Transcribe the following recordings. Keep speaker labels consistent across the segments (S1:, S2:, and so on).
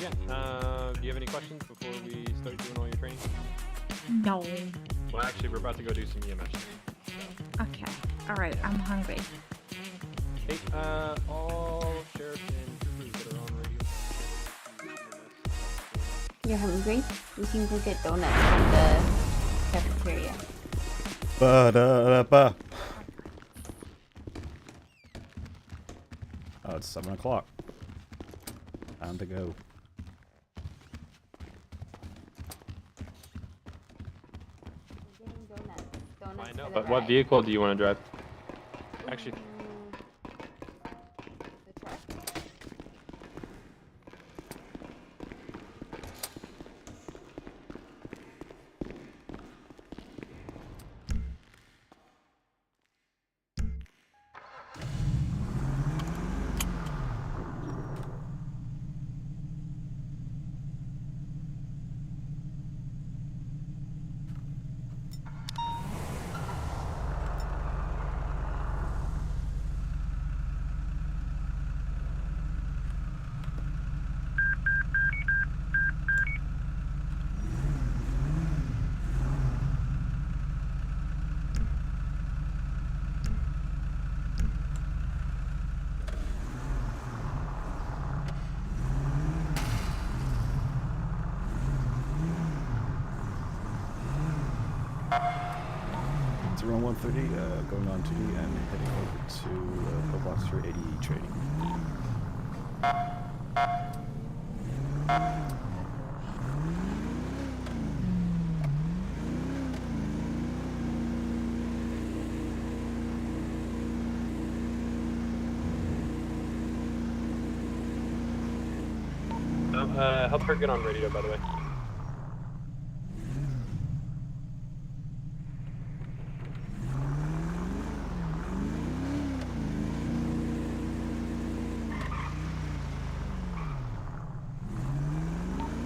S1: Yeah. Do you have any questions before we start doing all your training?
S2: No.
S1: Well, actually, we're about to go do some EMS training. So.
S2: Okay. All right. I'm hungry.
S1: Hey, all sheriffs and troopers that are on radio.
S3: You're hungry? We can go get donuts from the cafeteria.
S4: Ba-da-da-ba. Oh, it's 7 o'clock. Time to go.
S3: We're getting donuts.
S1: I know,
S3: for the
S1: but what
S3: ride.
S1: vehicle do you want to drive? Actually,
S3: The truck?
S4: It's around 1:30, going on duty and heading over to Pillbox for AED training.
S1: help her get on radio, by the way.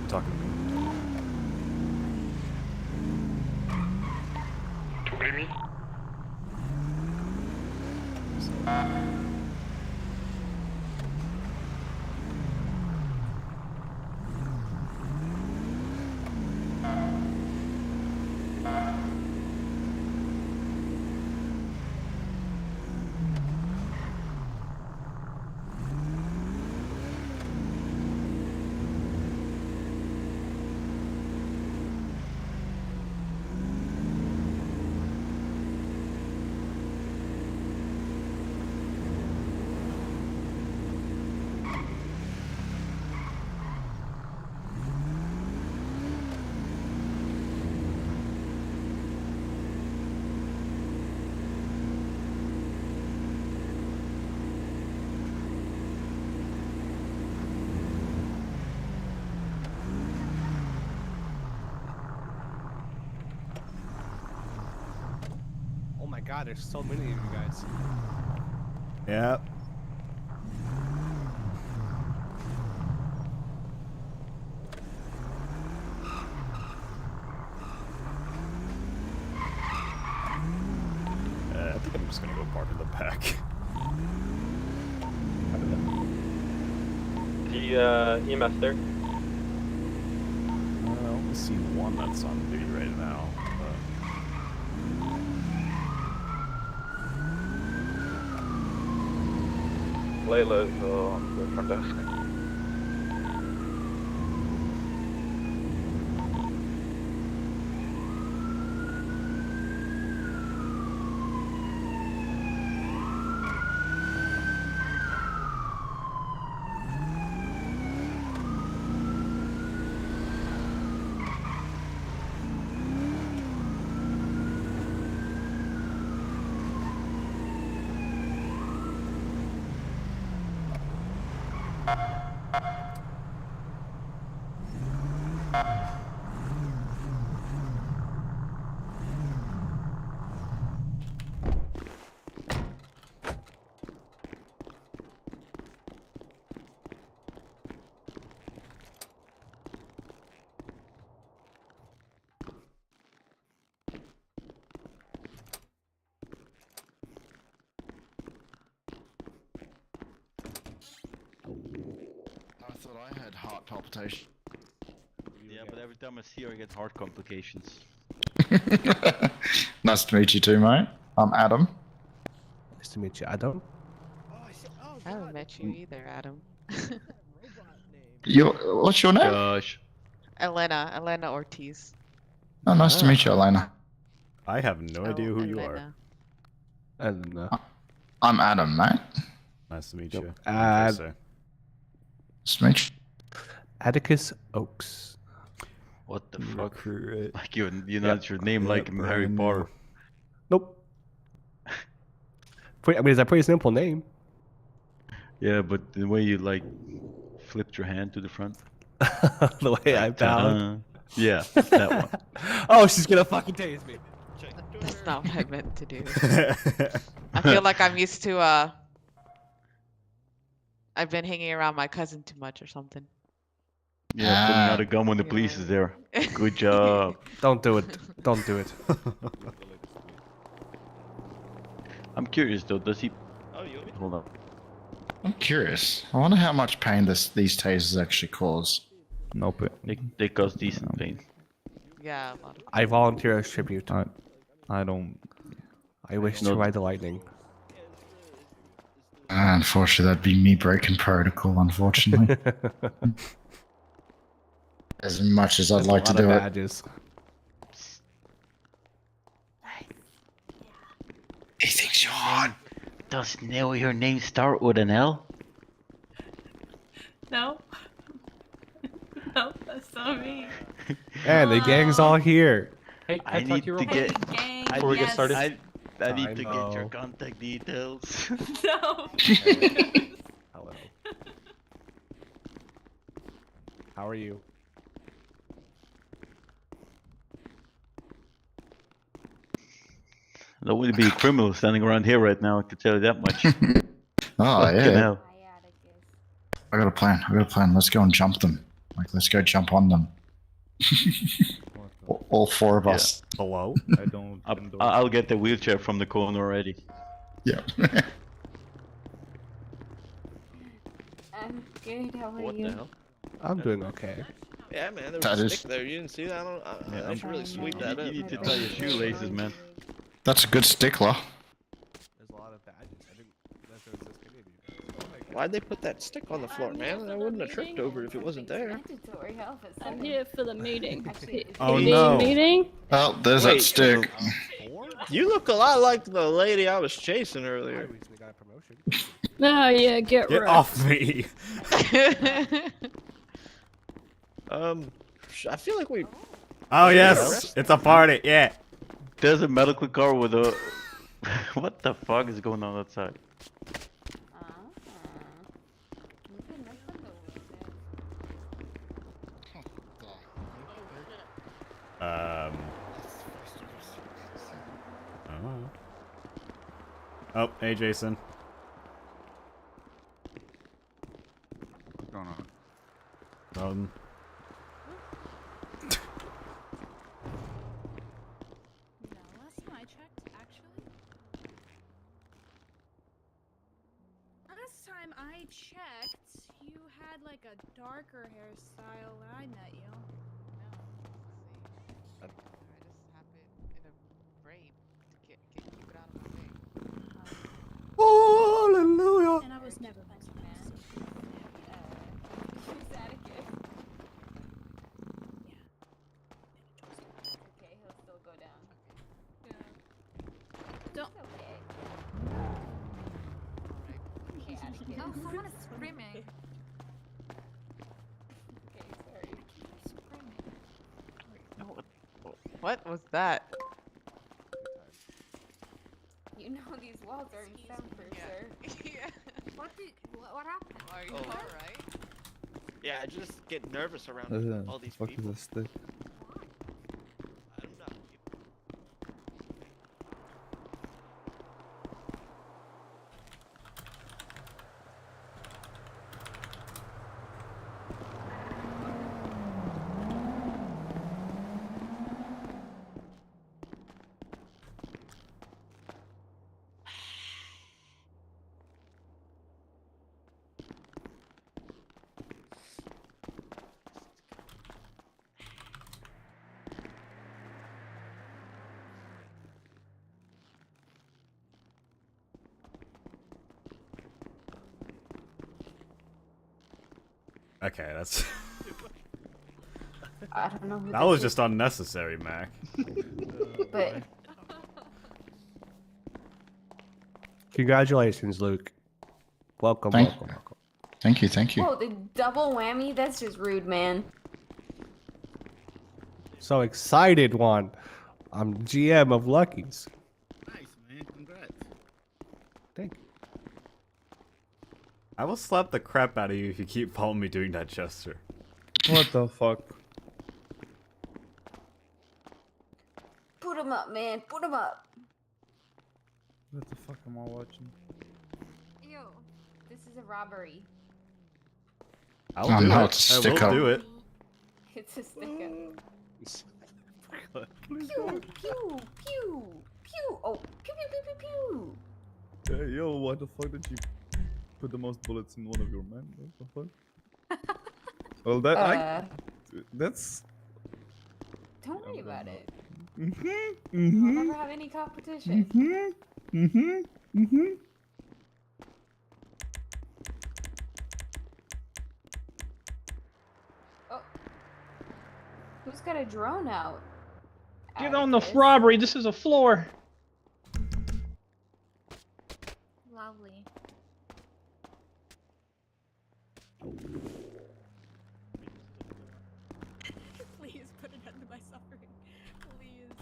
S4: Talking to me.
S5: Talking to me?
S6: Oh my god, there's so many of you guys.
S4: Yep. I think I'm just gonna go park in the back.
S1: The EMS there.
S4: I only see one that's on duty right now.
S5: Layla is on the front desk.
S7: what I had, heart palpitation.
S8: Yeah, but every time I see her, I get heart complications.
S7: Nice to meet you too, mate. I'm Adam.
S6: Nice to meet you, Adam.
S9: I haven't met you either, Adam.
S7: What's your name?
S8: Gosh.
S9: Elena Ortiz.
S7: Oh, nice to meet you, Elena.
S4: I have no idea who you are.
S6: And
S7: I'm Adam, mate.
S4: Nice to meet
S6: Yep.
S4: you.
S6: Uh,
S4: Jose.
S7: Nice to meet you.
S6: Atticus Oaks.
S8: What the fuck?
S4: Recruit.
S8: Like you announce your name like in Harry Potter.
S6: Nope. I mean, it's a pretty simple name.
S8: Yeah, but the way you like flipped your hand to the front.
S6: The way I bowed.
S8: Yeah, that one.
S6: Oh, she's gonna fucking tase me.
S9: That's not what I meant to do. I feel like I'm used to I've been hanging around my cousin too much or something.
S8: Yeah, pulling out a gun when the police is there. Good job.
S6: Don't do it. Don't do it.
S8: I'm curious though, does he... Hold on.
S7: I'm curious. I wonder how much pain these tasers actually cause.
S4: Nope.
S8: They cause decent pain.
S9: Yeah, a lot of
S6: I volunteer as tribute.
S4: I don't.
S6: I wish to
S8: No.
S6: ride the lightning.
S7: Unfortunately, that'd be me breaking protocol, unfortunately. As much as I'd like to do it.
S6: Badges.
S7: He thinks you're hot.
S8: Does your name start with an L?
S2: No. No, that's not me.
S6: And the gang's all here.
S1: Hey,
S8: I
S1: can I talk
S8: need
S1: to you
S8: to
S1: real quick?
S8: get...
S2: Gang,
S1: Before we get
S2: yes.
S1: started?
S8: I need to get your
S6: know.
S8: contact details.
S2: No.
S6: Hello. How are you?
S8: There wouldn't be a criminal standing around here right now, I can tell you that much.
S7: Oh,
S8: Fucking
S7: yeah.
S8: hell.
S7: I got a plan. Let's go and jump them. Like, let's go jump on them. All four of us.
S4: Hello? I don't.
S8: I'll get the wheelchair from the corner already.
S7: Yeah.
S3: I'm good. How are
S1: What
S3: you?
S1: the hell?
S6: I'm doing okay.
S10: Yeah, man, there
S7: That
S10: was a
S7: is-
S10: stick there. You didn't see that? I should really sweep that
S8: You
S10: up.
S8: need to tie your shoelaces, man.
S7: That's a good stickler.
S6: There's a lot of badges. I didn't realize there was this many of you.
S10: Why'd they put that stick on the floor, man? I wouldn't have tripped over it if it wasn't there.
S3: Mandatory health is
S11: I'm
S3: something.
S11: here for the meeting.
S3: Actually,
S4: Oh,
S11: PD
S4: no.
S11: meeting?
S7: Oh, there's
S10: Wait,
S7: that stick.
S10: You look a lot like the lady I was chasing
S6: I
S10: earlier.
S6: recently got a promotion.
S11: Oh yeah, get
S4: Get
S11: wrecked.
S4: off me!
S10: I feel like we.
S4: Oh yes, it's a party. Yeah.
S8: There's a medical car with a... What the fuck is going on outside?
S3: You can make them go with
S4: Oh, hey Jason.
S7: What's going on?
S2: Last time I checked, actually. Last time I checked, you had like a darker hairstyle when I met you.
S9: I just have it in a braid to keep it out of my way.
S4: Hallelujah.
S2: And I was never meant to
S3: man. Who's Atticus? Okay, he'll still go down.
S2: Don't.
S3: It's okay. Okay, Atticus.
S2: Oh, someone is screaming.
S3: Okay, sorry.
S9: What was that?
S3: You know these walls aren't soundproof, sir.
S9: Yeah.
S2: What happened?
S9: Are you
S10: Oh.
S9: alright?
S10: Yeah, I just get nervous around all these people.
S4: stick?
S10: I don't know.
S12: Okay, that's
S3: I don't know who
S12: that
S3: this
S12: was
S3: is,
S12: just unnecessary, Mac.
S3: but
S6: Congratulations, Luke. Welcome,
S7: Thank-
S6: welcome, welcome.
S7: Thank you, thank you.
S3: whoa, the double whammy? That's just rude, man.
S6: So excited, Juan. I'm GM of Lucky's.
S10: Nice, man. Congrats.
S6: Thank you.
S12: I will slap the crap out of you if you keep following me doing that gesture.
S6: What the fuck?
S3: Put him up, man. Put him up.
S4: What the fuck am I watching?
S3: Ew. This is a robbery.
S12: I'll
S7: Oh,
S12: do
S7: no,
S12: it.
S7: it's a
S12: I
S7: stick
S12: will
S7: up.
S12: do it.
S3: It's a stick up.
S4: Please
S3: Pew, pew, pew, pew. Oh, pew, pew, pew, pew, pew.
S4: Hey, yo, why the fuck did you put the most bullets in one of your men? What the fuck? Well, that's.
S3: Don't worry about it.
S4: Mhm.
S3: We'll
S4: Mhm.
S3: never have any competition.
S4: Mhm. Mhm. Mhm.
S3: Oh. Who's got a drone out?
S11: Get on the
S3: Atticus.
S11: robbery. This is a floor.
S2: Lovely. Please put an end to my suffering. Please.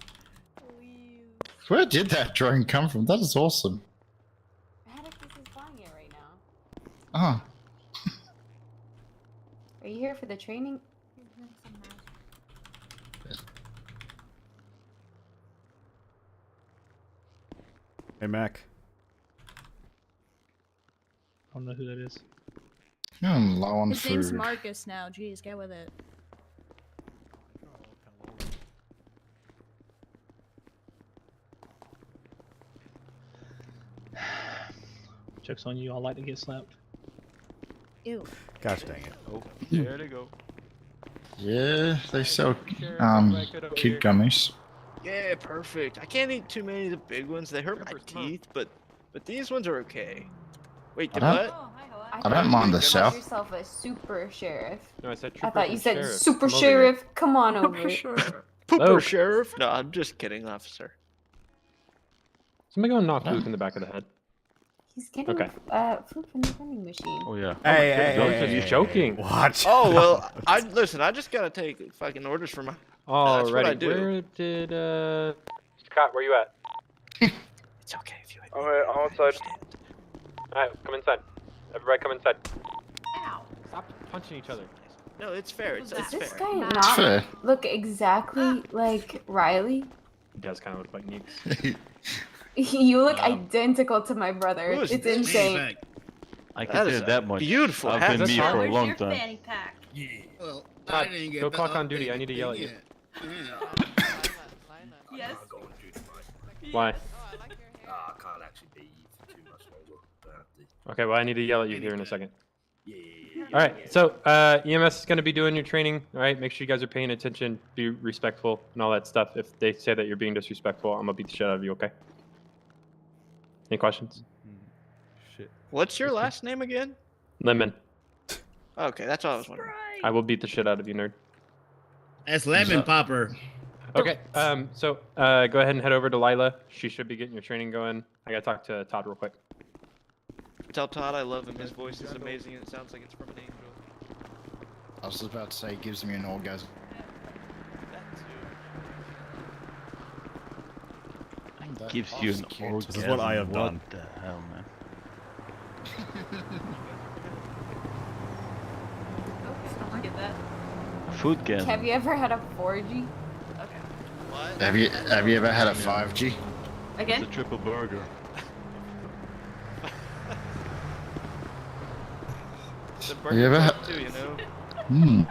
S2: Please.
S7: Where did that drone come from? That is awesome.
S3: Atticus is flying it right now.
S7: Ah,
S3: Are you here for the training?
S12: Hey, Mac.
S11: I don't know who that is.
S7: I'm low on
S2: His name's
S7: food.
S2: Marcus now. Jeez, get with it.
S11: Joke's on you. I like to get slapped.
S2: Ew.
S12: Gosh dang it.
S5: Oh, there they go.
S7: Yeah, they sell
S1: Sheriff, right over
S7: kid
S1: here.
S7: gummies.
S10: Yeah, perfect. I can't eat too many of the big ones. They hurt my
S1: Sheriff, come on.
S10: teeth, but these ones are okay. Wait,
S7: I
S10: the
S7: don't-
S10: what?
S2: Oh, hi, Hoa.
S7: I don't mind the
S3: You
S7: south.
S3: called yourself a super sheriff.
S1: No, I said
S3: I
S1: trooper
S3: thought you
S1: and
S3: said
S1: sheriff.
S3: super
S1: Come over here.
S3: sheriff. Come on over.
S10: Pooper
S11: Luke.
S10: sheriff? No, I'm just kidding, officer.
S1: Somebody go and knock
S7: Huh?
S1: Luke in the back of the head.
S3: He's getting
S1: Okay.
S3: food from the vending machine.
S8: Oh yeah.
S12: Hey,
S1: goodness,
S12: hey,
S1: I was
S12: hey,
S1: just
S12: hey, hey,
S1: joking.
S12: Watch.
S10: Oh well, I listen. I just gotta take fucking orders from my. That's what I
S1: Alrighty,
S10: do.
S1: where did Scott? Where you at?
S10: It's okay if you.
S5: Alright, I'm outside.
S1: Alright, come inside. Everybody, come inside.
S2: Ow.
S1: Stop punching each other.
S10: No, it's fair. It's
S3: Does this
S10: fair.
S3: guy
S2: It's
S3: not
S7: fair.
S3: look exactly like Riley?
S1: He does kind of look like Neeks.
S3: You look identical to my brother.
S10: Who is
S3: It's
S10: this?
S3: insane.
S8: I
S10: That
S8: can
S10: is
S8: say
S10: a
S8: that much.
S10: beautiful
S8: I've
S10: hat.
S8: been me
S1: That's
S8: for a
S1: Where's
S8: long
S11: your
S8: time.
S11: fanny pack?
S10: Yeah. Well,
S1: Scott, go clock on duty. I need to yell at you.
S11: Yes.
S1: Why?
S9: Oh, I like your hair.
S10: Ah,
S13: I can't actually be for too much longer.
S1: Okay, well, I need to yell at you here in a second.
S13: Yeah.
S1: Alright, so EMS is going to be doing your training. Alright, make sure you guys are paying attention, be respectful, and all that stuff. If they say that you're being disrespectful, I'm going to beat the shit out of you, okay? Any questions?
S4: Shit.
S10: What's your last name again?
S1: Lemon.
S10: Okay, that's all I was wondering.
S1: I will beat the shit out of you, nerd.
S13: That's lemon popper.
S1: Okay, so go ahead and head over to Lila. She should be getting your training going. I gotta talk to Todd real quick.
S10: Tell Todd I love him. His voice is amazing and it sounds like it's from an angel.
S7: I was just about to say, it gives me an orgasm.
S10: That too.
S8: Gives you an
S7: cute.
S8: orgasm.
S12: This is what I have done.
S8: What the hell, man?
S11: Look at that.
S8: Food gas.
S3: Have you ever had a 4G?
S11: Okay.
S10: What?
S7: Have you ever had a 5G?
S8: It's a
S11: Again?
S8: triple burger.
S10: The
S7: You
S10: burger
S7: ever
S10: joint too, you know?
S7: Hmm.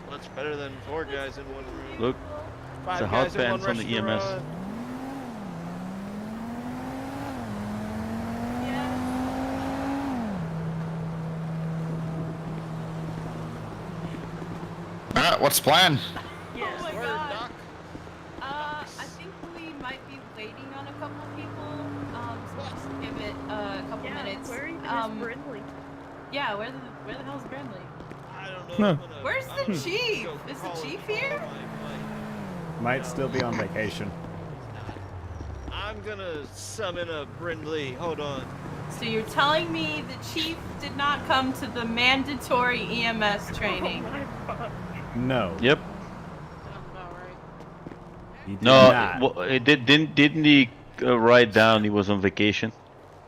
S10: Well, it's better than 4 guys in one room.
S8: Look,
S10: 5
S8: the hot
S10: guys in one
S8: pants on the EMS.
S10: restaurant.
S7: Alright, what's the plan?
S11: Yes.
S2: Oh my
S10: Word,
S2: god.
S10: Doc.
S11: I think we might be waiting on a couple people. So just give it a couple minutes.
S2: Where are you
S11: Um,
S2: Brindley?
S11: Yeah, where the hell's Brindley?
S10: I don't know.
S11: Where's the chief? Is the chief here?
S12: Might still be on vacation.
S10: I'm gonna summon a Brindley. Hold on.
S11: So you're telling me the chief did not come to the mandatory EMS training?
S12: No.
S8: Yep.
S12: He did
S8: No,
S12: not.
S8: well, didn't he write down he was on vacation?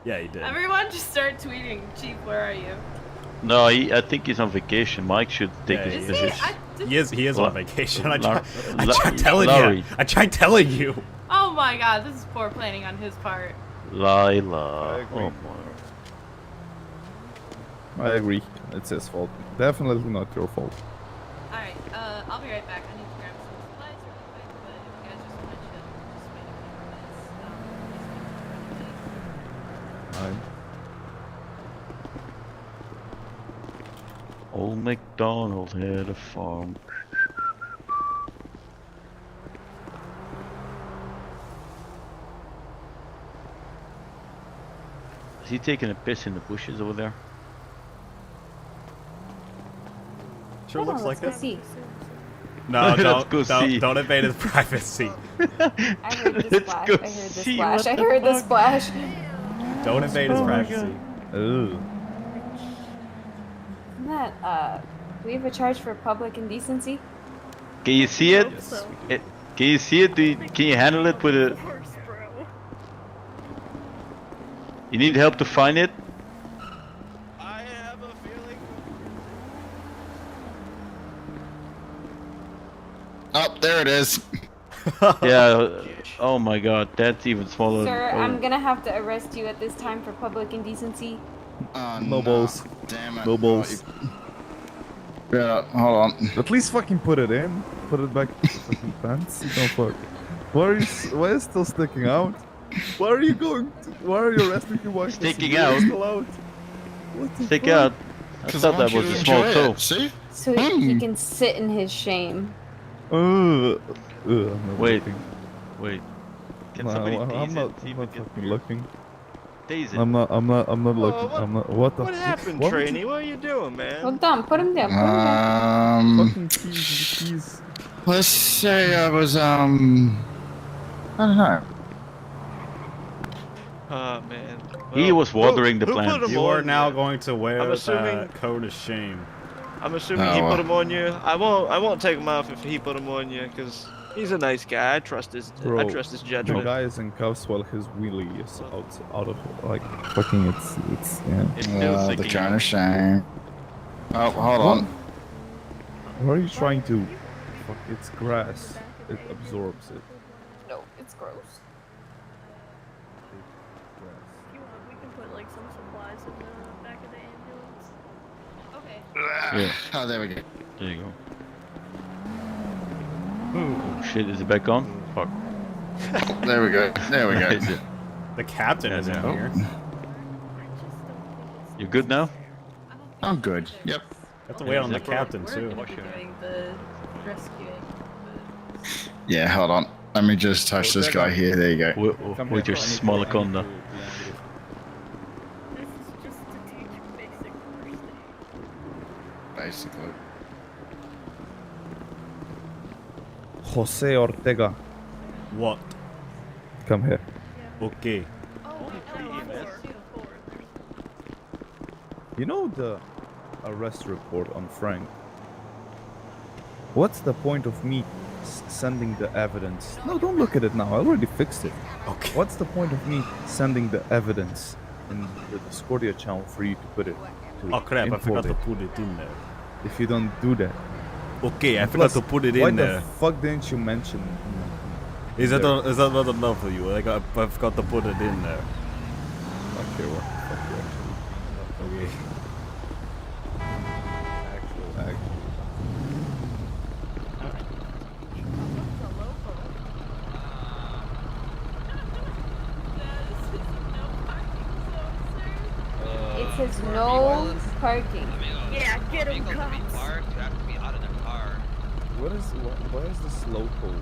S12: Yeah, he did.
S11: Everyone just start tweeting, Chief, where are you?
S8: No, I think he's on vacation. Mike should take
S12: Yeah,
S8: his
S11: Is he?
S8: position.
S12: He is on vacation. I tried
S8: Larry.
S12: telling you. I tried telling you.
S11: Oh my god, this is poor planning on his part.
S8: Lila. Oh my.
S4: I agree. It's his fault. Definitely not your fault.
S11: Alright, I'll be right back. I need to grab some supplies really quick, but if you guys just want to chill, just wait a few minutes.
S8: Old MacDonald had a farm. Is he taking a piss in the bushes over there?
S12: Sure looks like
S3: let's
S12: it.
S3: see.
S12: No,
S8: Let's go see.
S12: don't invade his privacy.
S3: I heard the
S8: Let's
S3: splash.
S8: go
S3: I heard the
S8: see
S3: splash.
S8: what
S3: I
S8: the
S3: heard the
S8: fuck.
S3: splash.
S12: Don't invade his
S8: Oh my
S12: privacy.
S4: Ooh.
S3: Isn't that, do we have a charge for public indecency?
S8: Can you see it? Can you see it? Can you handle it with a... You need help to find it?
S10: I have a feeling.
S7: Oh, there it is.
S8: Yeah. Oh my god, that's even smaller.
S3: Sir,
S8: Oh.
S3: I'm gonna have to arrest you at this time for public indecency.
S4: No balls.
S7: Damn it.
S4: No balls.
S7: Yeah, hold on.
S4: At least fucking put it in. Put it back in the fucking pants. Don't fuck. Why are you? Why is it still sticking out? Why are you going? Why are you arresting your wife?
S8: Sticking out?
S4: Still out. What the
S8: Stick
S4: fuck?
S8: out. I
S7: 'Cause
S8: thought
S7: want
S8: that was
S7: you
S8: a
S7: to
S8: small
S7: enjoy
S8: toe.
S7: it. See?
S3: So he can sit in his shame.
S4: I'm not
S8: Wait.
S4: looking.
S8: Wait. Can
S4: No,
S8: somebody
S4: I'm
S8: tease
S4: not.
S8: it? See
S4: I'm
S8: if
S4: not
S8: it gets
S4: fucking
S8: bigger?
S4: looking.
S8: Tease it.
S4: I'm not looking.
S10: what-
S4: I'm not. What the?
S10: What
S4: fuck?
S10: happened,
S4: What would you-
S10: trainee? What are you doing, man?
S3: Hold on, put him down, put him down.
S4: Fucking keys.
S7: Let's say I was, I don't know.
S10: Oh man.
S8: He was watering the
S10: who
S8: plant.
S10: put 'em
S12: You are
S10: on
S12: now
S10: you?
S12: going to wear
S10: I'm assuming-
S12: that cone of shame.
S10: I'm assuming
S7: Oh,
S10: he
S7: well.
S10: put them on you. I won't take him off if he put them on you, because he's a nice guy. I trust his
S4: Bro,
S10: his
S4: The
S10: judgment.
S4: guy is in cuffs while his wheelie is out of like fucking. It's yeah.
S8: It's still
S7: The
S8: sticking
S7: kind
S8: out.
S7: of shame. Oh, hold on.
S4: What are you trying to? Fuck, it's grass. It absorbs it.
S3: No, it's gross.
S2: If you want, we can put like some supplies in the back of the ambulance.
S11: Okay.
S8: Yeah.
S7: Oh, there we go.
S8: There you go. Oh shit, is it back on? Fuck.
S7: There we go. There we go.
S12: The captain
S8: Yeah,
S12: is in
S8: yeah.
S12: here.
S8: You good now?
S7: I'm good. Yep.
S12: Have to wait on the
S8: Zipper.
S12: captain
S11: We're
S12: too.
S11: gonna be doing the rescuing.
S7: Yeah, hold on. Let me just touch this guy here. There you go.
S8: With your smaller conda.
S2: This is just to teach basic first aid.
S7: Basically.
S4: Jose Ortega,
S12: What?
S4: come here.
S12: Okay.
S4: You know the arrest report on Frank? What's the point of me sending the evidence? No, don't look at it now. I already fixed it.
S12: Okay.
S4: What's the point of me sending the evidence in the Discordia channel for you to put it? To
S12: Oh crap! I
S4: import
S12: forgot to
S4: it
S12: put it in there.
S4: if you don't do that?
S12: Okay, I
S4: And
S12: forgot
S4: plus,
S12: to put it
S4: why
S12: in
S4: the
S12: there.
S4: fuck didn't you mention?
S12: Is that
S4: there?
S12: is that not enough for you? I forgot to put it in there.
S4: Okay, what the fuck you actually?
S12: Okay.
S4: Actual.
S3: It says no parking.
S2: Yeah, get him, cops.
S4: What is why is this local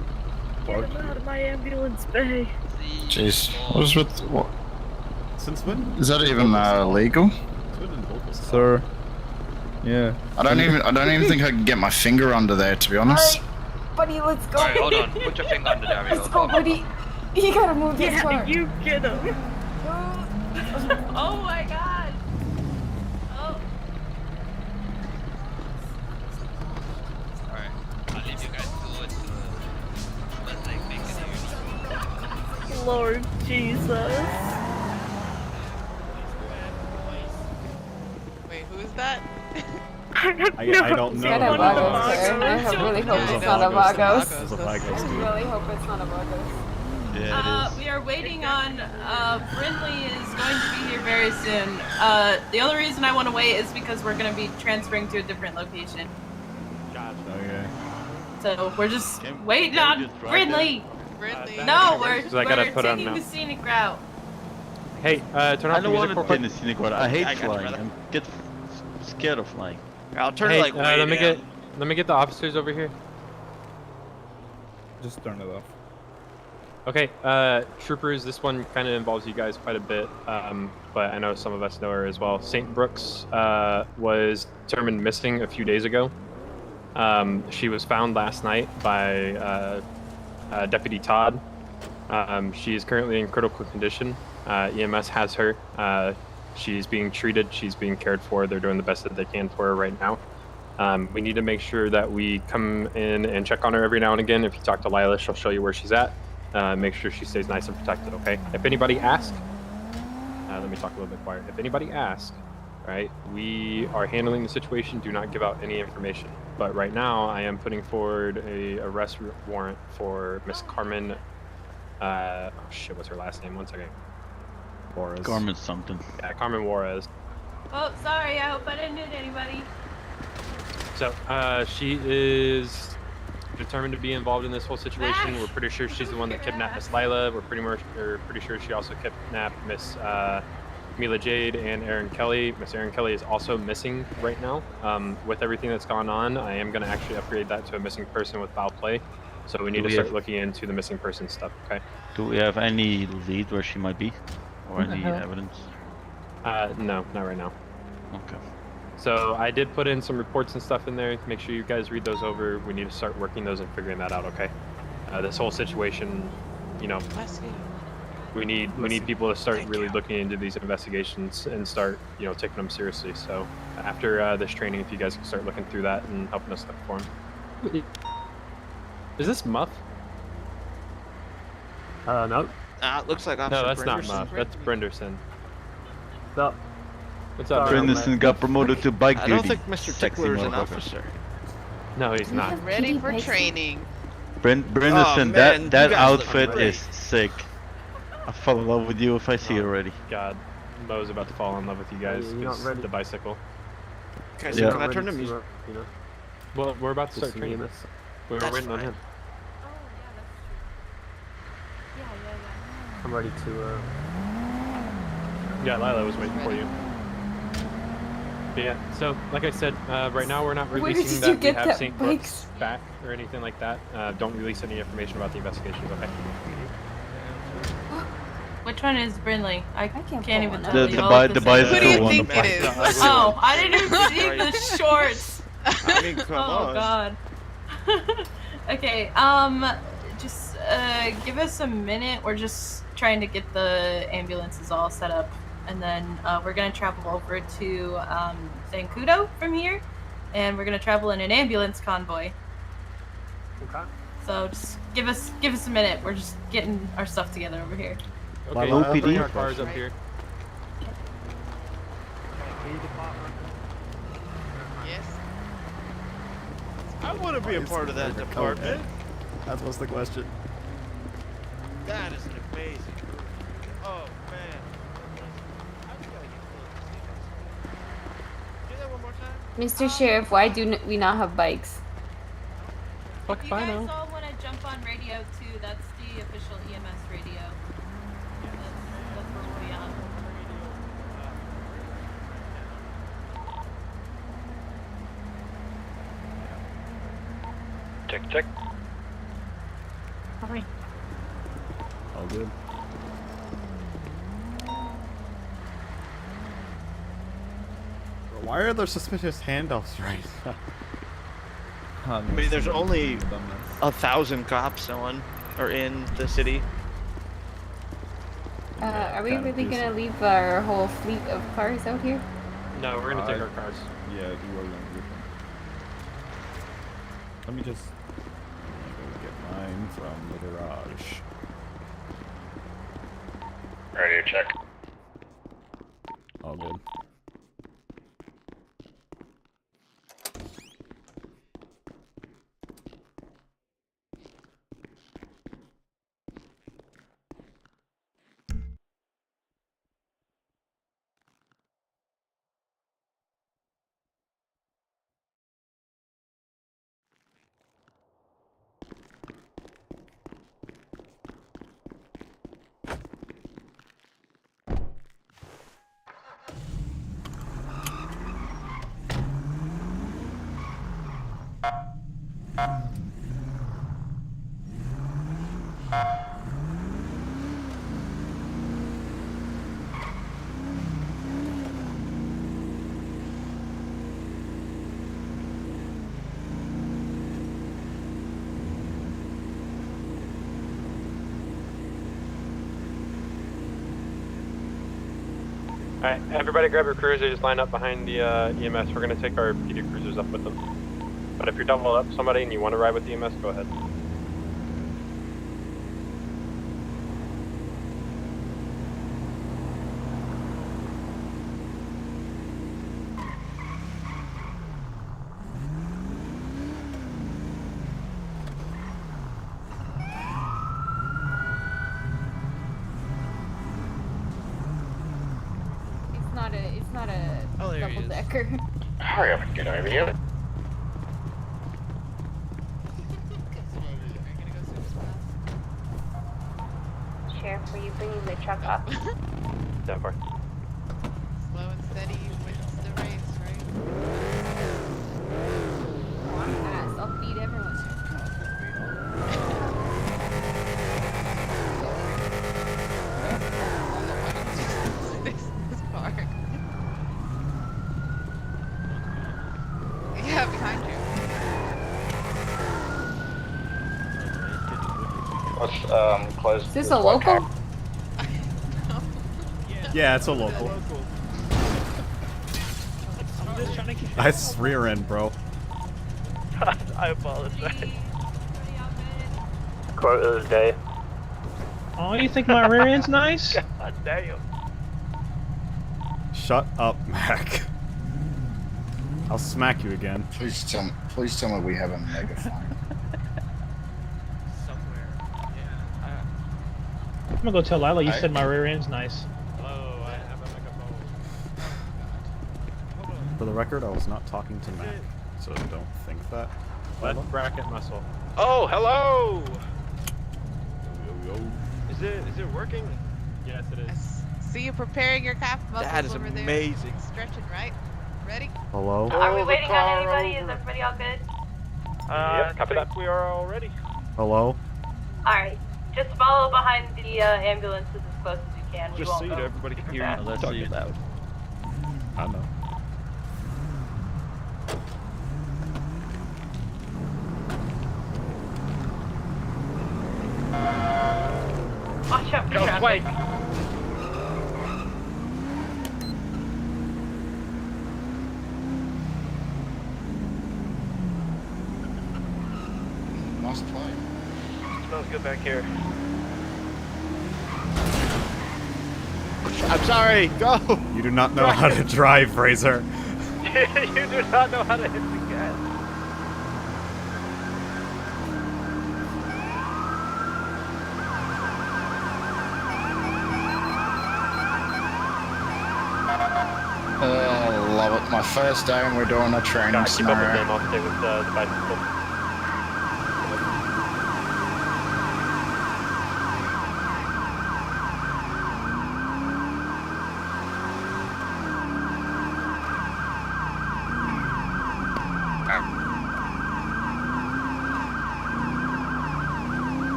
S2: Get him out of my ambulance bay.
S7: Jeez. What is with what?
S12: Since when?
S7: Is that even legal?
S4: Sir. Yeah.
S7: I don't even think I can get my finger under there, to be honest.
S3: Alright, buddy, let's go.
S5: Alright, hold on. Put your finger under there.
S3: Let's go, buddy. You gotta move this car.
S11: you get him. Oh my god. Oh.
S5: Alright, I'll leave you guys to it. Let's like make it.
S11: Lord Jesus.
S9: Wait, who is that?
S12: I don't know.
S3: It's not a Vagos, sir. I really hope it's not a Vagos.
S12: There's a Vagos,
S3: I
S12: dude.
S3: really hope it's not a Vagos.
S8: Yeah, it is.
S11: We are waiting on, Brindley is going to be here very soon. The only reason I want to wait is because we're going to be transferring to a different location.
S12: Okay.
S11: So we're just waiting on Brindley.
S9: Brindley.
S11: No, we're
S1: I gotta put on
S11: taking
S1: now.
S11: the scenic route.
S1: Hey, turn
S8: I
S1: off the
S8: don't
S1: music
S8: want
S1: real
S8: to
S1: quick.
S8: take the scenic route. I hate
S10: I got you,
S8: flying.
S10: brother.
S8: I get scared of flying.
S10: I'll turn
S1: Hey,
S10: it like way down.
S1: let me get the officers over here.
S4: Just turn it off.
S1: Okay, troopers, this one kind of involves you guys quite a bit, but I know some of us know her as well. St. Brooks was determined missing a few days ago. She was found last night by Deputy Todd. She is currently in critical condition. EMS has her. She's being treated. She's being cared for. They're doing the best that they can for her right now. We need to make sure that we come in and check on her every now and again. If you talk to Lila, she'll show you where she's at. Make sure she stays nice and protected, okay? If anybody asks, let me talk a little bit quieter. If anybody asks, right, we are handling the situation. Do not give out any information. But right now, I am putting forward a arrest warrant for Miss Carmen. Oh shit, what's her last name? One second.
S12: Juarez.
S8: Garment something.
S1: Yeah, Carmen Juarez.
S11: Oh, sorry. I hope I didn't hit anybody.
S1: So, she is determined to be involved in this whole situation. We're pretty sure she's the one that kidnapped Miss Lila. We're pretty sure she also kidnapped Miss Mila Jade and Aaron Kelly. Miss Aaron Kelly is also missing right now. With everything that's gone on, I am going to actually upgrade that to a missing person with foul play. So we need to start looking into the missing person stuff, okay?
S8: Do we have any lead where she might be? Or any evidence?
S1: No, not right now.
S8: Okay.
S1: So I did put in some reports and stuff in there. Make sure you guys read those over. We need to start working those and figuring that out, okay? This whole situation, you know, we need people to start really looking into these investigations and start, you know, taking them seriously. So after this training, if you guys can start looking through that and helping us look for them. Is this Muff? No.
S10: It looks like
S1: No, that's not Muff. That's Brenderson.
S5: No.
S1: What's up,
S8: Brenderson got promoted to bike duty.
S10: I don't think Mr.
S8: Sexy
S10: Tickler is an
S8: motherfucker.
S10: officer.
S1: No, he's not.
S9: Ready for training.
S8: Brenderson,
S10: man, you
S8: that
S10: guys look
S8: outfit
S10: great.
S8: is sick. I fall in love with you if I see it already.
S1: God, Mo's about to fall in love with you guys
S5: You're not
S1: because
S5: ready.
S1: the bicycle.
S10: Okay, so
S8: Yeah.
S10: can I turn the music?
S5: You know,
S1: Well, we're about to start
S5: just
S1: training.
S5: EMS.
S1: We're
S10: That's
S1: waiting on
S10: fine.
S1: him.
S11: Oh, yeah, that's true. Yeah.
S5: I'm ready to.
S1: Yeah, Lila was waiting for you. But yeah, so like I said, right now we're not
S3: Where
S1: releasing
S3: did you
S1: that we
S3: get
S1: have
S3: that
S1: St. Brooks back or anything like that. Don't release any information about the investigations, okay?
S11: Which one is Brindley? I
S3: can't
S11: can't
S3: pull
S11: even
S3: one
S11: tell
S3: up.
S11: you.
S8: The
S11: All I can say
S8: bicycle
S9: Who do you
S8: one.
S9: think it is?
S11: Oh, I didn't even see the shorts.
S10: I mean, come
S11: Oh
S10: on.
S11: god. Okay, just give us a minute. We're just trying to get the ambulances all set up, and then we're gonna travel over to Zancudo from here, and we're gonna travel in an ambulance convoy.
S5: Okay.
S11: So just give us a minute. We're just getting our stuff together over here.
S1: Okay,
S8: Lilo
S1: bring
S8: PD?
S1: our cars up here.
S9: Yes.
S10: I want to be a part of that department.
S12: That was the question.
S10: That is amazing. Oh man. I just gotta get close. Do that one more time.
S3: Mr. Sheriff, why do we not have bikes?
S1: Fuck
S11: If
S1: if
S11: you
S1: I
S11: guys
S1: know.
S11: all want to jump on radio too, that's the official EMS radio. That's where we'll be on.
S5: Check.
S12: All good. Why are there suspicious handoffs right now?
S10: I mean, there's only 1,000 cops in the city.
S3: Are we really gonna leave our whole fleet of cars out here?
S1: No, we're gonna take our cars.
S4: Yeah, you are gonna leave them. Let me just go get mine from the garage.
S7: Ready to check.
S12: All good.
S1: Alright, everybody grab your cruiser, just line up behind the EMS. We're gonna take our PD cruisers up with them. But if you're double up somebody and you want to ride with the EMS, go ahead.
S3: It's not a
S10: Oh, there he
S3: double
S10: is.
S3: decker.
S7: Hurry up and get over here.
S3: Sheriff, are you bringing the truck up?
S1: That far.
S9: Slow and steady wins the race, right?
S3: Oh, I'm fast. I'll beat everyone.
S9: This car. Yeah, behind you.
S7: Let's close.
S3: Is this a local?
S12: Yeah, it's a local. Nice rear end, bro.
S10: I apologize.
S1: Quote of the day.
S14: Oh, you think my rear end's nice?
S10: God damn.
S12: Shut up, Mac. I'll smack you again.
S7: Please tell me we have a megaphone.
S14: I'm gonna go tell Lila you said my rear end's nice.
S1: Hello, I have a megaphone.
S12: For the record, I was not talking to Mac, so don't think that.
S1: Left bracket muscle.
S10: Oh, hello!
S4: Yo.
S10: Is it working?
S1: Yes, it
S9: I
S1: is.
S9: see you preparing your calf muscles
S10: That is
S9: over
S10: amazing.
S9: there. Stretching, right? Ready?
S12: Hello?
S11: Are we
S10: Pull the
S11: waiting on
S10: car
S11: anybody? Is
S10: over.
S11: everybody all good?
S1: Yep, copy that.
S10: We are all ready.
S12: Hello?
S11: Alright. Just follow behind the ambulances as close as you can. We
S10: Just
S11: won't
S10: so you
S11: go
S10: know, everybody can
S11: super
S10: hear you.
S11: fast.
S10: Let's talking loud.
S12: I know.
S11: Watch out for
S10: Go,
S11: traffic.
S10: Blake!
S7: Nice play.
S10: Smells good back here. I'm sorry, go!
S12: You do not know how to drive, Fraser.
S10: You do not know how to hit the gas.
S7: Love it. My first day and we're doing a training
S1: Keep up with
S7: scenario.
S1: them. I'll stay with the bicycle.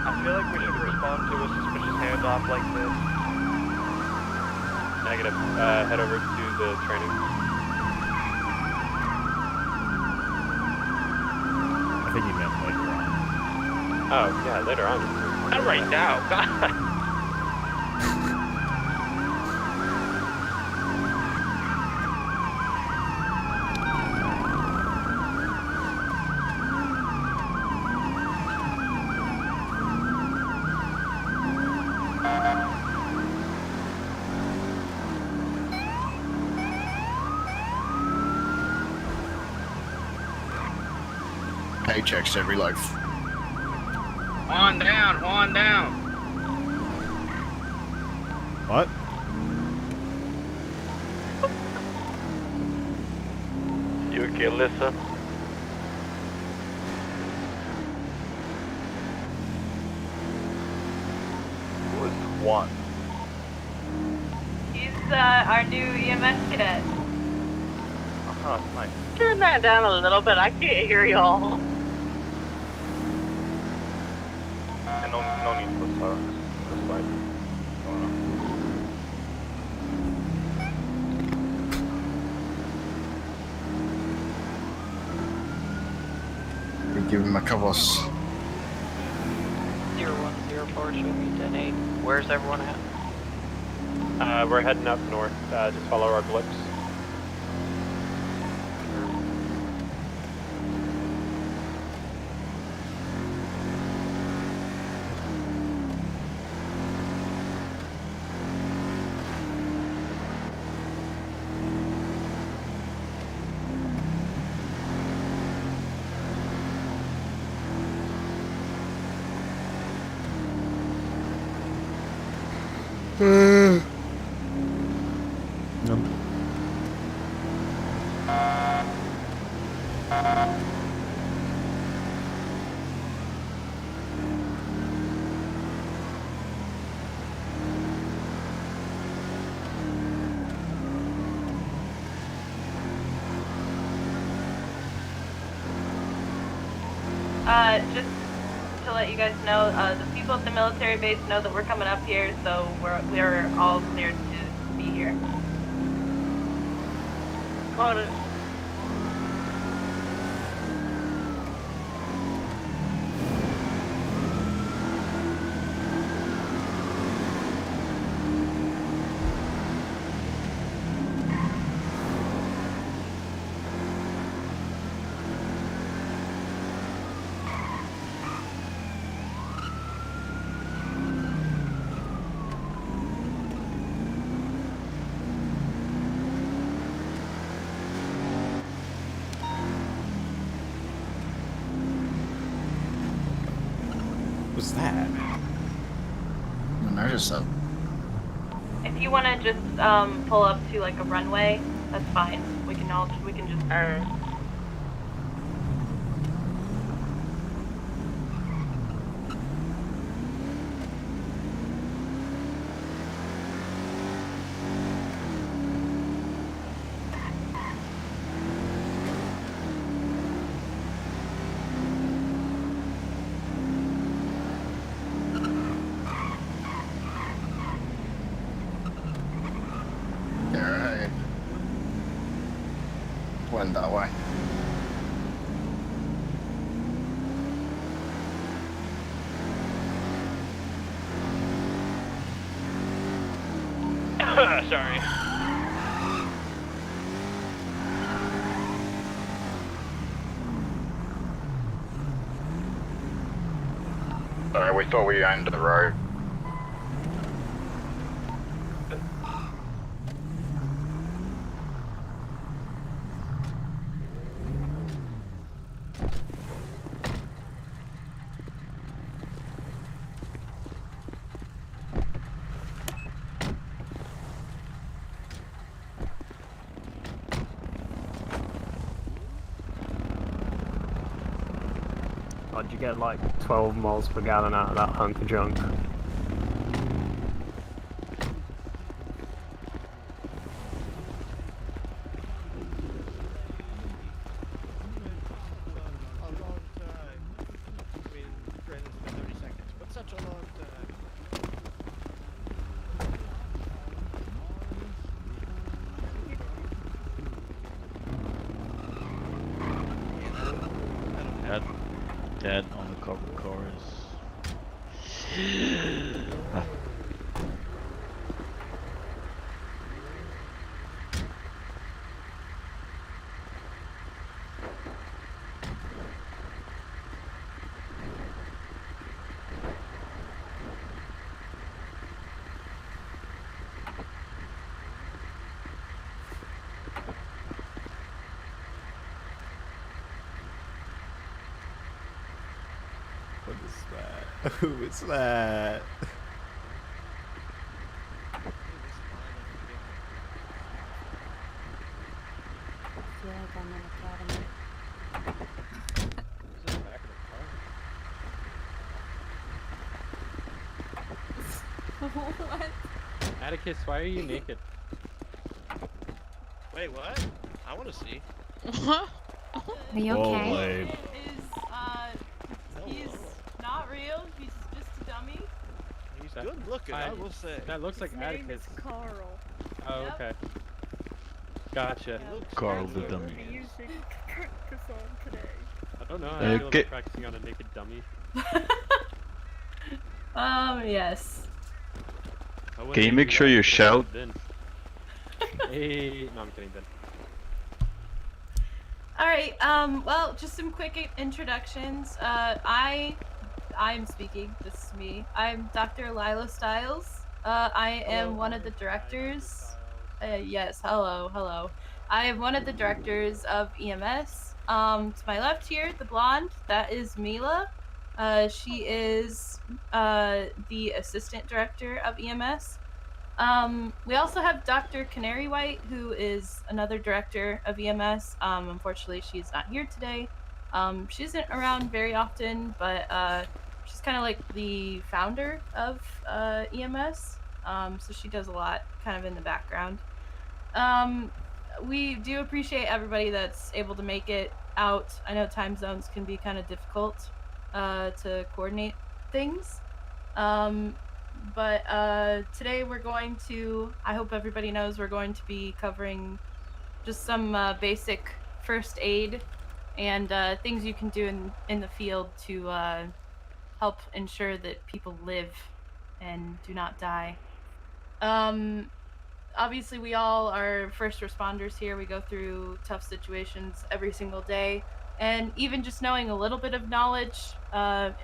S10: I feel like we should respond to a suspicious handoff like this.
S1: Negative. Head over to the training.
S12: I think you meant later on.
S1: Oh, yeah, later on.
S10: Not right now. God.
S7: Paychecks every life.
S13: On down, on down.
S12: What?
S8: You okay, Alyssa?
S10: Who is one?
S11: He's our new EMS cadet.
S10: Oh, nice.
S15: Turn that down a little bit. I can't hear y'all.
S10: And no need for silence. That's fine.
S7: We give him a covers.
S15: 0104, show me 10-8. Where's everyone at?
S1: We're heading up north. Just follow our blips.
S11: Just to let you guys know, the people at the military base know that we're coming up here, so we're all cleared to be here.
S15: Got it.
S12: What's that?
S7: I noticed that.
S11: If you want to just pull up to like a runway, that's fine. We can just.
S7: Alright. Went that way.
S10: Sorry.
S7: Sorry, we thought we owned the road.
S16: How'd you get like 12 miles per gallon out of that hunk of junk?
S8: Dead on the covered cars.
S12: What is that? Who is that?
S3: feel like I'm in academy.
S2: What?
S1: Atticus, why are you naked?
S10: Wait, what? I want to see.
S3: Are you okay?
S11: He's not real. He's just a dummy.
S10: He's good looking, I will say.
S1: That looks like
S2: His name
S1: Atticus.
S2: is Carl.
S1: Oh,
S11: Yep.
S1: okay. Gotcha.
S8: Carl the dummy.
S2: What are you using to practice on today?
S1: I don't know how I feel
S8: Okay.
S1: about practicing on a naked dummy.
S11: Yes.
S1: I wouldn't
S8: Can you
S1: even
S8: make
S1: do
S8: sure
S1: that
S8: you
S1: if I
S8: shout?
S1: didn't. Hey, no, I'm kidding, Ben.
S11: Alright, well, just some quick introductions. I'm speaking, this is me. I'm Dr. Lila Stiles. I am one of the directors. Yes, hello. I am one of the directors of EMS. To my left here, the blonde, that is Mila. She is the assistant director of EMS. We also have Dr. Canary White, who is another director of EMS. Unfortunately, she's not here today. She isn't around very often, but she's kind of like the founder of EMS. So she does a lot kind of in the background. We do appreciate everybody that's able to make it out. I know time zones can be kind of difficult to coordinate things. But today we're going to, I hope everybody knows, we're going to be covering just some basic first aid and things you can do in the field to help ensure that people live and do not die. Obviously we all are first responders here. We go through tough situations every single day. And even just knowing a little bit of knowledge,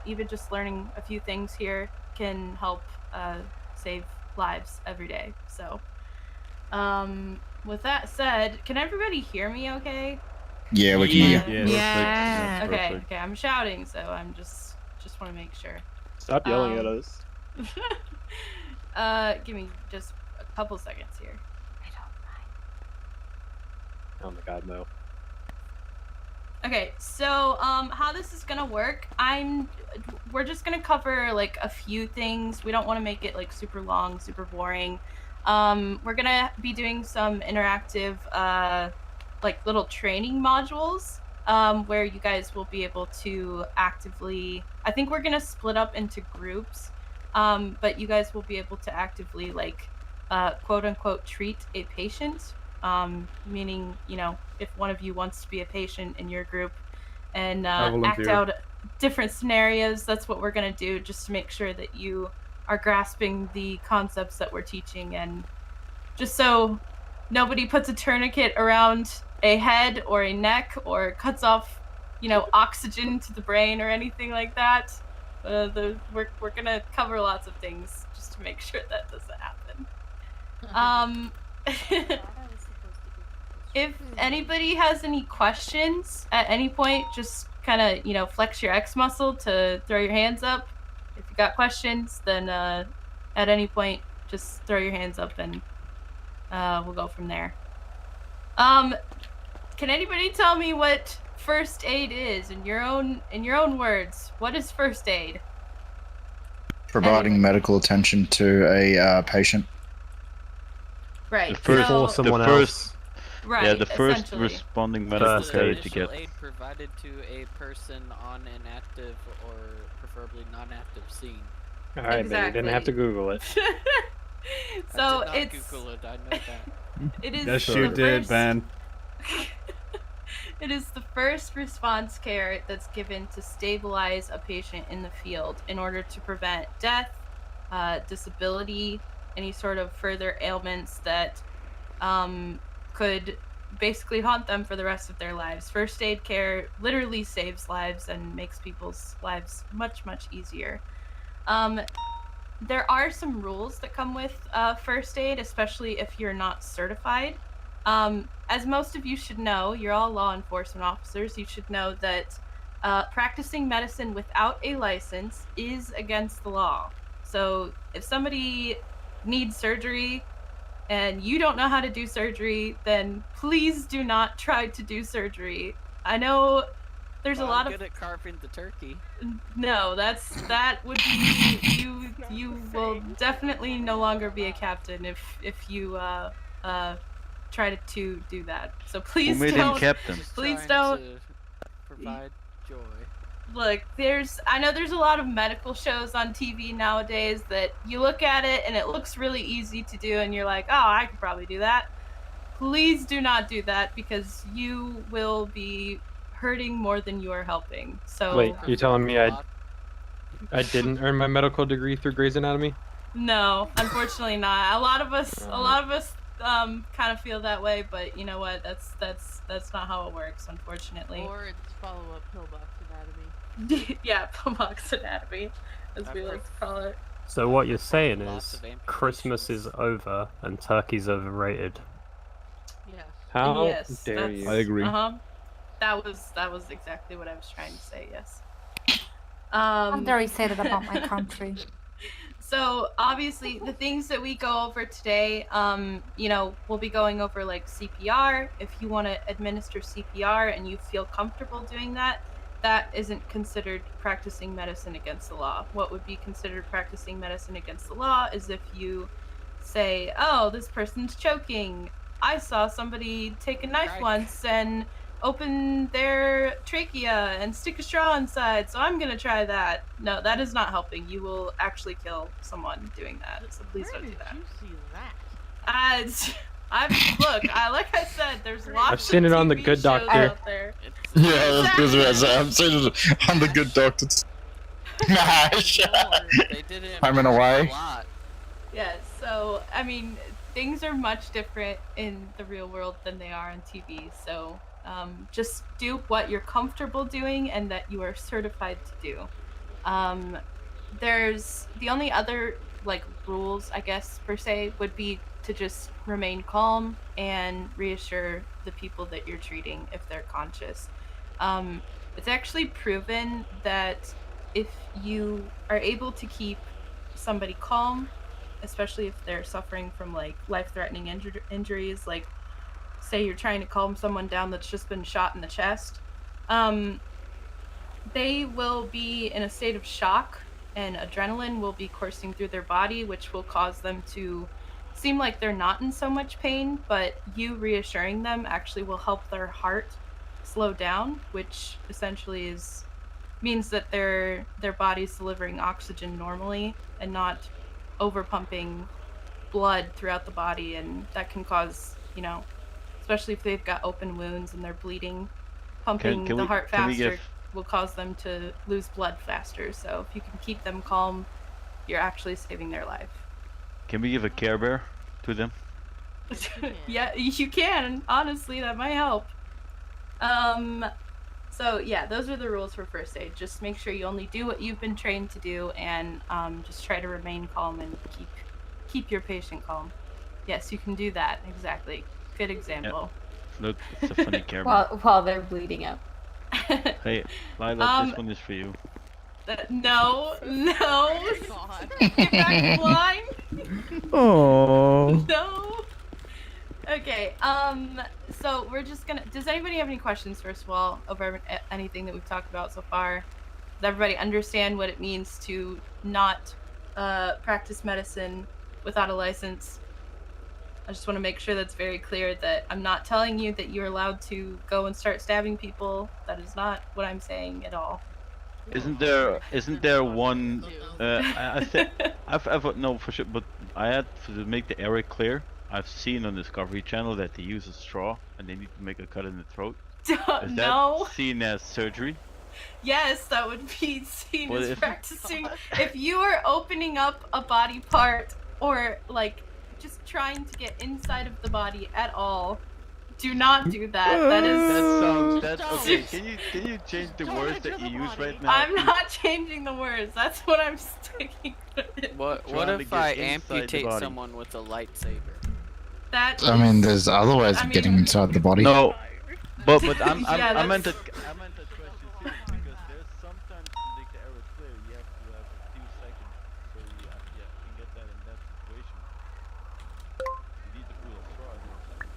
S11: even just learning a few things here can help save lives every day. So, with that said, can everybody hear me okay?
S7: Yeah, we can hear you.
S3: Yeah.
S11: Okay, I'm shouting, so I'm just want to make sure.
S16: Stop yelling at us.
S11: Give me just a couple seconds here.
S1: Oh my god, no.
S11: Okay, so how this is gonna work, we're just gonna cover like a few things. We don't want to make it like super long, super boring. We're gonna be doing some interactive like little training modules where you guys will be able to actively, I think we're gonna split up into groups, but you guys will be able to actively like quote unquote treat a patient. Meaning, you know, if one of you wants to be a patient in your group and act out different scenarios, that's what we're going to do, just to make sure that you are grasping the concepts that we're teaching, and just so nobody puts a tourniquet around a head or a neck or cuts off, you know, oxygen to the brain or anything like that. We're going to cover lots of things just to make sure that doesn't happen. If anybody has any questions at any point, just kind of, you know, flex your X muscle to throw your hands up. If you got questions, then at any point, just throw your hands up and we'll go from there. Can anybody tell me what first aid is in your own words? What is first aid?
S7: Providing medical attention to a patient.
S11: Right.
S8: Before someone else.
S11: Right.
S8: Yeah, the first
S11: essentially.
S8: Responding medical care to get.
S15: Aid provided to a person on an active or preferably non-active scene.
S1: All right, man, you didn't have to Google it.
S11: So
S15: I did not Google it. I know that.
S11: It is.
S12: Yes,
S11: the
S12: you did,
S11: first-
S12: Ben.
S11: It is the first response care that's given to stabilize a patient in the field in order to prevent death, disability, any sort of further ailments that could basically haunt them for the rest of their lives. First aid care literally saves lives and makes people's lives much, much easier. There are some rules that come with first aid, especially if you're not certified. As most of you should know, you're all law enforcement officers. You should know that practicing medicine without a license is against the law. So if somebody needs surgery and you don't know how to do surgery, then please do not try to do surgery. I know there's a lot
S15: I'm
S11: of
S15: good at carving the turkey.
S11: no, that would be you will definitely no longer be a captain if you try to do that. So please
S8: made him
S11: don't.
S8: captain?
S11: Please
S15: Trying
S11: don't.
S15: to provide joy.
S11: Look, I know there's a lot of medical shows on TV nowadays that you look at it and it looks really easy to do and you're like, oh, I could probably do that. Please do not do that because you will be hurting more than you are helping. So
S1: Wait, you're telling me I didn't earn my medical degree through Grey's Anatomy?
S11: No, unfortunately not. A lot of us kind of feel that way, but you know what? That's not how it works, unfortunately.
S9: Or it's follow-up pillbox anatomy.
S11: Yeah, pillbox anatomy, as we like to call it.
S16: So what you're saying is Christmas is over and turkey's overrated.
S9: Yes.
S1: How
S11: Yes,
S1: dare
S11: that's-
S1: you?
S4: I agree.
S11: That was exactly what I was trying to say. Yes.
S3: How dare you say that about my country?
S11: So obviously the things that we go over today, you know, we'll be going over like CPR. If you want to administer CPR and you feel comfortable doing that, that isn't considered practicing medicine against the law. What would be considered practicing medicine against the law is if you say, oh, this person's choking. I saw somebody take a knife once and open their trachea and stick a straw inside, so I'm gonna try that. No, that is not helping. You will actually kill someone doing that, so please don't do that.
S9: Where did you see that?
S11: Like I said, there's lots
S1: I've seen
S11: of
S1: it on The
S11: TV
S1: Good
S11: shows
S1: Doctor.
S11: out there.
S7: Yeah, I'm saying it on the good doctor.
S15: They did it
S7: I'm in a way.
S15: lot.
S11: Yes, so I mean, things are much different in the real world than they are on TV. So just do what you're comfortable doing and that you are certified to do. There's the only other like rules, I guess per se, would be to just remain calm and reassure the people that you're treating if they're conscious. It's actually proven that if you are able to keep somebody calm, especially if they're suffering from like life-threatening injuries, like say you're trying to calm someone down that's just been shot in the chest, they will be in a state of shock and adrenaline will be coursing through their body, which will cause them to seem like they're not in so much pain, but you reassuring them actually will help their heart slow down, which essentially means that their body's delivering oxygen normally and not over pumping blood throughout the body, and that can cause, you know, especially if they've got open wounds and they're bleeding, pumping the heart faster will cause them to lose blood faster. So if you can keep them calm, you're actually saving their life.
S8: Can we give a Care Bear to them?
S11: Yeah, you can. Honestly, that might help. So yeah, those are the rules for first aid. Just make sure you only do what you've been trained to do, and just try to remain calm and keep your patient calm. Yes, you can do that. Exactly. Good example.
S8: Yeah. Look, it's a funny Care Bear.
S3: While they're bleeding out.
S8: Hey, Lila, this one is for you.
S11: No. Get back blind.
S4: Oh.
S11: No. Okay. So we're just gonna. Does anybody have any questions first of all over anything that we've talked about so far? Does everybody understand what it means to not practice medicine without a license? I just want to make sure that's very clear that I'm not telling you that you're allowed to go and start stabbing people. That is not what I'm saying at all.
S8: Isn't there one? I've no for sure, but I had to make the area clear. I've seen on Discovery Channel that they use a straw and they need to make a cut in the throat. Is
S11: No.
S8: that seen as surgery?
S11: Yes, that would be seen
S8: What
S11: as
S8: if-
S11: practicing. If you are opening up a body part or like just trying to get inside of the body at all, do not do that. That is.
S8: That sounds. That's okay. Can you change the words that you use right now?
S11: I'm not changing the words. That's what I'm sticking with.
S15: What
S8: Trying to
S15: if
S8: get
S15: I
S8: inside the
S15: amputate
S8: body.
S15: someone with a lightsaber?
S11: That
S7: I mean, there's other ways of getting inside the body.
S8: No, but I'm
S11: Yeah,
S8: I meant to
S11: that's-
S8: I meant to question seriously because there's sometimes to make the error clear you have to have a few seconds so you can get that in that situation. You need to pull a straw in or something.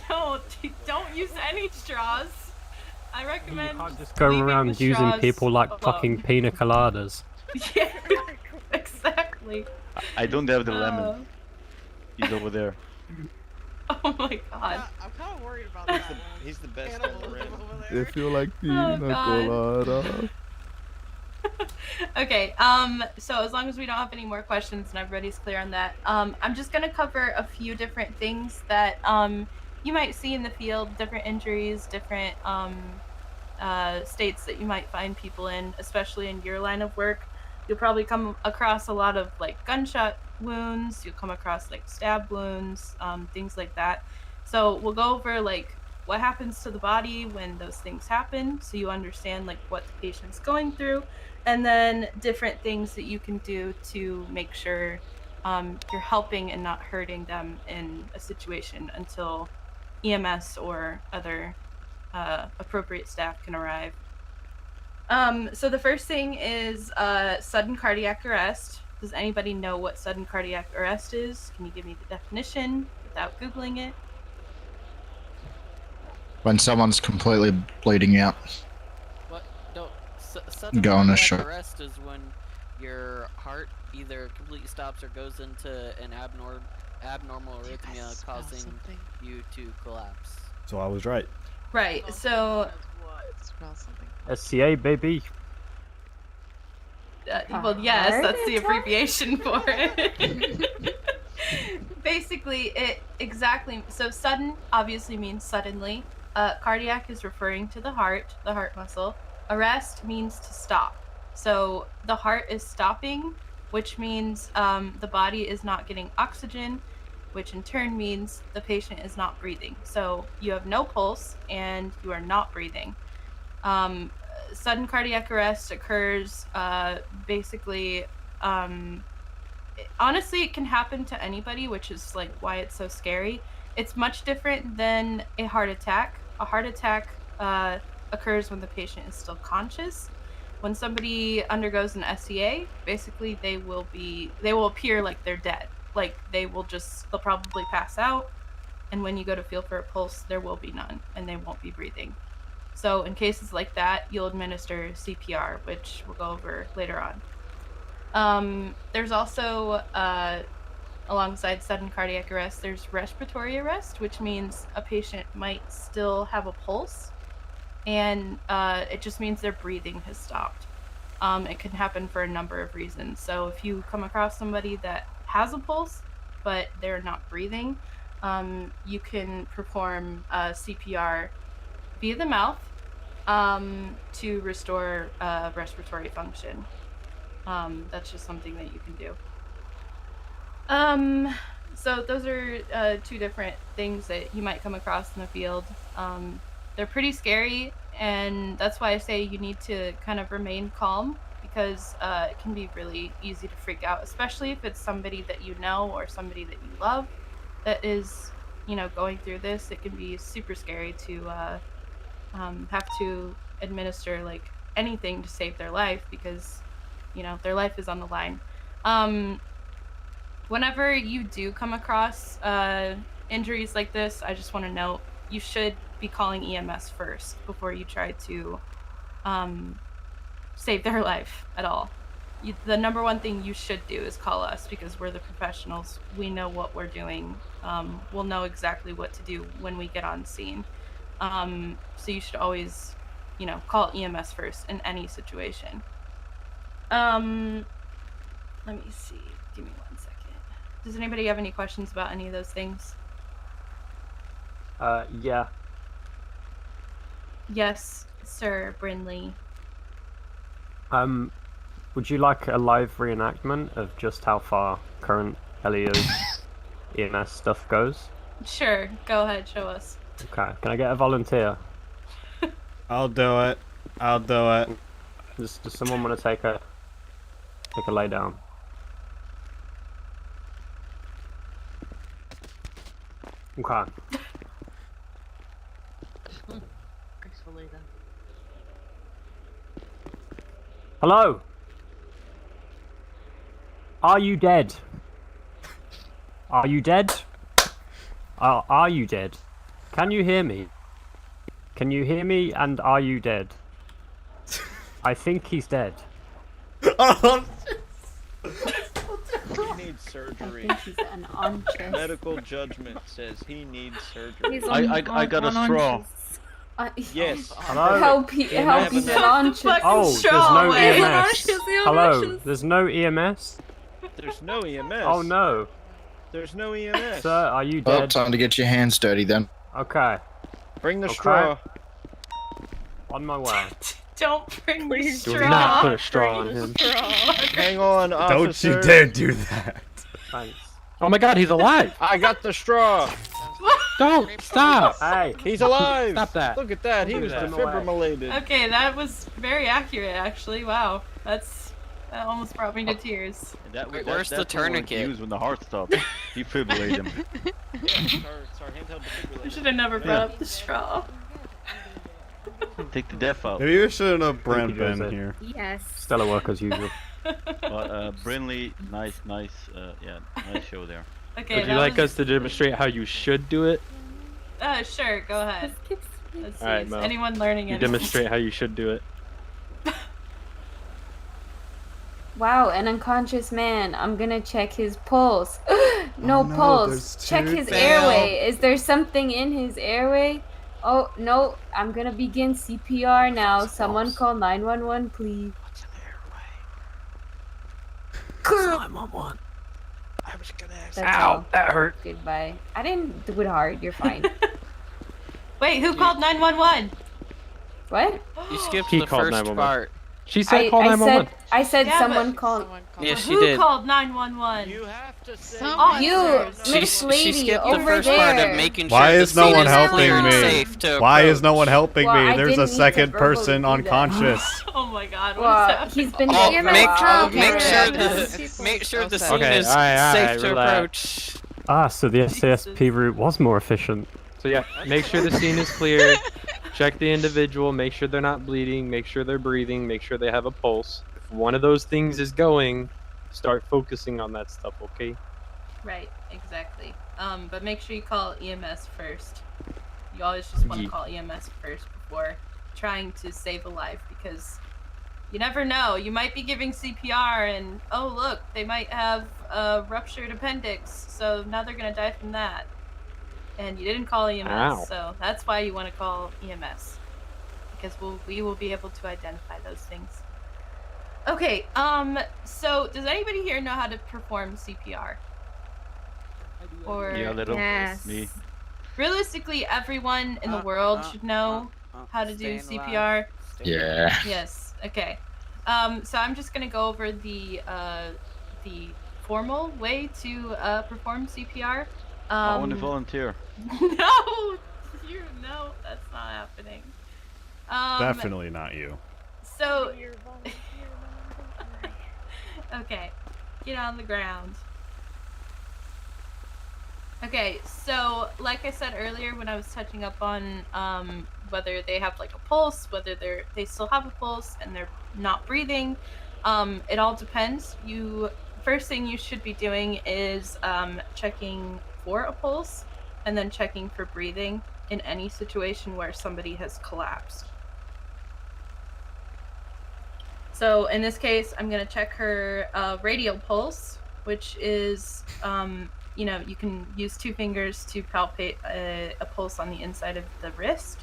S11: No, don't use any straws. I recommend.
S16: Just go
S11: leaving
S16: around
S11: the
S16: using
S11: straws
S16: people like
S11: alone.
S16: fucking pina coladas.
S11: Yeah, exactly.
S8: I don't have the lemon. He's over there.
S11: Oh my god.
S10: I'm kind of worried about that. He's the best ever.
S4: If you like
S11: Oh,
S4: pina
S11: God.
S4: colada.
S11: Okay, so as long as we don't have any more questions and everybody's clear on that, I'm just gonna cover a few different things that you might see in the field, different injuries, different states that you might find people in, especially in your line of work. You'll probably come across a lot of like gunshot wounds, you'll come across like stab wounds, things like that. So we'll go over like what happens to the body when those things happen, so you understand like what the patient's going through, and then different things that you can do to make sure you're helping and not hurting them in a situation until EMS or other appropriate staff can arrive. So the first thing is sudden cardiac arrest. Does anybody know what sudden cardiac arrest is? Can you give me the definition without Googling it?
S7: When someone's completely bleeding out.
S15: What? No. Sudden
S7: Go on a
S15: cardiac
S7: shot.
S15: arrest is when your heart either completely stops or goes into an abnormal arrhythmia, causing you to collapse.
S12: So I was right.
S11: Right. So.
S16: SCA, baby.
S11: Well, yes,
S3: Heart
S11: that's the
S3: attack?
S11: abbreviation for it. Basically, it exactly. So sudden obviously means suddenly. Cardiac is referring to the heart muscle. Arrest means to stop. So the heart is stopping, which means the body is not getting oxygen, which in turn means the patient is not breathing. So you have no pulse and you are not breathing. Sudden cardiac arrest occurs basically honestly it can happen to anybody, which is like why it's so scary. It's much different than a heart attack. A heart attack occurs when the patient is still conscious. When somebody undergoes an SCA, basically they will appear like they're dead. Like they'll probably pass out, and when you go to feel for a pulse, there will be none and they won't be breathing. So in cases like that, you'll administer CPR, which we'll go over later on. There's also, alongside sudden cardiac arrest, there's respiratory arrest, which means a patient might still have a pulse, and it just means their breathing has stopped. It can happen for a number of reasons. So if you come across somebody that has a pulse, but they're not breathing, you can perform CPR via the mouth to restore respiratory function. That's just something that you can do. So those are two different things that you might come across in the field. They're pretty scary, and that's why I say you need to kind of remain calm, because it can be really easy to freak out, especially if it's somebody that you know or somebody that you love that is, going through this. It can be super scary to have to administer like anything to save their life, because their life is on the line. Whenever you do come across injuries like this, I just want to note you should be calling EMS first before you try to save their life at all. The number one thing you should do is call us, because we're the professionals. We know what we're doing. We'll know exactly what to do when we get on scene. So you should always, call EMS first in any situation. Let me see. Give me 1 second. Does anybody have any questions about any of those things?
S16: Yeah.
S11: Yes, Sir Brinley.
S16: Would you like a live reenactment of just how far current Elio's EMS stuff goes?
S11: Sure, go ahead, show us.
S16: Okay, can I get a volunteer?
S12: I'll do it. I'll do it.
S16: Does someone want to take a lay down? Okay.
S9: Gracefully then.
S16: Hello? Are you dead? Are you dead? Are you dead? Can you hear me? Can you hear me, and are you dead? I think he's dead.
S10: He needs surgery.
S3: I think he's an unconscious.
S10: Medical judgment says he needs surgery.
S3: He's on-
S10: I got a straw. Yes.
S16: Hello?
S3: Help, he's unconscious.
S16: Oh, there's no EMS. Hello, there's no EMS?
S10: There's no EMS.
S16: Oh no.
S10: There's no EMS.
S16: Sir, are you
S7: Well,
S16: dead?
S7: time to get your hands dirty then.
S16: Okay.
S10: Bring the
S16: Okay.
S10: straw.
S16: On my way.
S11: Don't bring the straw.
S1: Do not put a straw on him.
S10: Hang on,
S12: Don't
S10: officer.
S12: you dare do that.
S16: Thanks.
S1: Oh my god, he's alive!
S10: I got the straw.
S1: Don't stop!
S16: Hey,
S10: He's alive.
S1: Stop that.
S10: Look at that. He
S16: Look
S10: was
S16: at that.
S10: defibrillated.
S11: Okay, that was very accurate, actually. Wow, that almost brought me to tears.
S15: Wait, where's the tourniquet?
S8: Use when the heart stops. Defibrillate him.
S10: Sorry, handheld
S11: I
S10: defibrillator.
S11: should have never brought up the straw.
S8: Take the death out.
S12: Maybe you shouldn't have
S16: Thank
S12: Brand
S16: you,
S12: been
S16: Jose.
S12: here.
S3: Yes.
S16: Stellar work as usual.
S8: But Brinley, nice, nice show there.
S11: Okay,
S1: Would you
S11: that
S1: like
S11: was...
S1: us to demonstrate how you should do it?
S11: Sure, go ahead. Let's see,
S1: Alright,
S11: is
S1: Mo.
S11: anyone learning
S1: You
S11: it?
S1: demonstrate how you should do it.
S3: Wow, an unconscious man. I'm gonna check his pulse. No
S12: Oh, no,
S3: pulse.
S12: there's
S3: Check
S12: two-
S3: his
S12: Fail.
S3: airway. Is there something in his airway? Oh, no. I'm gonna begin CPR now. Someone call 911, please.
S10: What's in
S3: Cool.
S10: 911. I was gonna ask.
S3: That's
S1: Ow,
S3: all.
S1: that hurt.
S3: Goodbye. I didn't do it hard. You're fine.
S11: Wait, who called 911?
S3: What?
S15: You skipped
S1: He
S15: the
S1: called
S15: first
S1: 911.
S15: part.
S1: She said call 911.
S3: I said
S11: Yeah,
S3: someone
S11: but-
S3: called.
S15: Yes, she
S11: Who
S15: did.
S11: called 911?
S10: You have to say.
S3: You,
S15: She
S3: Miss Lady,
S15: skipped
S3: over
S15: the first
S3: there.
S15: part of making sure
S12: Why
S15: the
S12: is no
S15: scene
S12: one
S15: is
S12: helping
S15: clear and
S12: me?
S15: safe to
S12: Why is no
S15: approach.
S12: one helping
S3: Well,
S12: me?
S3: I
S12: There's
S3: didn't
S12: a
S3: need to
S12: second
S3: verbally
S12: person
S3: do that.
S12: unconscious.
S11: Oh my god, what
S3: Well,
S11: is happening?
S3: he's been
S15: Oh,
S3: here
S15: make
S3: for
S15: sure
S3: the
S15: make sure the
S9: Okay,
S15: scene is
S1: alright,
S15: safe to
S1: relax.
S15: approach.
S16: Ah, so the SASP route was more efficient.
S1: So yeah, make sure the scene is clear. Check the individual, make sure they're not bleeding, make sure they're breathing, make sure they have a pulse. If one of those things is going, start focusing on that stuff, okay?
S11: Right, exactly. But make sure you call EMS first. You always just want to
S1: Ye-
S11: call EMS first before trying to save a life, because you never know. You might be giving CPR and, oh look, they might have a ruptured appendix, so now they're gonna die from that. And you didn't call EMS,
S1: Ow.
S11: so that's why you want to call EMS. Because we will be able to identify those things. Okay, so does anybody here know how to perform CPR? Or
S8: Yeah, a little.
S3: Yes.
S8: Me.
S11: realistically, everyone in the world should know how to do CPR.
S7: Yeah.
S11: Yes. Okay. So I'm just gonna go over the formal way to perform CPR.
S8: I want to volunteer.
S11: No, no, that's not happening.
S12: Definitely not you.
S11: So, okay, get on the ground. Okay, so like I said earlier when I was touching up on whether they have like a pulse, whether they still have a pulse and they're not breathing, it all depends. First thing you should be doing is checking for a pulse and then checking for breathing in any situation where somebody has collapsed. So in this case, I'm going to check her radial pulse, which is, you know, you can use 2 fingers to palpate a pulse on the inside of the wrist.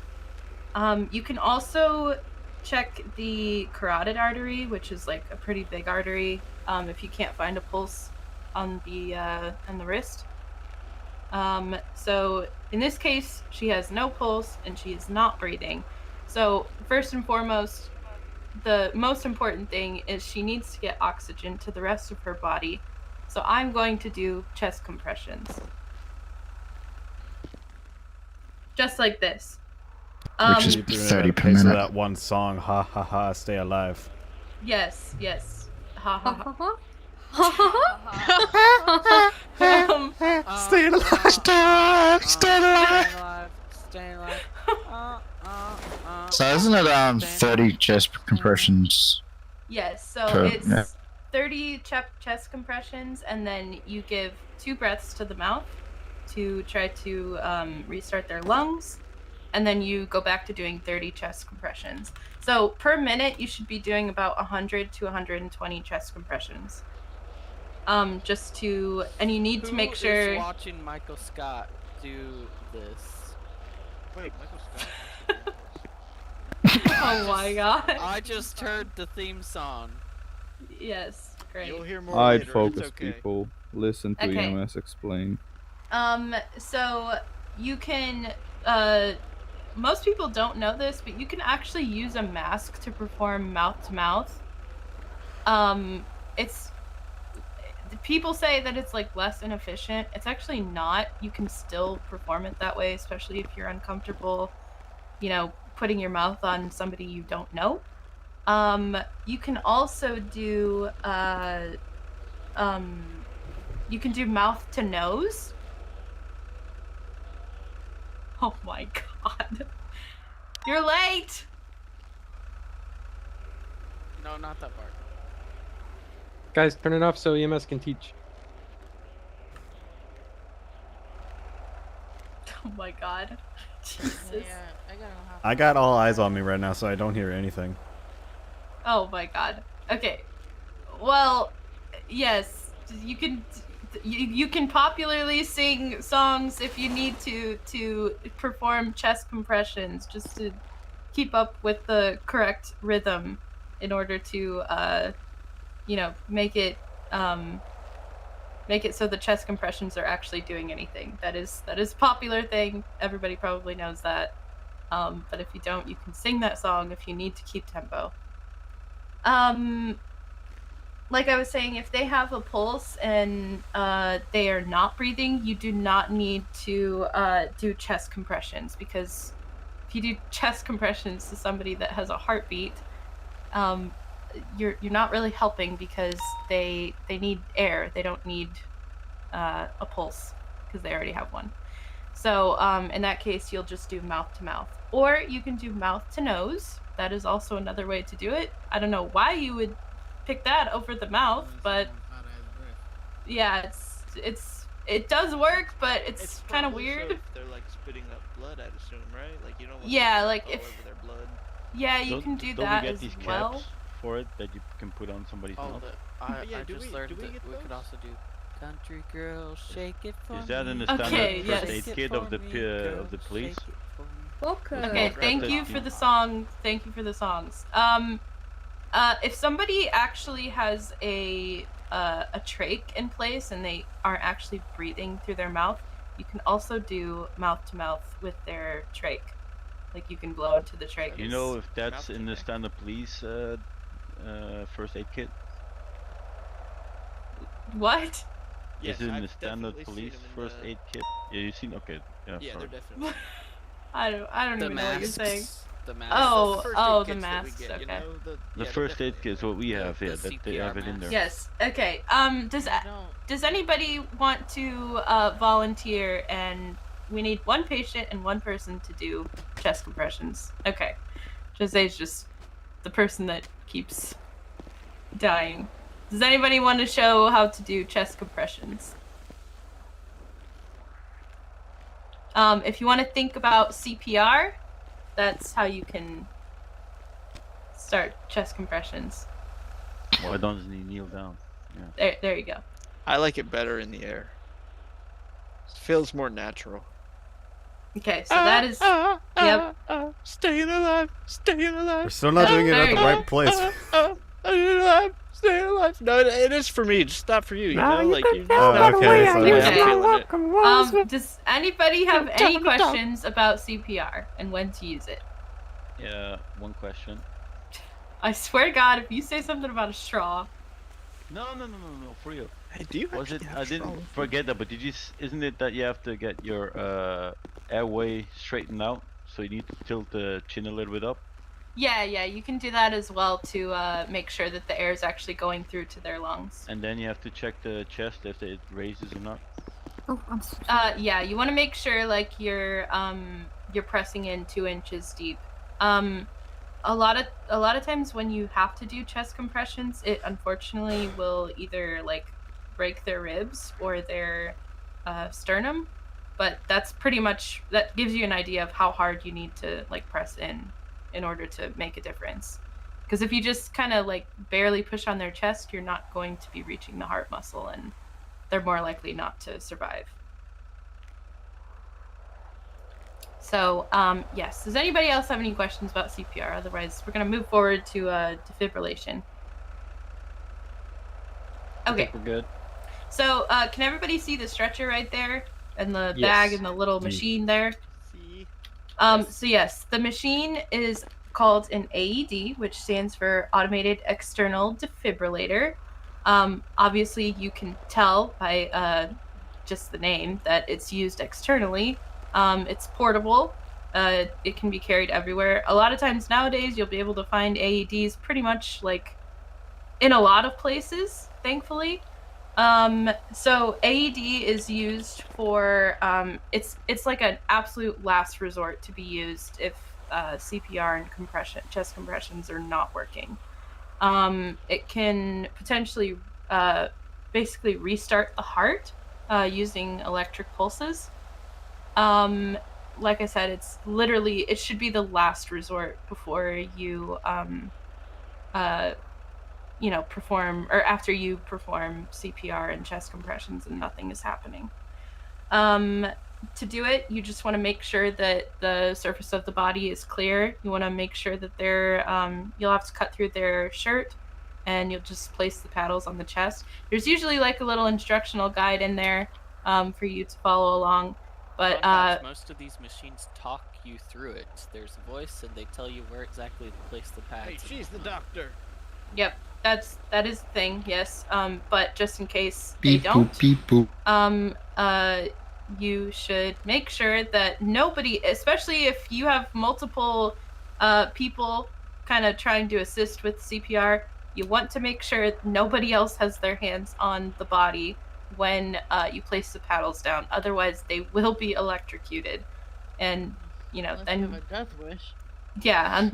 S11: You can also check the carotid artery, which is like a pretty big artery, if you can't find a pulse on the wrist. So in this case, she has no pulse and she is not breathing. So first and foremost, the most important thing is she needs to get oxygen to the rest of her body. So I'm going to do chest compressions. Just like this.
S7: Which is
S12: You're doing it
S7: 30
S12: at the
S7: per
S12: pace of
S7: minute.
S12: that one song, ha ha ha, stay alive.
S11: Yes, yes. Ha ha ha.
S12: Stay alive!
S7: Stay alive!
S15: Stay alive.
S7: So isn't it 30 chest compressions?
S11: Yes, so
S7: Per-
S11: it's
S7: yeah.
S11: 30 chest compressions, and then you give 2 breaths to the mouth to try to restart their lungs, and then you go back to doing 30 chest compressions. So per minute, you should be doing about 100 to 120 chest compressions. Just to, and you need to make
S15: Who
S11: sure.
S15: is watching Michael Scott do this?
S10: Wait, Michael Scott?
S11: Oh my god.
S15: I just heard the theme song.
S11: Yes, great.
S10: You'll hear more
S4: I'd
S10: later.
S4: focus
S10: It's okay.
S4: people. Listen to
S11: Okay.
S4: EMS explain.
S11: So you can, most people don't know this, but you can actually use a mask to perform mouth to mouth. People say that it's like less inefficient. It's actually not. You can still perform it that way, especially if you're uncomfortable, putting your mouth on somebody you don't know. You can also do, you can do mouth to nose. Oh my god. You're late!
S15: No, not that part.
S1: Guys, turn it off so EMS can teach.
S11: Oh my god. Jesus.
S12: I got all eyes on me right now, so I don't hear anything.
S11: Oh my god. Okay. Well, yes, you can popularly sing songs if you need to perform chest compressions just to keep up with the correct rhythm in order to make it so the chest compressions are actually doing anything. That is a popular thing. Everybody probably knows that. But if you don't, you can sing that song if you need to keep tempo. Like I was saying, if they have a pulse and they are not breathing, you do not need to do chest compressions, because if you do chest compressions to somebody that has a heartbeat, you're not really helping, because they need air. They don't need a pulse because they already have one. So in that case, you'll just do mouth to mouth, or you can do mouth to nose. That is also another way to do it. I don't know why you would pick that over the mouth, but yeah, it does work, but it's kind of weird.
S10: If they're like spitting up blood, I'd assume, right? Like you don't want
S11: Yeah,
S10: to
S11: like
S10: go
S11: if
S10: over their blood.
S11: yeah, you can do that as well.
S8: Caps for it that you can put on somebody's mouth?
S15: I
S10: do
S15: just
S10: we-
S15: learned
S10: do we
S15: that
S10: get
S15: we could
S10: those?
S15: also do Country Girl, Shake It For Me.
S8: Is that in the standard
S11: Okay,
S8: first
S11: yes.
S8: aid kit of the police?
S2: Welcome.
S11: Okay, thank you for the song. Thank you for the songs. If somebody actually has a trach in place and they aren't actually breathing through their mouth, you can also do mouth to mouth with their trach. Like you can blow into the trach.
S8: You know if that's in the standard police first aid kit?
S11: What?
S10: Yes,
S8: Is it in
S10: I've
S8: the standard
S10: definitely seen
S8: police
S10: them in
S8: first
S10: the-
S8: aid kit? Yeah, you've seen? Okay. Yeah,
S10: Yeah,
S8: sorry.
S10: they're definitely.
S11: I don't
S15: The
S11: even know what you're
S15: masks.
S11: saying.
S15: The masks.
S11: Oh,
S10: The first aid
S11: the
S10: kits that we
S11: masks.
S10: get, you
S11: Okay.
S10: know,
S8: The
S10: yeah,
S8: first
S10: they're
S8: aid kit is what we have, yeah,
S15: the
S8: that they
S15: CPR
S8: have it in there.
S11: Yes. Okay. Does anybody want to volunteer? And we need one patient and one person to do chest compressions. Okay. Jose's just the person that keeps dying. Does anybody want to show how to do chest compressions? If you want to think about CPR, that's how you can start chest compressions.
S8: Why doesn't he kneel down? Yeah.
S11: There you go.
S10: I like it better in the air. It feels more natural.
S11: Okay, so that is. Yep.
S10: Staying alive, staying alive.
S12: We're still not doing it
S11: There
S12: at the
S11: you
S12: right place.
S10: Staying alive, staying alive. No, it is for me, just not for you. You
S16: Now
S10: know,
S16: you
S10: like
S16: can
S10: you.
S16: tell
S12: by the way I
S11: use
S10: I'm
S11: my
S10: feeling it.
S11: Does anybody have any questions about CPR and when to use it?
S8: Yeah, one question.
S11: I swear to God, if you say something about a straw.
S8: No, for real.
S10: Hey, do you
S8: Was it?
S10: actually have
S8: I
S10: straw
S8: didn't
S10: with you?
S8: forget that, but did you? Isn't it that you have to get your airway straightened out? So you need to tilt the chin a little bit up.
S11: Yeah, you can do that as well to make sure that the air is actually going through to their lungs.
S8: And then you have to check the chest if it raises or not.
S3: Oh, I'm so
S11: yeah, you want to make sure like you're pressing in 2 inches deep. A lot of times when you have to do chest compressions, it unfortunately will either like break their ribs or their sternum, but that's pretty much, that gives you an idea of how hard you need to like press in order to make a difference. Because if you just kind of like barely push on their chest, you're not going to be reaching the heart muscle, and they're more likely not to survive. So, yes. Does anybody else have any questions about CPR? Otherwise, we're going to move forward to defibrillation.
S8: I
S11: Okay.
S8: think we're good.
S11: So, can everybody see the stretcher right there? And the
S8: Yes.
S11: bag and the little machine there?
S10: See.
S11: So yes, the machine is called an AED, which stands for Automated External Defibrillator. Obviously, you can tell by just the name that it's used externally. It's portable. It can be carried everywhere. A lot of times nowadays, you'll be able to find AEDs pretty much like in a lot of places, thankfully. So AED is used for, it's like an absolute last resort to be used if CPR and chest compressions are not working. It can potentially basically restart the heart using electric pulses. Like I said, it's literally, it should be the last resort before you, perform, or after you perform CPR and chest compressions and nothing is happening. To do it, you just want to make sure that the surface of the body is clear. You want to make sure that you'll have to cut through their shirt, and you'll just place the paddles on the chest. There's usually like a little instructional guide in there for you to follow along. But
S15: most of these machines talk you through it. There's a voice, and they tell you where exactly to place the pads.
S10: Hey, she's the doctor.
S11: Yep, that is the thing. Yes. But just in case
S7: Beep
S11: they don't,
S7: boop beep boop.
S11: you should make sure that nobody, especially if you have multiple people kind of trying to assist with CPR, you want to make sure nobody else has their hands on the body when you place the paddles down. Otherwise, they will be electrocuted, and
S9: Unless
S11: then
S9: you have a death wish.
S11: yeah.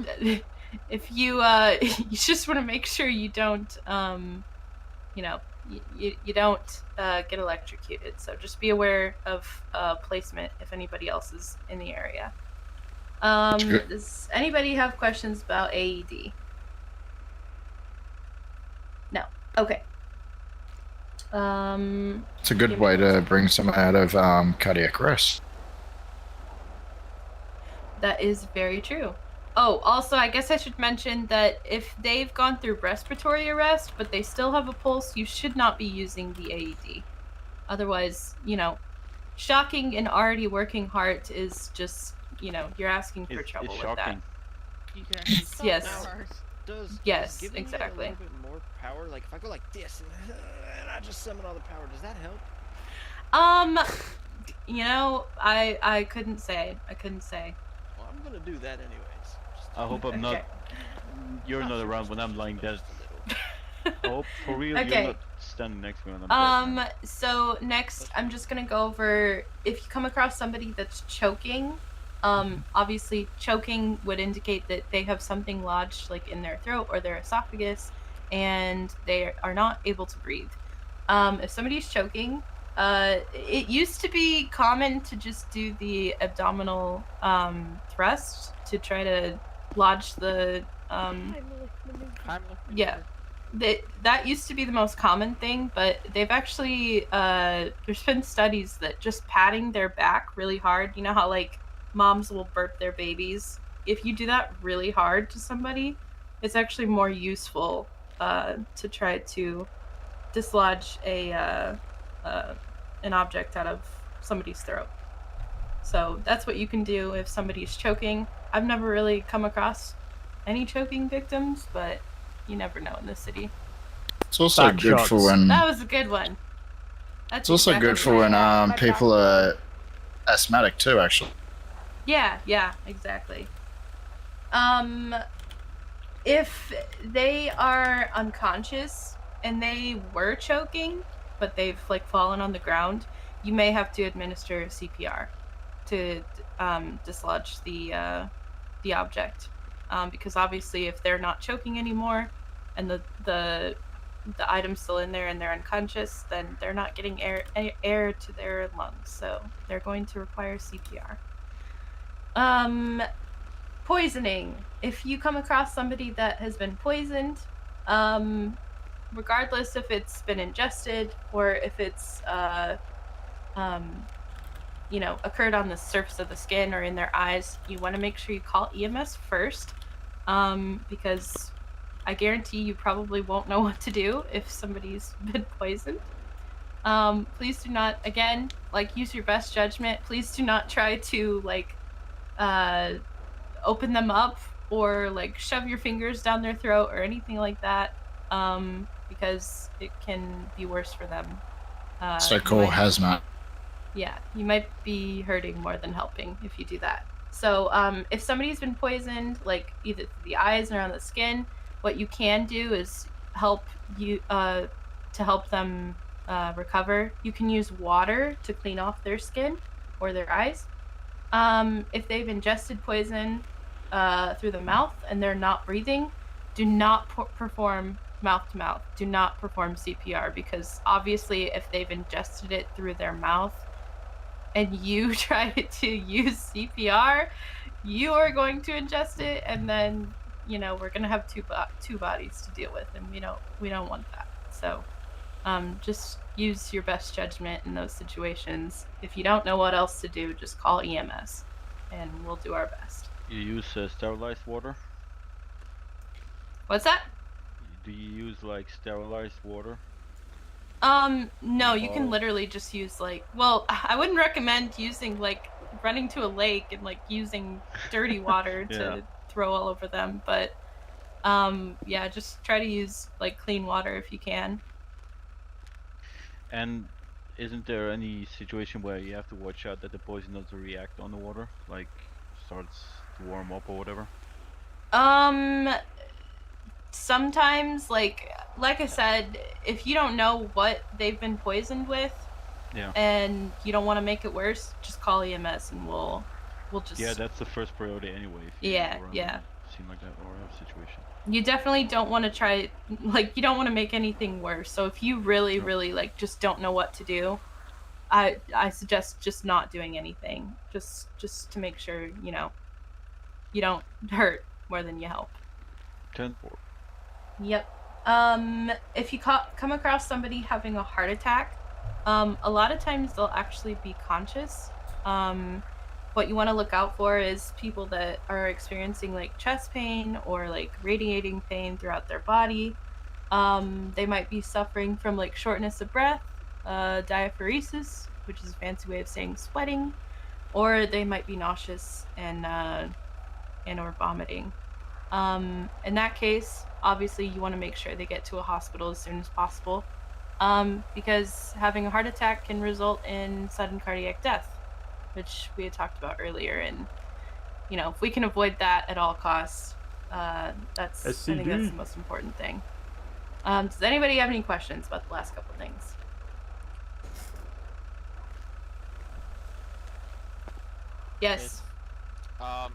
S11: If you you just want to make sure you don't you don't get electrocuted. So just be aware of placement if anybody else is in the area. Does anybody have questions about AED? No. Okay.
S7: It's a good way to bring someone out of cardiac arrest.
S11: That is very true. Oh, also, I guess I should mention that if they've gone through respiratory arrest, but they still have a pulse, you should not be using the AED. Otherwise, shocking an already working heart is just, you're asking for trouble
S8: it's
S11: with
S8: shocking.
S9: You can actually stop
S11: Yes.
S9: the heart.
S10: Does
S11: Yes,
S10: giving
S11: exactly.
S10: it a little bit more power, like if I go like this and I just summon all the power, does that help?
S11: I couldn't say.
S10: Well, I'm gonna do that anyways.
S8: I hope I'm not. You're not around when I'm lying dead. I hope for real
S11: Okay.
S8: you're not standing next to me when I'm dead.
S11: So next, I'm just gonna go over, if you come across somebody that's choking, obviously choking would indicate that they have something lodged like in their throat or their esophagus, and they are not able to breathe. If somebody's choking, it used to be common to just do the abdominal thrust to try to lodge the yeah. That used to be the most common thing, but they've actually there's been studies that just patting their back really hard, you know how like moms will burp their babies, if you do that really hard to somebody, it's actually more useful to try to dislodge an object out of somebody's throat. So that's what you can do if somebody's choking. I've never really come across any choking victims, but you never know in this city.
S7: It's also good for when.
S11: That was a good one. That's
S7: It's also
S11: exactly
S7: good for when people are asthmatic too, actually.
S11: Yeah, exactly. If they are unconscious and they were choking, but they've like fallen on the ground, you may have to administer CPR to dislodge the object, because obviously if they're not choking anymore and the item's still in there and they're unconscious, then they're not getting air to their lungs, so they're going to require CPR. Poisoning. If you come across somebody that has been poisoned, regardless if it's been ingested or if it's you know, occurred on the surface of the skin or in their eyes, you want to make sure you call EMS first, because I guarantee you probably won't know what to do if somebody's been poisoned. Please do not, again, like, use your best judgment. Please do not try to, like, open them up or, like, shove your fingers down their throat or anything like that, because it can be worse for them.
S7: So call hazmat.
S11: Yeah, you might be hurting more than helping if you do that. So if somebody's been poisoned, like either through the eyes or on the skin, what you can do is help you to help them recover. You can use water to clean off their skin or their eyes. If they've ingested poison through the mouth and they're not breathing, do not perform mouth to mouth. Do not perform CPR, because obviously if they've ingested it through their mouth and you try to use CPR, you are going to ingest it, and then, you know, we're gonna have two bodies to deal with, and we don't want that. So just use your best judgment in those situations. If you don't know what else to do, just call EMS and we'll do our best.
S8: You use sterilized water?
S11: What's that?
S8: Do you use like sterilized water?
S11: No, you can literally just use like, well, I wouldn't recommend using like running to a lake and like using dirty water to throw all over them, but yeah, just try to use like clean water if you can.
S8: And isn't there any situation where you have to watch out that the poison doesn't react on the water, like starts to warm up or whatever?
S11: Sometimes, like I said, if you don't know what they've been poisoned with, and you don't want to make it worse, just call EMS and we'll just.
S8: Yeah, that's the first priority anyway. If you
S11: yeah.
S8: Seem like that or a situation.
S11: You definitely don't want to try, like, you don't want to make anything worse. So if you really, really like just don't know what to do, I suggest just not doing anything. Just to make sure, you know, you don't hurt more than you help.
S8: 10-4.
S11: Yep. If you come across somebody having a heart attack, a lot of times they'll actually be conscious. What you want to look out for is people that are experiencing like chest pain or like radiating pain throughout their body. They might be suffering from like shortness of breath, diaphoresis, which is a fancy way of saying sweating, or they might be nauseous and or vomiting. In that case, obviously you want to make sure they get to a hospital as soon as possible, because having a heart attack can result in sudden cardiac death, which we had talked about earlier. And, you know, if we can avoid that at all costs, I think that's the most important thing. Does anybody have any questions about the last couple of things? Yes.
S15: Does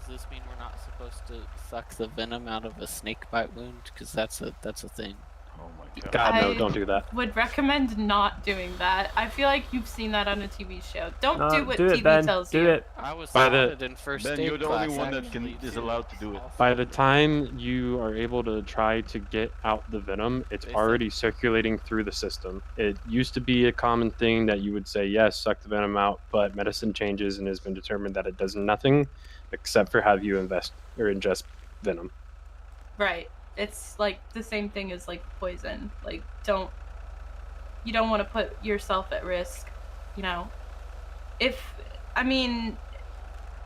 S15: this mean we're not supposed to suck the venom out of a snake bite wound? Because that's a thing.
S8: Oh my god.
S1: God, no, don't do that.
S11: Would recommend not doing that. I feel like you've seen that on a TV show. Don't do what
S16: do
S11: TV
S16: it, Ben.
S11: tells
S16: do
S11: you.
S16: It.
S15: I was
S1: By
S15: in first
S8: Ben,
S15: aid
S8: you're the
S15: class,
S8: only one that
S15: actually,
S8: is allowed to do it.
S1: By the time you are able to try to get out the venom, it's already circulating through the system. It used to be a common thing that you would say, yes, suck the venom out, but medicine changes and has been determined that it does nothing except for have you ingest venom.
S11: Right. It's like the same thing as like poison. Like, you don't want to put yourself at risk, you know,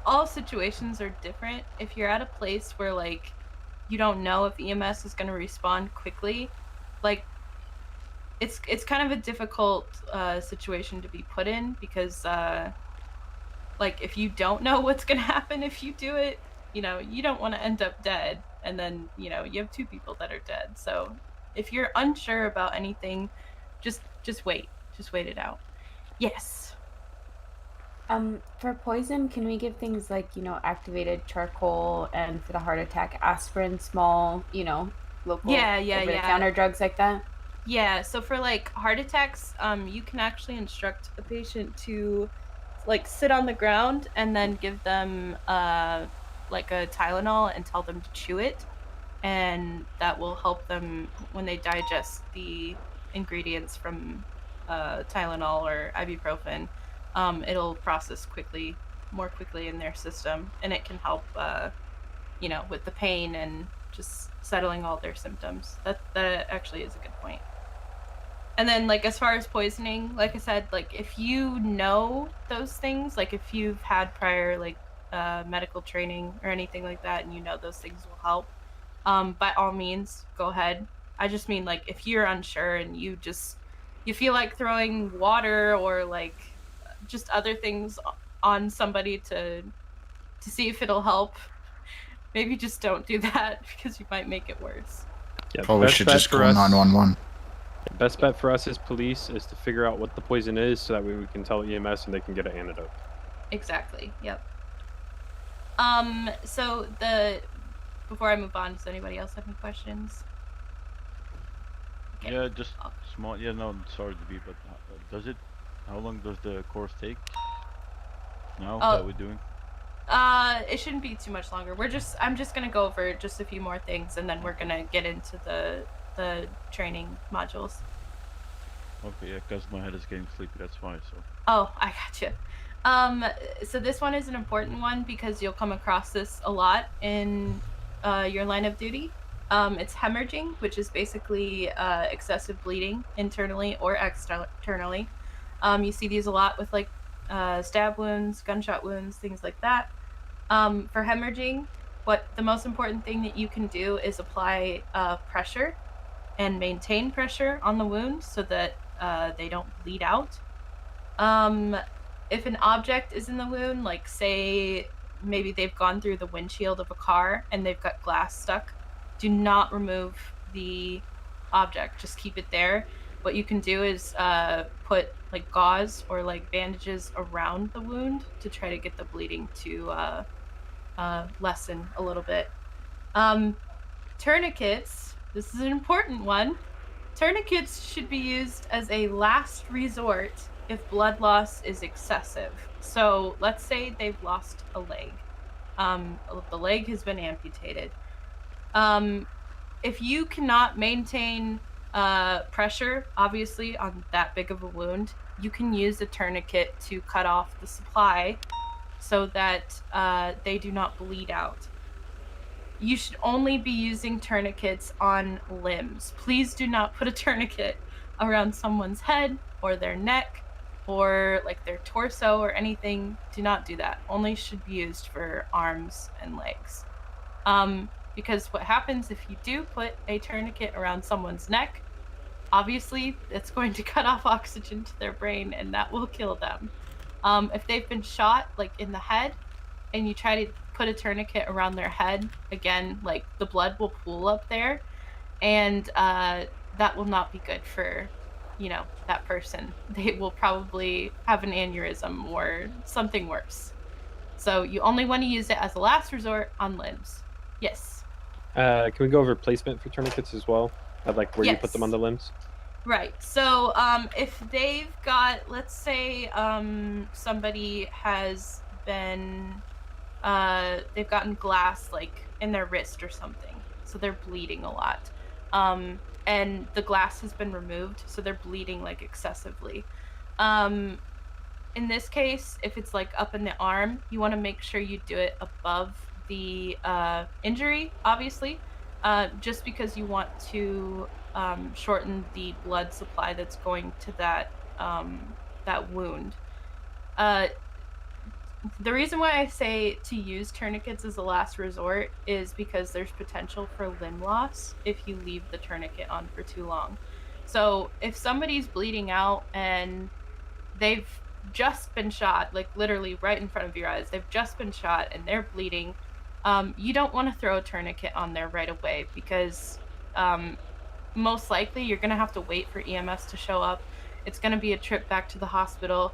S11: all situations are different. If you're at a place where like you don't know if EMS is going to respond quickly, like it's kind of a difficult situation to be put in, because like if you don't know what's going to happen if you do it, you know, you don't want to end up dead, and then, you know, you have 2 people that are dead. So if you're unsure about anything, just wait it out. Yes.
S3: For poison, can we give things like, you know, activated charcoal, and for the heart attack, aspirin, small, you know, local over-the-counter drugs like that?
S11: Yeah, so for like heart attacks, you can actually instruct a patient to like sit on the ground and then give them like a Tylenol and tell them to chew it, and that will help them when they digest the ingredients from Tylenol or ibuprofen. It'll process more quickly in their system, and it can help you know, with the pain and just settling all their symptoms. That actually is a good point. And then, like, as far as poisoning, like I said, like, if you know those things, like, if you've had prior, like, medical training or anything like that, and you know those things will help, by all means, go ahead. I just mean, like, if you're unsure and you feel like throwing water or, like, just other things on somebody to see if it'll help, maybe just don't do that, because you might make it worse.
S1: Yeah,
S7: Probably
S1: best
S7: should
S1: bet
S7: just
S1: for
S7: call
S1: us-
S7: 911.
S1: Best bet for us as police is to figure out what the poison is, so that way we can tell EMS and they can get an antidote.
S11: Exactly. Yep. So before I move on, does anybody else have any questions?
S8: Yeah, just small. Yeah, no, sorry to be, but how long does the course take now that we're doing?
S11: It shouldn't be too much longer. I'm just gonna go over just a few more things, and then we're gonna get into the training modules.
S8: Okay, yeah, because my head is getting sleepy, that's why, so.
S11: Oh, I gotcha. So this one is an important one because you'll come across this a lot in your line of duty. It's hemorrhaging, which is basically excessive bleeding internally or externally. You see these a lot with like stab wounds, gunshot wounds, things like that. For hemorrhaging, the most important thing that you can do is apply pressure and maintain pressure on the wound so that they don't bleed out. If an object is in the wound, like say maybe they've gone through the windshield of a car and they've got glass stuck, do not remove the object, just keep it there. What you can do is put like gauze or like bandages around the wound to try to get the bleeding to lessen a little bit. Tourniquets, this is an important one. Tourniquets should be used as a last resort if blood loss is excessive. So let's say they've lost a leg. The leg has been amputated. If you cannot maintain pressure, obviously, on that big of a wound, you can use a tourniquet to cut off the supply so that they do not bleed out. You should only be using tourniquets on limbs. Please do not put a tourniquet around someone's head or their neck or like their torso or anything. Do not do that. Only should be used for arms and legs. Because what happens if you do put a tourniquet around someone's neck, obviously it's going to cut off oxygen to their brain and that will kill them. If they've been shot like in the head and you try to put a tourniquet around their head, again, like the blood will pool up there and that will not be good for, you know, that person. They will probably have an aneurysm or something worse. So you only want to use it as a last resort on limbs. Yes.
S1: Can we go over placement for tourniquets as well? Like where you put them on the limbs?
S11: Right. So if they've got, let's say somebody has been, they've gotten glass like in their wrist or something, so they're bleeding a lot. And the glass has been removed, so they're bleeding like excessively. In this case, if it's like up in the arm, you want to make sure you do it above the injury, obviously, just because you want to shorten the blood supply that's going to that that wound. The reason why I say to use tourniquets as a last resort is because there's potential for limb loss if you leave the tourniquet on for too long. So if somebody's bleeding out and they've just been shot, like literally right in front of your eyes, they've just been shot and they're bleeding, you don't want to throw a tourniquet on there right away because most likely you're going to have to wait for EMS to show up. It's going to be a trip back to the hospital.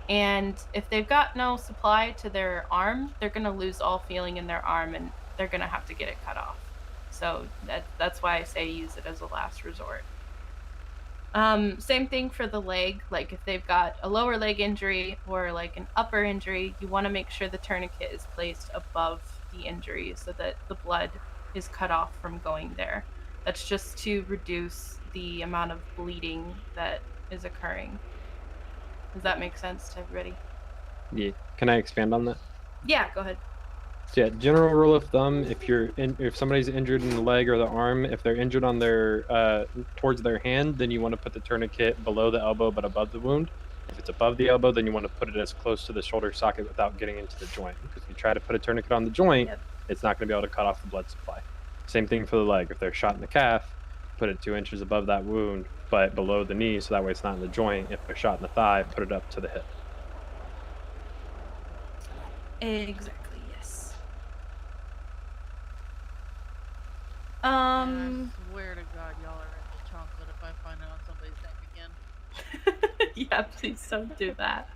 S11: And if they've got no supply to their arm, they're going to lose all feeling in their arm and they're going to have to get it cut off. So that's why I say use it as a last resort. Same thing for the leg. Like if they've got a lower leg injury or like an upper injury, you want to make sure the tourniquet is placed above the injury so that the blood is cut off from going there. That's just to reduce the amount of bleeding that is occurring. Does that make sense to everybody?
S1: Yeah. Can I expand on that?
S11: Yeah, go ahead.
S1: So yeah, general rule of thumb: if somebody's injured in the leg or the arm, if they're injured on their towards their hand, then you want to put the tourniquet below the elbow but above the wound. If it's above the elbow, then you want to put it as close to the shoulder socket without getting into the joint. Because if you try to put a tourniquet on the joint, it's not going to be able to cut off the blood supply. Same thing for the leg. If they're shot in the calf, put it 2 inches above that wound, but below the knee, so that way it's not in the joint. If they're shot in the thigh, put it up to the hip.
S11: Exactly, yes.
S9: I swear to God, y'all are in the chocolate if I find it on somebody's neck again.
S11: Yeah, please don't do that.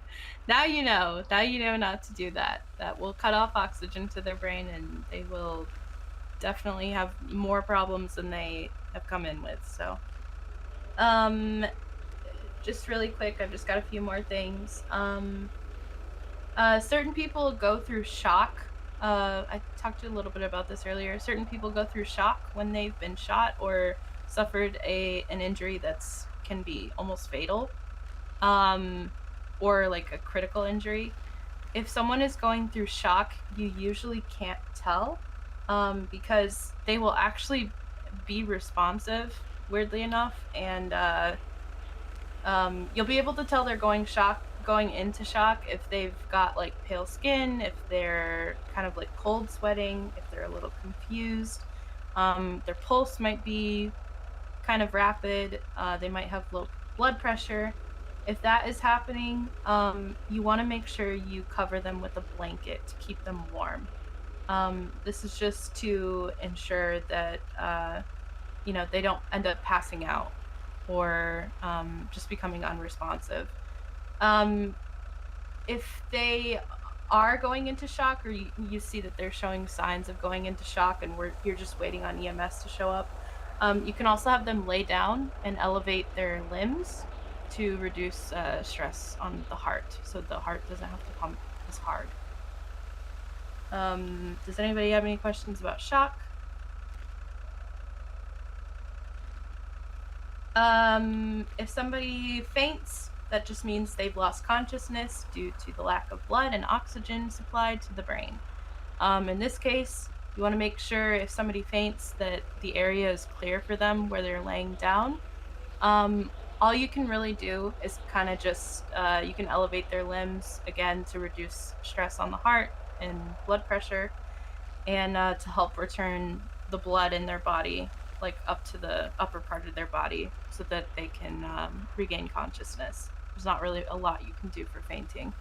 S11: Now you know. Now you know not to do that. That will cut off oxygen to their brain and they will definitely have more problems than they have come in with. So just really quick, I've just got a few more things. Certain people go through shock. I talked to you a little bit about this earlier. Certain people go through shock when they've been shot or suffered an injury that's can be almost fatal, or like a critical injury. If someone is going through shock, you usually can't tell, because they will actually be responsive, weirdly enough, and you'll be able to tell they're going into shock if they've got like pale skin, if they're kind of like cold sweating, if they're a little confused, their pulse might be kind of rapid, they might have low blood pressure. If that is happening, you want to make sure you cover them with a blanket to keep them warm. This is just to ensure that they don't end up passing out or just becoming unresponsive. If they are going into shock, or you see that they're showing signs of going into shock and you're just waiting on EMS to show up, you can also have them lay down and elevate their limbs to reduce stress on the heart, so the heart doesn't have to pump as hard. Does anybody have any questions about shock? If somebody faints, that just means they've lost consciousness due to the lack of blood and oxygen supplied to the brain. In this case, you want to make sure if somebody faints that the area is clear for them where they're laying down. All you can really do is kind of just, you can elevate their limbs, again, to reduce stress on the heart and blood pressure, and to help return the blood in their body, like up to the upper part of their body, so that they can regain consciousness. There's not really a lot you can do for fainting.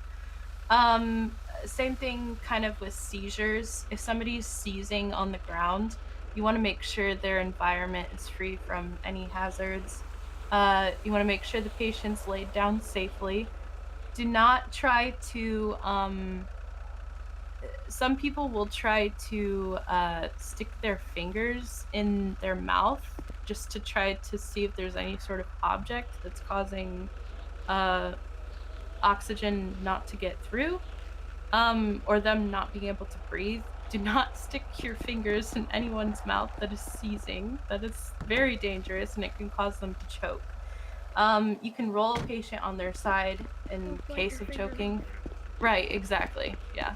S11: Same thing kind of with seizures. If somebody's seizing on the ground, you want to make sure their environment is free from any hazards. You want to make sure the patient's laid down safely. Do not try to, some people will try to stick their fingers in their mouth just to try to see if there's any sort of object that's causing oxygen not to get through, or them not being able to breathe. Do not stick your fingers in anyone's mouth that is seizing. That is very dangerous and it can cause them to choke. You can roll a patient on their side in case of choking. Right, exactly, yeah.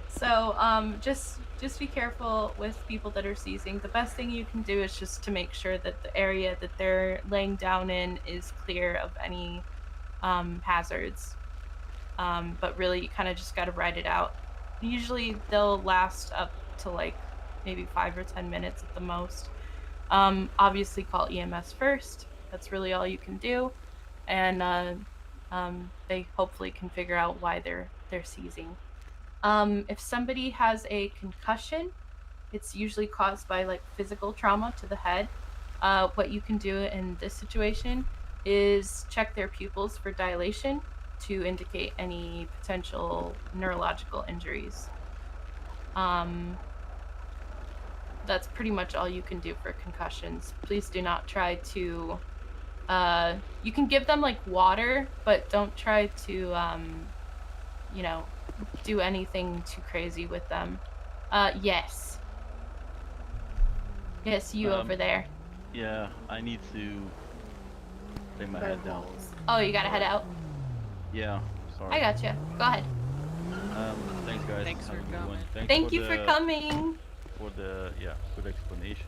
S11: So just be careful with people that are seizing. The best thing you can do is just to make sure that the area that they're laying down in is clear of any hazards. but really you kind of just got to ride it out. Usually they'll last up to like maybe 5 or 10 minutes at the most. Obviously call EMS first. That's really all you can do, and they hopefully can figure out why they're seizing. If somebody has a concussion, it's usually caused by like physical trauma to the head. What you can do in this situation is check their pupils for dilation to indicate any potential neurological injuries. That's pretty much all you can do for concussions. Please do not try to, you can give them like water, but don't try to, you know, do anything too crazy with them. Yes. Yes, you over there.
S8: Yeah, I need to lay my head down.
S11: Oh, you gotta head out?
S8: Yeah, sorry.
S11: I gotcha. Go ahead.
S8: Thanks guys.
S15: Thanks for coming.
S11: Thank you for coming.
S8: For the, good explanation.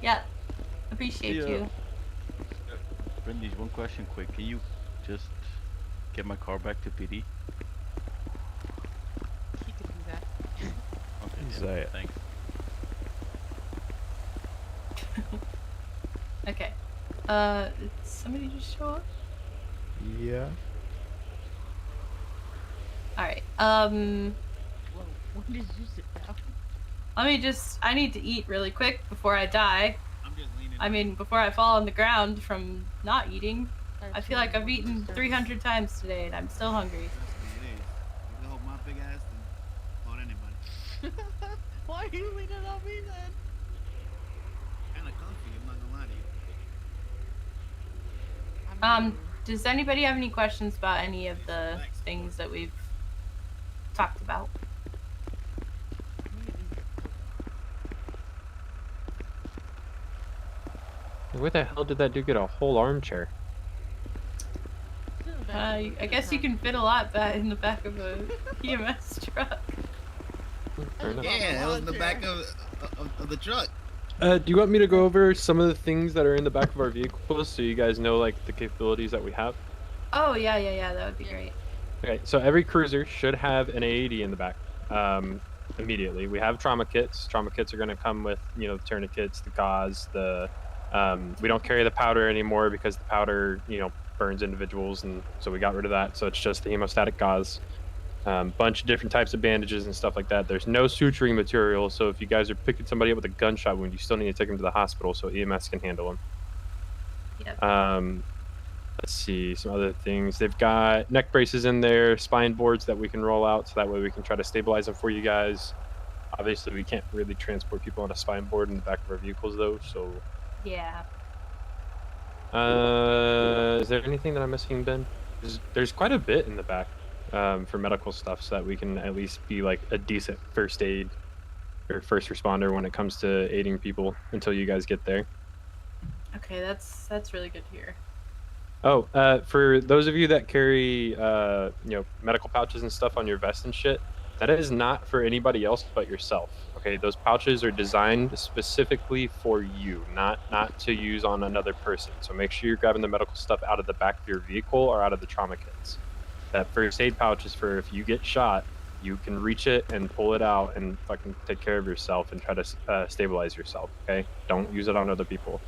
S11: Yeah, appreciate you.
S8: Brendy, one question quick. Can you just get my car back to PD?
S9: He could do that.
S8: Okay, yeah, thanks.
S11: Okay. Did somebody just show up?
S12: Yeah.
S11: Alright,
S9: Whoa, when did you sit down?
S11: I need to eat really quick before I die. I mean, before I fall on the ground from not eating. I feel like I've eaten 300 times today and I'm still hungry.
S17: You can hold my big ass and hold anybody.
S9: Why are you leaning on me then?
S17: Kinda comfy, I'm not gonna lie to you.
S11: Does anybody have any questions about any of the things that we've talked about?
S1: Where the hell did that dude get a whole armchair?
S11: I guess you can fit a lot in the back of a EMS truck.
S17: Yeah, it was in the back of the truck.
S1: Do you want me to go over some of the things that are in the back of our vehicles so you guys know like the capabilities that we have?
S11: Oh yeah, that would be great.
S1: Okay, so every cruiser should have an AED in the back. Immediately, we have trauma kits. Trauma kits are going to come with, you know, the tourniquets, the gauze, the. We don't carry the powder anymore because the powder, you know, burns individuals, and so we got rid of that. So it's just the hemostatic gauze. Bunch of different types of bandages and stuff like that. There's no suturing material, so if you guys are picking somebody up with a gunshot wound, you still need to take them to the hospital so EMS can handle them.
S11: Yep.
S1: Let's see, some other things. They've got neck braces in there, spine boards that we can roll out, so that way we can try to stabilize them for you guys. Obviously, we can't really transport people on a spine board in the back of our vehicles, though, so...
S11: Yeah.
S1: Is there anything that I'm missing, Ben? There's quite a bit in the back for medical stuff, so that we can at least be like a decent first aid or first responder when it comes to aiding people until you guys get there.
S11: Okay, that's really good to hear.
S1: Oh, for those of you that carry, you know, medical pouches and stuff on your vest and shit, that is not for anybody else but yourself. Okay, those pouches are designed specifically for you, not to use on another person. So make sure you're grabbing the medical stuff out of the back of your vehicle or out of the trauma kits. That first aid pouch is for if you get shot, you can reach it and pull it out and fucking take care of yourself and try to stabilize yourself. Okay, don't use it on other people.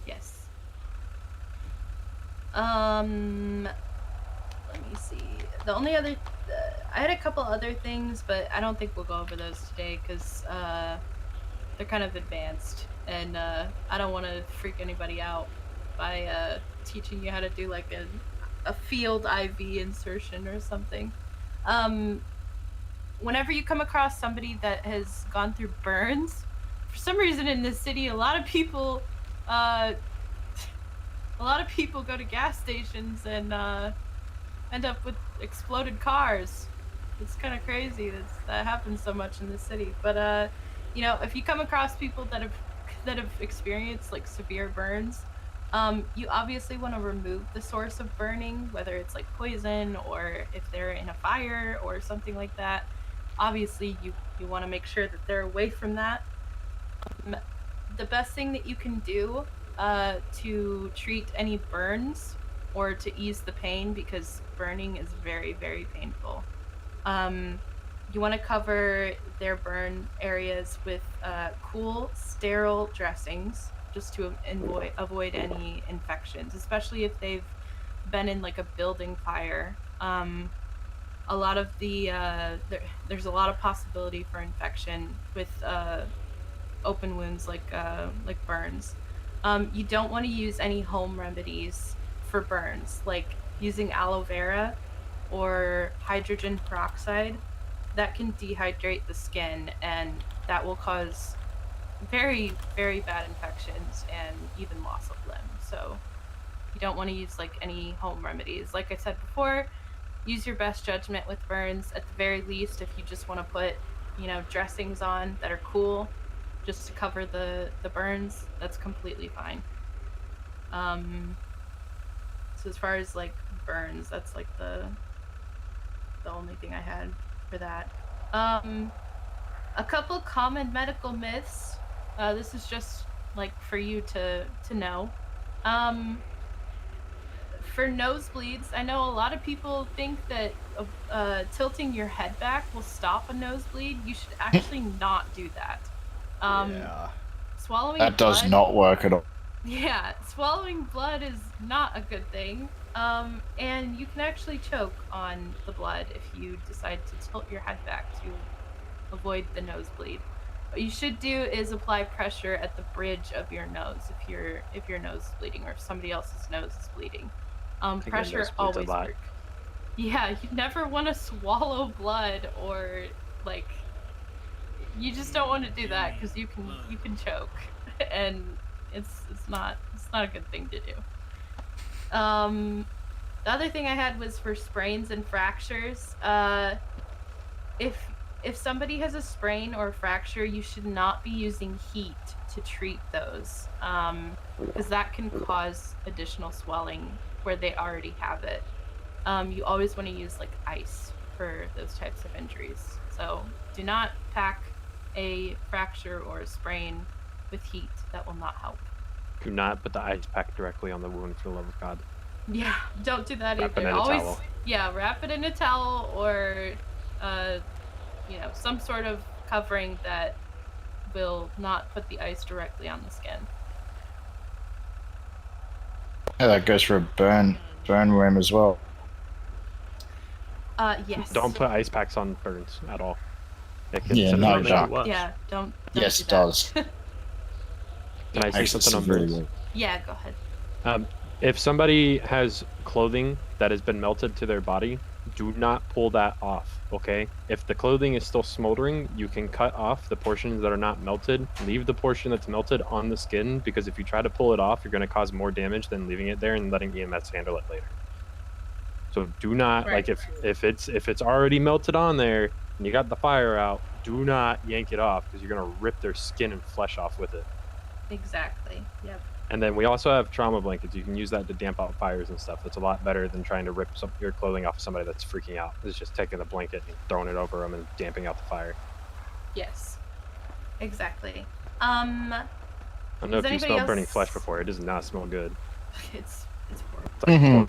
S11: Yes. Let me see. The only other, I had a couple other things, but I don't think we'll go over those today because they're kind of advanced, and I don't want to freak anybody out by teaching you how to do like a field IV insertion or something. Whenever you come across somebody that has gone through burns, for some reason in this city, a lot of people go to gas stations and end up with exploded cars. It's kind of crazy that happens so much in the city. But you know, if you come across people that have experienced like severe burns, you obviously want to remove the source of burning, whether it's like poison or if they're in a fire or something like that. Obviously, you want to make sure that they're away from that. The best thing that you can do to treat any burns or to ease the pain, because burning is very, very painful. You want to cover their burn areas with cool, sterile dressings, just to avoid any infections, especially if they've been in like a building fire. A lot of the there's a lot of possibility for infection with open wounds like burns. You don't want to use any home remedies for burns, like using aloe vera or hydrogen peroxide. That can dehydrate the skin, and that will cause very, very bad infections and even loss of limb. So you don't want to use like any home remedies. Like I said before, use your best judgment with burns. At the very least, if you just want to put, you know, dressings on that are cool just to cover the burns, that's completely fine. So as far as like burns, that's like the only thing I had for that. A couple common medical myths. This is just like for you to know. For nosebleeds, I know a lot of people think that tilting your head back will stop a nosebleed. You should actually not do that.
S12: Yeah.
S11: Swallowing
S7: That does
S11: blood,
S7: not work at all.
S11: Yeah, swallowing blood is not a good thing. And you can actually choke on the blood if you decide to tilt your head back to avoid the nosebleed. What you should do is apply pressure at the bridge of your nose if your nose is bleeding, or if somebody else's nose is bleeding. Pressure always works. Yeah, you never want to swallow blood, or like, you just don't want to do that because you can choke, and it's not a good thing to do. The other thing I had was for sprains and fractures. If somebody has a sprain or a fracture, you should not be using heat to treat those, because that can cause additional swelling where they already have it. You always want to use like ice for those types of injuries. So do not pack a fracture or a sprain with heat. That will not help.
S1: Do not put the ice pack directly on the wound, for the love of God.
S11: Yeah, don't do that
S1: Wrap it
S11: either.
S1: in a
S11: Always,
S1: towel.
S11: yeah, wrap it in a towel, or you know, some sort of covering that will not put the ice directly on the skin.
S7: Yeah, that goes for a burn wound as well.
S11: Yes.
S1: Don't put ice packs on burns at all. It can
S7: Yeah,
S1: send
S7: no,
S1: them in shock.
S7: don't.
S11: Yeah, don't
S7: Yes,
S11: do
S7: it
S11: that.
S7: does.
S1: Can I say
S7: Actually,
S1: something on
S7: severely
S1: burns?
S7: worse.
S11: Yeah, go ahead.
S1: If somebody has clothing that has been melted to their body, do not pull that off, okay? If the clothing is still smoldering, you can cut off the portions that are not melted. Leave the portion that's melted on the skin, because if you try to pull it off, you're going to cause more damage than leaving it there and letting EMS handle it later. So do not,
S11: Right.
S1: like, if it's already melted on there and you got the fire out, do not yank it off, because you're going to rip their skin and flesh off with it.
S11: Exactly. Yep.
S1: And then we also have trauma blankets. You can use that to damp out fires and stuff. That's a lot better than trying to rip your clothing off of somebody that's freaking out. It's just taking the blanket and throwing it over them and damping out the fire.
S11: Yes. Exactly.
S1: I don't know
S11: Does
S1: if you
S11: anybody
S1: smelled burning
S11: else-
S1: flesh before. It does not smell good.
S11: It's horrible.
S1: It's like,
S7: Mhm.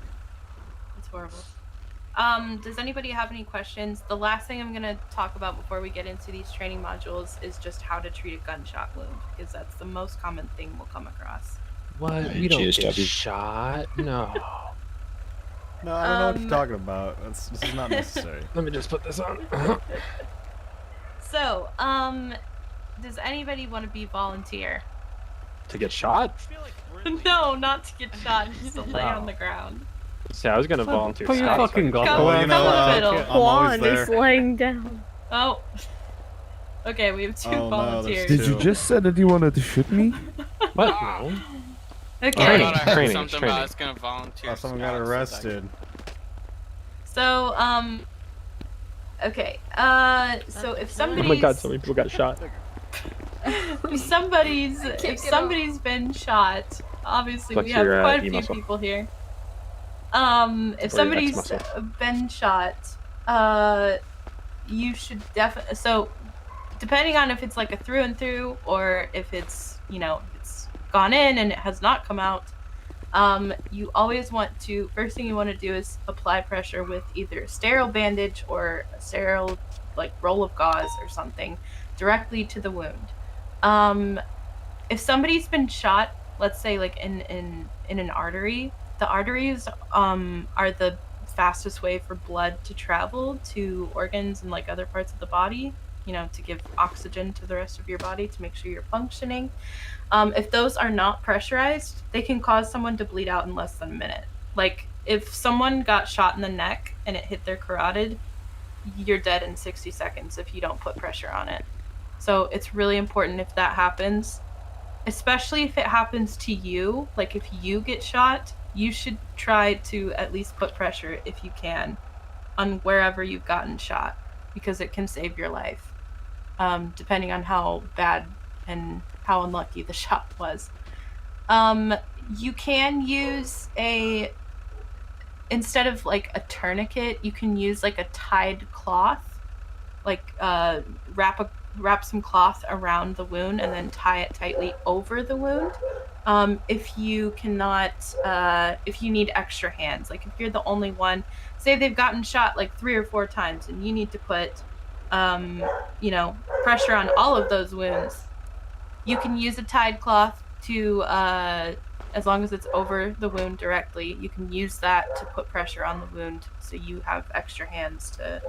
S11: It's horrible. Does anybody have any questions? The last thing I'm going to talk about before we get into these training modules is just how to treat a gunshot wound, because that's the most common thing we'll come across.
S1: What?
S7: Hey,
S1: We don't get
S7: GSW.
S1: shot? No.
S12: No, I don't know what you're talking about. This is not necessary.
S1: Let me just put this on.
S11: So, does anybody want to be volunteer?
S1: To get shot?
S11: No, not to get shot, just to lay on the ground.
S1: See, I was going to volunteer.
S16: Put your
S1: Scott,
S16: fucking
S1: so I
S16: gun
S1: could-
S12: Well, you know,
S11: Come in the middle.
S12: I'm always
S18: Juan is
S12: there.
S18: laying down.
S11: Oh. Okay, we have two
S12: Oh, no,
S11: volunteers.
S12: there's
S4: Did you
S12: two.
S4: just say that you wanted to shoot me?
S1: What? No.
S11: Okay.
S1: Training,
S13: I thought I heard
S1: training,
S13: something
S1: training.
S13: about I was gonna volunteer.
S12: Oh, someone got
S13: scouts.
S12: arrested.
S11: So, okay. So if
S1: Oh
S11: somebody's
S1: my god, so many people got shot.
S11: if somebody's been shot, obviously
S1: Flex
S11: we have
S1: your,
S11: quite a
S1: E
S11: few
S1: muscle.
S11: people here. If
S1: Or your
S11: somebody's
S1: X muscle.
S11: been shot, you should definitely. So, depending on if it's like a through and through, or if it's, you know, it's gone in and it has not come out, You always want to, first thing you want to do is apply pressure with either a sterile bandage or a sterile like roll of gauze or something directly to the wound. If somebody's been shot, let's say like in an artery, the arteries are the fastest way for blood to travel to organs and like other parts of the body, you know, to give oxygen to the rest of your body to make sure you're functioning. If those are not pressurized, they can cause someone to bleed out in less than a minute. Like if someone got shot in the neck and it hit their carotid, you're dead in 60 seconds if you don't put pressure on it. So it's really important if that happens, especially if it happens to you. Like if you get shot, you should try to at least put pressure if you can on wherever you've gotten shot, because it can save your life, depending on how bad and how unlucky the shot was. You can use instead of like a tourniquet, you can use like a tied cloth, like wrap some cloth around the wound and then tie it tightly over the wound. If you cannot, if you need extra hands, like if you're the only one, say they've gotten shot like 3 or 4 times and you need to put, you know, pressure on all of those wounds, you can use a tied cloth to, as long as it's over the wound directly, you can use that to put pressure on the wound so you have extra hands to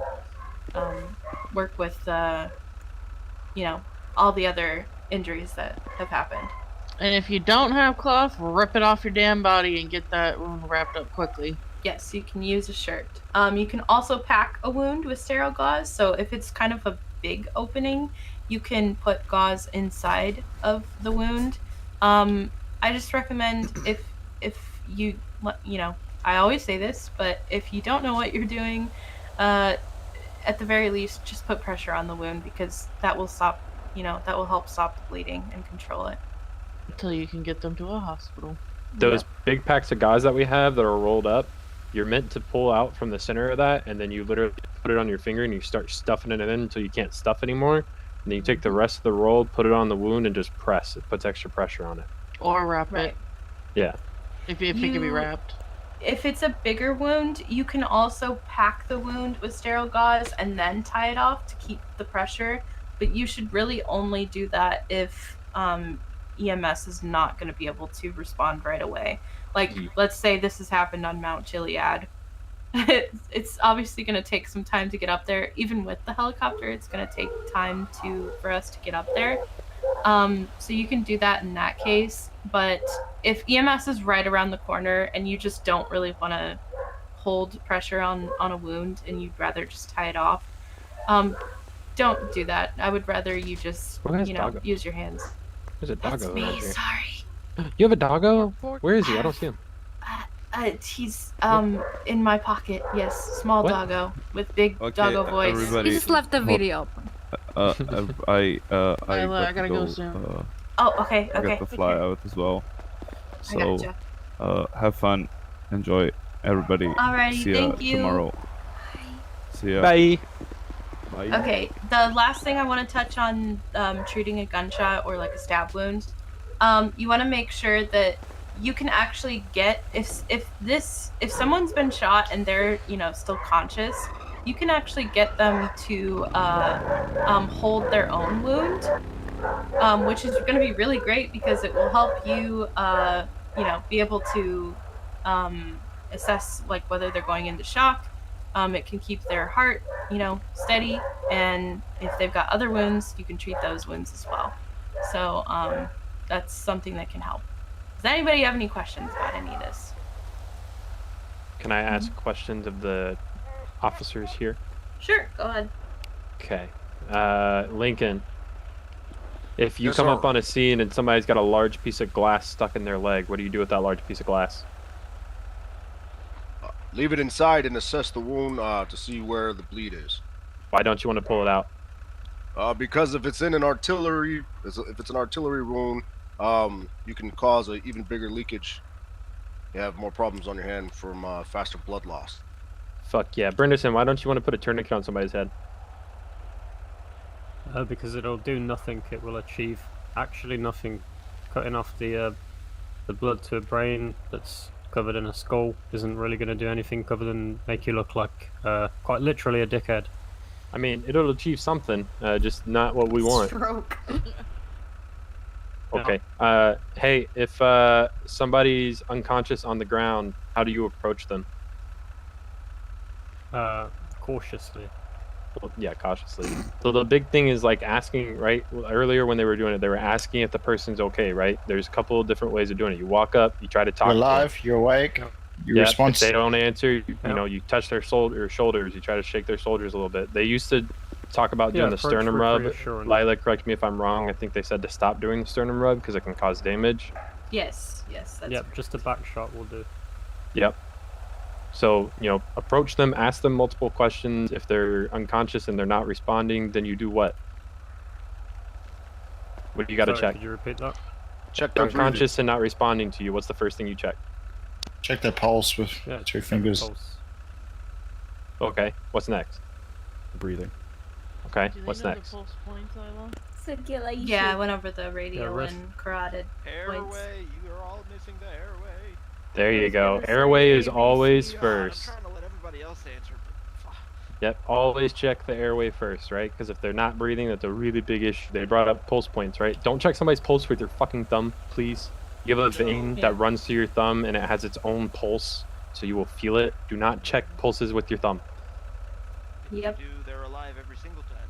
S11: work with, you know, all the other injuries that have happened.
S9: And if you don't have cloth, rip it off your damn body and get that wound wrapped up quickly.
S11: Yes, you can use a shirt. You can also pack a wound with sterile gauze. So if it's kind of a big opening, you can put gauze inside of the wound. I just recommend if you know, I always say this, but if you don't know what you're doing, at the very least, just put pressure on the wound, because that will stop, you know, that will help stop the bleeding and control it.
S9: Until you can get them to a hospital.
S1: Those big packs of gauze that we have that are rolled up, you're meant to pull out from the center of that, and then you literally put it on your finger and you start stuffing it in until you can't stuff anymore. And then you take the rest of the roll, put it on the wound, and just press. It puts extra pressure on it.
S9: Or wrap it.
S1: Yeah.
S9: If it can be wrapped.
S11: If it's a bigger wound, you can also pack the wound with sterile gauze and then tie it off to keep the pressure. But you should really only do that if EMS is not going to be able to respond right away. Like, let's say this has happened on Mount Gilead. It's obviously going to take some time to get up there. Even with the helicopter, it's going to take time for us to get up there. So you can do that in that case. But if EMS is right around the corner and you just don't really want to hold pressure on a wound and you'd rather just tie it off, don't do that. I would rather you just, you know, use your hands.
S1: There's a doggo.
S11: That's me,
S1: right here.
S11: sorry.
S1: You have a doggo? Where is he? I don't see him.
S11: He's in my pocket. Yes, small doggo with big doggo voice.
S4: Everybody,
S2: He just left the video
S4: open.
S9: I gotta go soon.
S11: Oh, okay,
S4: I
S11: okay.
S4: got to fly out as well. So,
S11: gotcha.
S4: have fun, enjoy, everybody.
S11: Alrighty,
S4: See ya
S11: thank you.
S4: tomorrow. See ya.
S1: Bye.
S4: Bye.
S11: Okay, the last thing I want to touch on treating a gunshot or like a stab wound, you want to make sure that you can actually get, if someone's been shot and they're, you know, still conscious, you can actually get them to hold their own wound, which is going to be really great because it will help you, you know, be able to assess like whether they're going into shock. It can keep their heart, you know, steady, and if they've got other wounds, you can treat those wounds as well. So that's something that can help. Does anybody have any questions about any of this?
S1: Can I ask questions of the officers here?
S11: Sure, go ahead.
S1: Okay. Lincoln, if you
S18: Yes,
S1: come
S18: sir.
S1: up on a scene and somebody's got a large piece of glass stuck in their leg, what do you do with that large piece of glass?
S18: Leave it inside and assess the wound to see where the bleed is.
S1: Why don't you want to pull it out?
S18: Because if it's in an artillery, if it's an artillery wound, you can cause an even bigger leakage. You have more problems on your hand from faster blood loss.
S1: Fuck yeah. Brenderson, why don't you want to put a tourniquet on somebody's head?
S16: Because it'll do nothing. It will achieve actually nothing. Cutting off the the blood to a brain that's covered in a skull isn't really going to do anything other than make you look like quite literally a dickhead.
S1: I mean, it'll achieve something, just not what we want.
S3: Stroke.
S1: Okay. Hey, if somebody's unconscious on the ground, how do you approach them?
S16: Cautiously.
S1: Well, yeah, cautiously. So the big thing is like asking, right? Earlier when they were doing it, they were asking if the person's okay, right? There's a couple of different ways of doing it. You walk up, you try to talk.
S7: You're
S1: to them.
S7: alive. You're awake. You
S1: Yeah,
S7: respond.
S1: if they don't answer, you know, you touch their shoulders. You try to shake their shoulders a little bit. They used to talk about doing the sternum rub. Lila, correct me if I'm wrong. I think they said to stop doing the sternum rub because it can cause damage.
S11: Yes, that's
S16: Yep, just a back shot will do.
S1: Yep. So, you know, approach them, ask them multiple questions. If they're unconscious and they're not responding, then you do what? What do you got to
S16: Sorry,
S1: check?
S16: Could you repeat that?
S18: Check
S1: They're
S18: their
S1: unconscious and not responding to you. What's the first thing you check?
S7: Check their pulse with 2 fingers.
S1: Okay. What's next?
S4: Breathing.
S1: Okay.
S9: Do they
S1: What's
S9: know
S1: next?
S9: the pulse points, Isla?
S3: Circulation.
S11: Yeah, I went over the radial
S1: rest-
S11: and carotid points.
S8: Airway, you are all missing the airway.
S1: There you go. Airway is always first.
S8: I'm trying to let everybody else answer.
S1: Yep, always check the airway first, right? Because if they're not breathing, that's a really big issue. They brought up pulse points, right? Don't check somebody's pulse with your fucking thumb, please. You have a vein that runs through your thumb and it has its own pulse, so you will feel it. Do not check pulses with your thumb.
S11: Yep.
S8: They're alive every single time.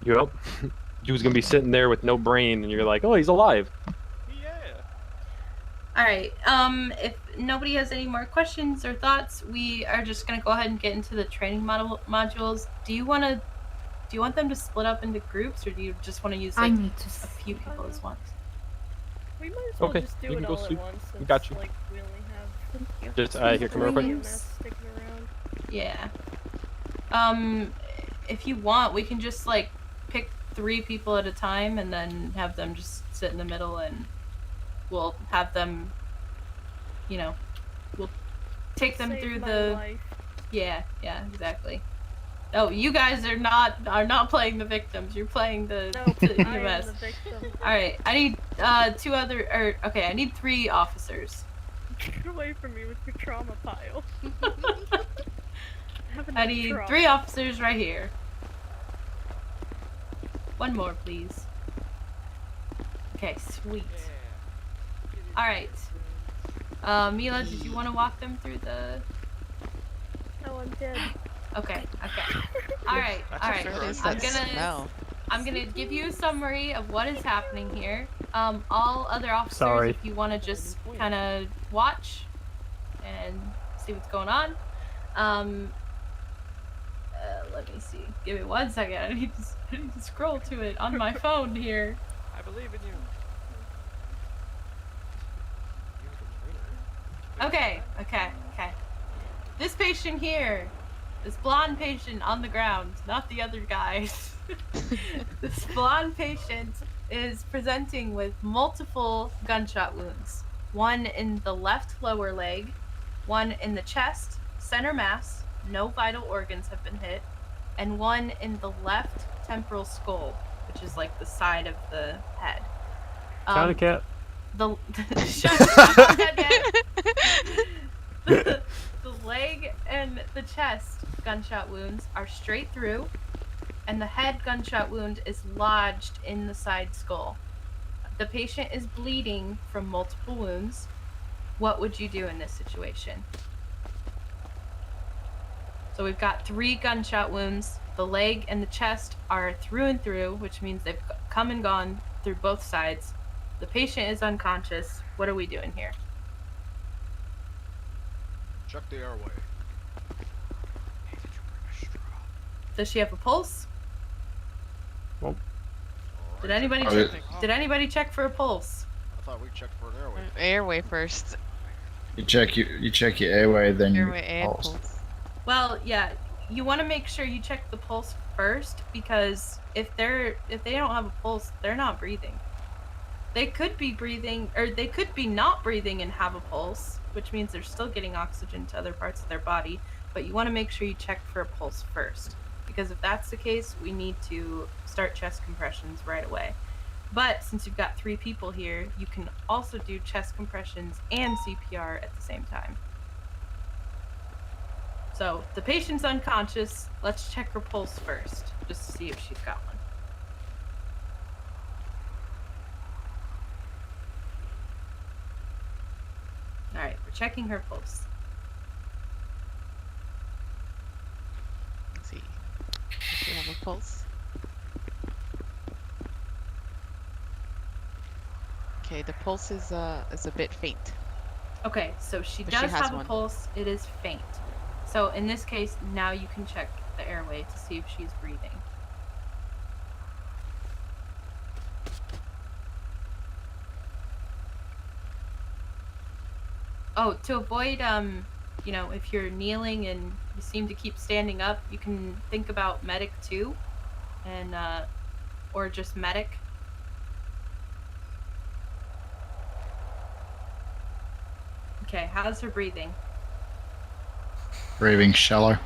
S1: Yep. You was gonna be sitting there with no brain, and you're like, oh, he's alive.
S11: All right. If nobody has any more questions or thoughts, we are just gonna go ahead and get into the training modules. Do you want them to split up into groups, or do you just want to use like a few people as once?
S2: We might as well
S1: Okay,
S2: just do
S1: you
S2: it
S1: can go
S2: all
S1: sleep.
S2: at once.
S1: We got you.
S2: Like, we only have
S1: Just here, come real quick.
S2: EMS sticking around.
S11: Yeah. If you want, we can just like pick 3 people at a time and then have them just sit in the middle, and we'll have them, you know, we'll take them
S2: Save
S11: through
S2: my
S11: the.
S2: life.
S11: Yeah, exactly. Oh, you guys are not playing the victims. You're playing the EMS.
S2: I am the victim.
S11: All right, I need I need 3 officers.
S2: Get away from me with your trauma pile.
S11: I need 3 officers right here. 1 more, please. Okay, sweet. All right. Mila, did you want to walk them through the?
S2: No, I'm dead.
S11: Okay. All right. I'm gonna give you a summary of what is happening here. All other officers, if you want to just kind of watch and see what's going on. Let me see. Give me 1 second. I need to scroll to it on my phone here.
S8: I believe in you.
S11: Okay. This patient here, this blonde patient on the ground, not the other guys. This blonde patient is presenting with multiple gunshot wounds. 1 in the left lower leg, 1 in the chest, center mass, no vital organs have been hit, and 1 in the left temporal skull, which is like the side of the head.
S16: Cat.
S11: The leg and the chest gunshot wounds are straight through, and the head gunshot wound is lodged in the side skull. The patient is bleeding from multiple wounds. What would you do in this situation? So we've got 3 gunshot wounds. The leg and the chest are through and through, which means they've come and gone through both sides. The patient is unconscious. What are we doing here?
S18: Check the airway.
S11: Does she have a pulse?
S16: Well,
S11: Did anybody check for a pulse?
S18: I thought we checked for an airway.
S19: Airway first.
S7: You check your airway, then
S19: Airway
S7: you
S19: and
S7: pulse.
S19: pulse.
S11: Well, yeah, you want to make sure you check the pulse first, because if they don't have a pulse, they're not breathing. They could be breathing, or they could be not breathing and have a pulse, which means they're still getting oxygen to other parts of their body, but you want to make sure you check for a pulse first, because if that's the case, we need to start chest compressions right away. But since you've got 3 people here, you can also do chest compressions and CPR at the same time. So the patient's unconscious. Let's check her pulse first, just to see if she's got one. All right, we're checking her pulse.
S19: Let's see. Does she have a pulse? Okay, the pulse is a bit faint.
S11: Okay, so she
S19: But
S11: does
S19: she has
S11: have a
S19: one.
S11: pulse. It is faint. So in this case, now you can check the airway to see if she's breathing. Oh, to avoid, you know, if you're kneeling and you seem to keep standing up, you can think about medic 2 and, or just medic. Okay, how's her breathing?
S7: Breathing shallow.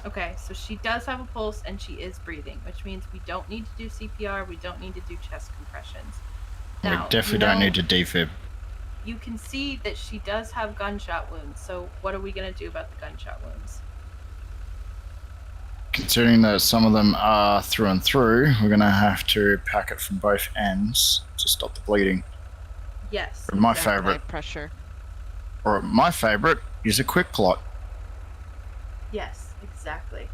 S11: Okay, so she does have a pulse and she is breathing, which means we don't need to do CPR, we don't need to do chest compressions. Now,
S7: We definitely don't need to defib.
S11: You can see that she does have gunshot wounds, so what are we going to do about the gunshot wounds?
S7: Considering that some of them are through and through, we're going to have to pack it from both ends to stop the bleeding.
S11: Yes.
S7: Or my
S11: exactly.
S7: favorite.
S19: Pressure.
S7: Or my favorite is a quick clot.
S11: Yes, exactly.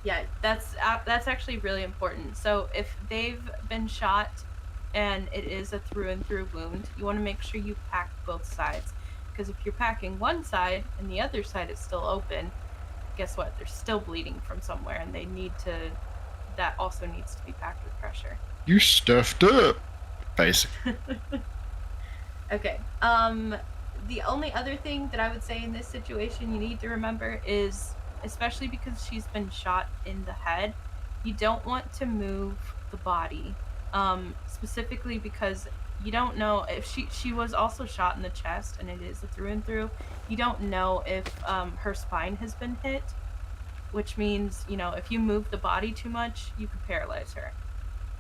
S11: Yeah, that's actually really important. So if they've been shot and it is a through and through wound, you want to make sure you pack both sides. Because if you're packing one side and the other side is still open, guess what? They're still bleeding from somewhere and they need to, that also needs to be packed with pressure.
S7: You stuffed up. Basically.
S11: Okay. The only other thing that I would say in this situation you need to remember is, especially because she's been shot in the head, you don't want to move the body. Specifically because you don't know if she was also shot in the chest and it is a through and through. You don't know if her spine has been hit, which means, you know, if you move the body too much, you could paralyze her.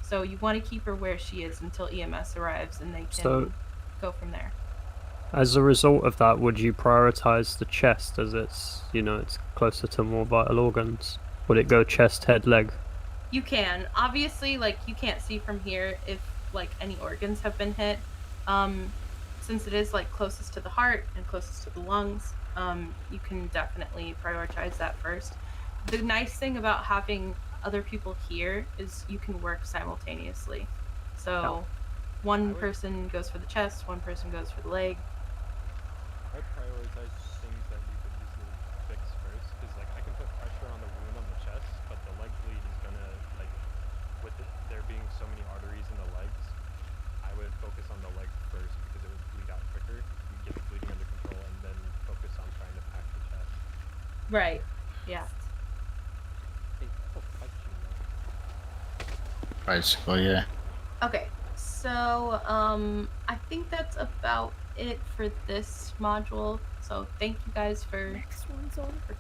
S11: So you want to keep her where she is until EMS arrives and they can go from there.
S16: As a result of that, would you prioritize the chest as it's, you know, it's closer to more vital organs? Would it go chest, head, leg?
S11: You can. Obviously, like, you can't see from here if, like, any organs have been hit. Since it is, like, closest to the heart and closest to the lungs, you can definitely prioritize that first. The nice thing about having other people here is you can work simultaneously. So one person goes for the chest, one person goes for the leg.
S1: I prioritize things that you could easily fix first, because like I can put pressure on the wound on the chest, but the leg bleed is gonna, like, with there being so many arteries in the legs, I would focus on the leg first because it would bleed out quicker. You get the bleeding under control and then focus on trying to pack the chest.
S11: Right. Yeah.
S7: Basically, yeah.
S11: Okay. So, I think that's about it for this module. So thank you guys for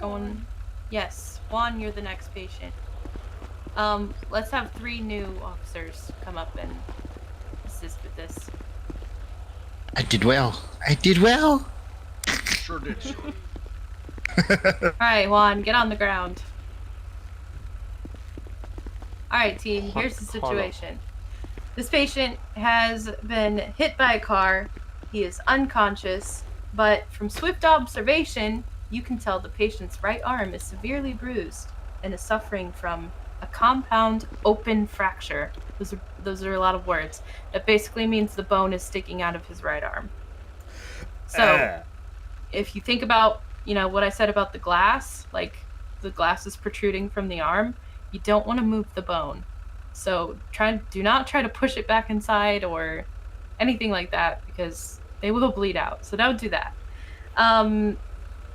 S11: going. Yes, Juan, you're the next patient. Let's have 3 new officers come up and assist with this.
S7: I did well. I did well.
S18: Sure did.
S11: Alright, Juan, get on the ground. Alright, team, here's the situation. This patient has been hit by a car. He is unconscious, but from swift observation, you can tell the patient's right arm is severely bruised and is suffering from a compound open fracture. Those are a lot of words. That basically means the bone is sticking out of his right arm. So, if you think about, you know, what I said about the glass, like the glass is protruding from the arm, you don't want to move the bone. So do not try to push it back inside or anything like that, because they will bleed out. So don't do that.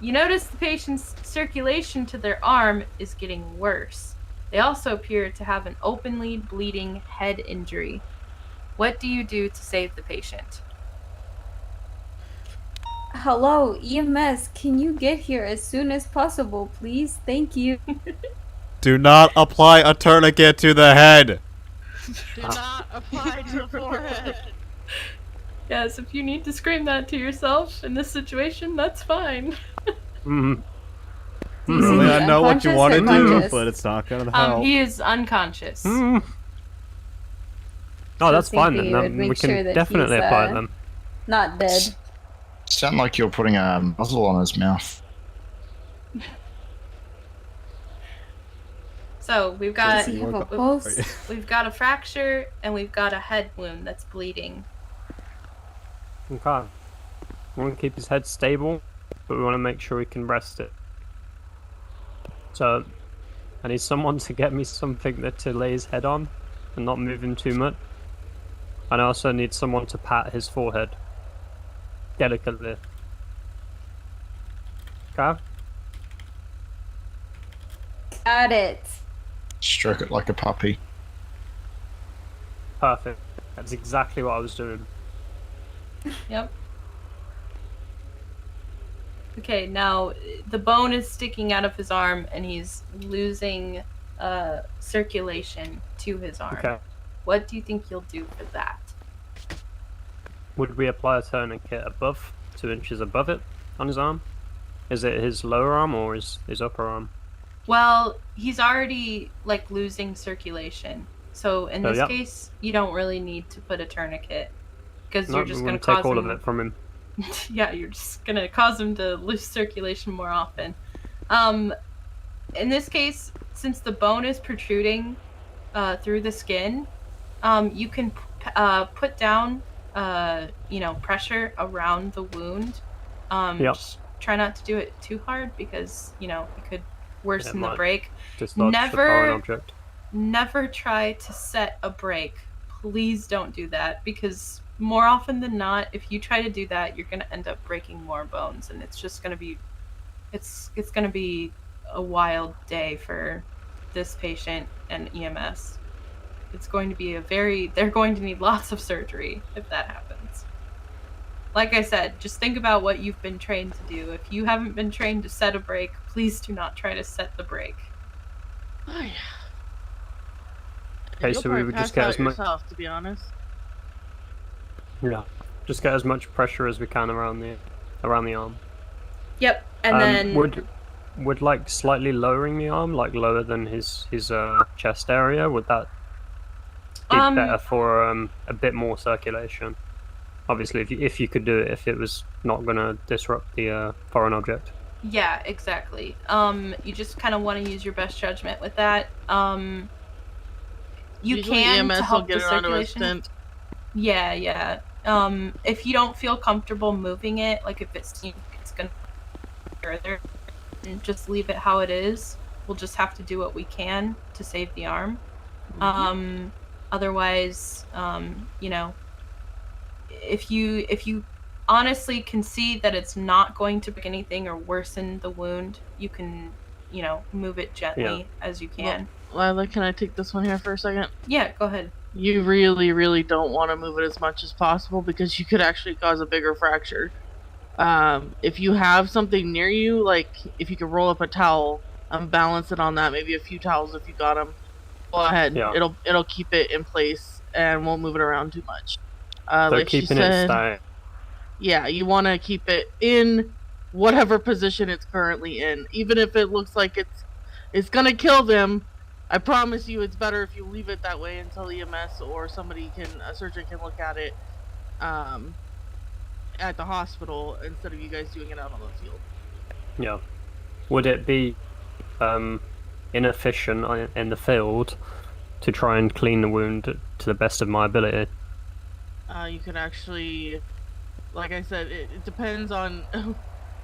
S11: You notice the patient's circulation to their arm is getting worse. They also appear to have an openly bleeding head injury. What do you do to save the patient?
S3: Hello, EMS. Can you get here as soon as possible, please? Thank you.
S12: Do not apply a tourniquet to the head.
S9: Do not apply to the forehead.
S11: Yes, if you need to scream that to yourself in this situation, that's fine.
S12: I mean, I know what you want to do, but it's not gonna help.
S11: He is unconscious.
S16: Oh, that's fine then. We can definitely apply them.
S3: Not dead.
S7: Sound like you're putting a muzzle on his mouth.
S11: So we've got
S3: Does he have a pulse?
S11: we've got a fracture and we've got a head wound that's bleeding.
S16: Okay. We want to keep his head stable, but we want to make sure we can rest it. So, I need someone to get me something to lay his head on and not move him too much. And I also need someone to pat his forehead delicately. Okay?
S3: Got it.
S7: Stroke it like a puppy.
S16: Perfect. That's exactly what I was doing.
S11: Yep. Okay, now the bone is sticking out of his arm and he's losing circulation to his arm.
S16: Okay.
S11: What do you think you'll do for that?
S16: Would we apply a tourniquet above, 2 inches above it, on his arm? Is it his lower arm or his upper arm?
S11: Well, he's already like losing circulation. So in this case, you don't really need to put a tourniquet because you're just going to cause
S16: take all of it from him.
S11: Yeah, you're just going to cause him to lose circulation more often. In this case, since the bone is protruding through the skin, you can put down pressure around the wound. Just try not to do it too hard because, it could worsen the break. Never try to set a break. Please don't do that because more often than not, if you try to do that, you're going to end up breaking more bones and it's just going to be it's going to be a wild day for this patient and EMS. It's going to be they're going to need lots of surgery if that happens. Like I said, just think about what you've been trained to do. If you haven't been trained to set a break, please do not try to set the break.
S9: Oh, yeah.
S16: Okay, so we would just get as much.
S9: Yourself, to be honest.
S16: Yeah, just get as much pressure as we can around the arm.
S11: Yep, and then
S16: would like slightly lowering the arm, like lower than his chest area, would that be better for a bit more circulation? Obviously, if you could do it, if it was not going to disrupt the foreign object.
S11: Yeah, exactly. You just kind of want to use your best judgment with that. You
S9: usually
S11: can
S9: EMS
S11: to help
S9: will get
S11: the
S9: it onto a
S11: circulation.
S9: stent.
S11: Yeah. If you don't feel comfortable moving it, like if it's going to further, just leave it how it is. We'll just have to do what we can to save the arm. Otherwise, if you honestly can see that it's not going to break anything or worsen the wound, you can, move it gently as you can.
S9: Lila, can I take this one here for a second?
S11: Yeah, go ahead.
S9: You really, really don't want to move it as much as possible because you could actually cause a bigger fracture. If you have something near you, like if you could roll up a towel, balance it on that, maybe a few towels if you got them. Go ahead. Yeah. It'll keep it in place and won't move it around too much.
S16: So
S9: like
S16: keeping it stable.
S9: Yeah, you want to keep it in whatever position it's currently in, even if it looks like it's gonna kill them. I promise you, it's better if you leave it that way until EMS or a surgeon can look at it at the hospital instead of you guys doing it out on the field.
S16: Yeah. Would it be inefficient in the field to try and clean the wound to the best of my ability?
S9: You can actually, like I said, it depends on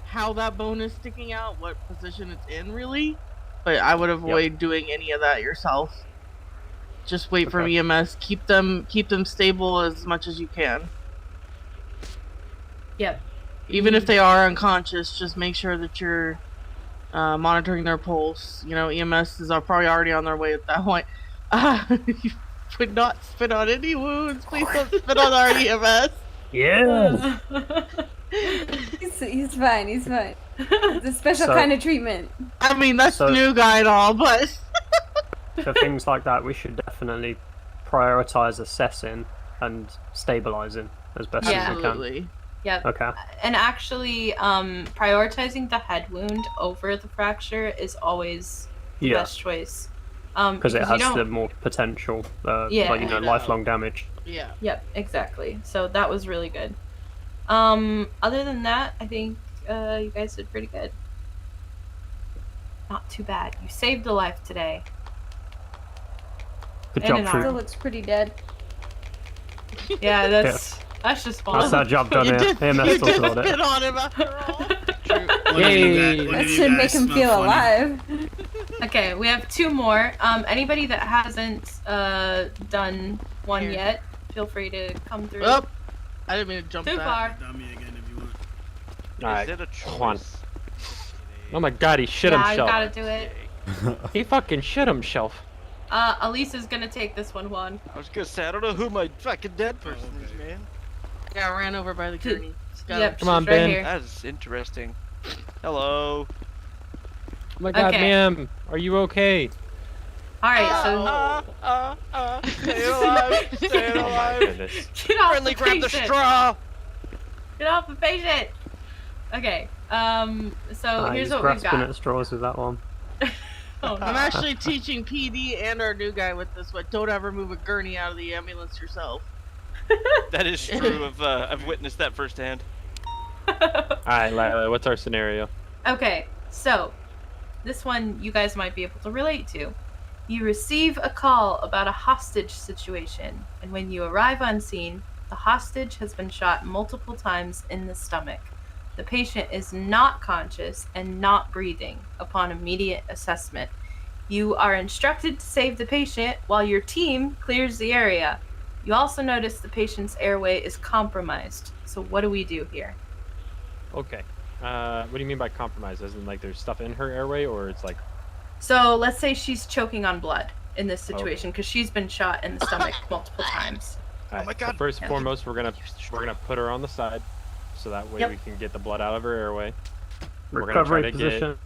S9: how that bone is sticking out, what position it's in, really. But I would avoid doing any of that yourself. Just wait for EMS. Keep them stable as much as you can.
S11: Yep.
S9: Even if they are unconscious, just make sure that you're monitoring their pulse. EMS is probably already on their way at that point. You would not spit on any wounds. Please don't spit on our EMS.
S16: Yeah.
S3: He's fine. He's fine. It's a special kind of treatment.
S9: I mean, that's the new guy and all, but
S16: for things like that, we should definitely prioritize assessing and stabilizing as best as we can.
S11: Absolutely. Yep.
S16: Okay.
S11: And actually, prioritizing the head wound over the fracture is always the best choice.
S16: Because it has the more potential, like, lifelong damage.
S11: Yeah. Yep, exactly. So that was really good. Other than that, I think you guys did pretty good. Not too bad. You saved a life today.
S16: Good job, Troop.
S3: Still looks pretty dead.
S11: Yeah, that's just fun.
S16: That's our job done here. EMS
S9: You did
S16: talks about
S9: spit
S16: it.
S9: on him after all.
S16: Yay!
S3: That should make him feel alive.
S11: Okay, we have 2 more. Anybody that hasn't done one yet, feel free to come through.
S9: Oh, I didn't mean to jump
S11: Too far.
S1: Alright,
S8: Is it a
S1: hold on.
S8: choice?
S1: Oh my god, he shit
S11: Yeah,
S1: himself.
S11: I gotta do it.
S1: He fucking shit himself.
S11: Elisa's gonna take this one, Juan.
S8: I was gonna say, I don't know who my fucking dead person is, man.
S9: Yeah, I ran over by the gurney.
S11: Yep,
S1: Come on,
S11: she's right
S1: Ben.
S11: here.
S8: That is interesting. Hello.
S1: Oh my god,
S11: Okay.
S1: ma'am, are you okay?
S11: Alright, so...
S8: Stay alive. Stay
S1: Oh my
S8: alive.
S1: goodness.
S11: Get off
S8: Friendly,
S11: the
S8: grab the
S11: patient!
S8: straw.
S11: Get off the patient! Okay, so here's
S16: He's
S11: what we've
S16: grasping
S11: got.
S16: at straws with that one.
S11: Oh, no.
S9: I'm actually teaching PD and our new guy with this, but don't ever move a gurney out of the ambulance yourself.
S8: That is true. I've witnessed that firsthand.
S1: Alright, Lila, what's our scenario?
S11: Okay, so this one you guys might be able to relate to. You receive a call about a hostage situation, and when you arrive on scene, the hostage has been shot multiple times in the stomach. The patient is not conscious and not breathing upon immediate assessment. You are instructed to save the patient while your team clears the area. You also notice the patient's airway is compromised. So what do we do here?
S1: Okay. What do you mean by compromise? As in, like, there's stuff in her airway, or it's like...
S11: So let's say she's choking on blood in this situation because she's been shot in the stomach multiple times.
S1: Alright, my god. So first and foremost, we're gonna put her on the side, so that way we can get the blood out of her airway.
S16: Recovery position.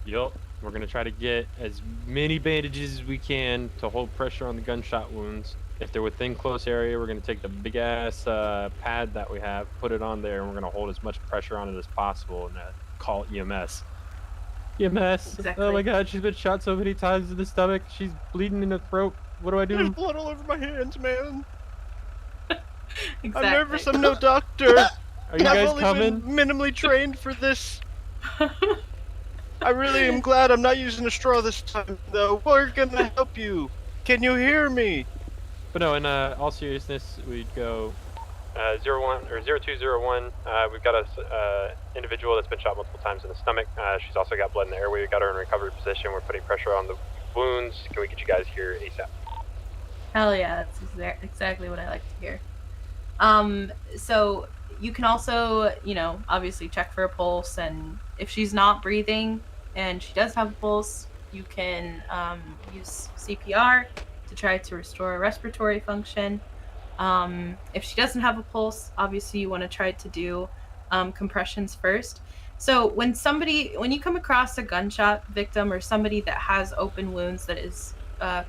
S1: Yup. We're gonna try to get as many bandages as we can to hold pressure on the gunshot wounds. If they're within close area, we're gonna take the big ass pad that we have, put it on there, and we're gonna hold as much pressure on it as possible, and call EMS. EMS.
S11: Exactly.
S1: Oh my god, she's been shot so many times in the stomach. She's bleeding in the throat. What do I do?
S8: There's blood all over my hands, man.
S11: Exactly.
S8: I'm nervous. I'm no doctor.
S1: Are you guys
S8: I've only
S1: coming?
S8: been minimally trained for this. I really am glad I'm not using a straw this time, though. We're gonna help you. Can you hear me?
S1: But no, in all seriousness, we'd go 01 or 0201. We've got a individual that's been shot multiple times in the stomach. She's also got blood in the airway. We got her in recovery position. We're putting pressure on the wounds. Can we get you guys here ASAP?
S11: Hell yeah, that's exactly what I like to hear. So you can also, obviously check for a pulse, and if she's not breathing and she does have a pulse, you can use CPR to try to restore respiratory function. If she doesn't have a pulse, obviously you want to try to do compressions first. So when you come across a gunshot victim or somebody that has open wounds that is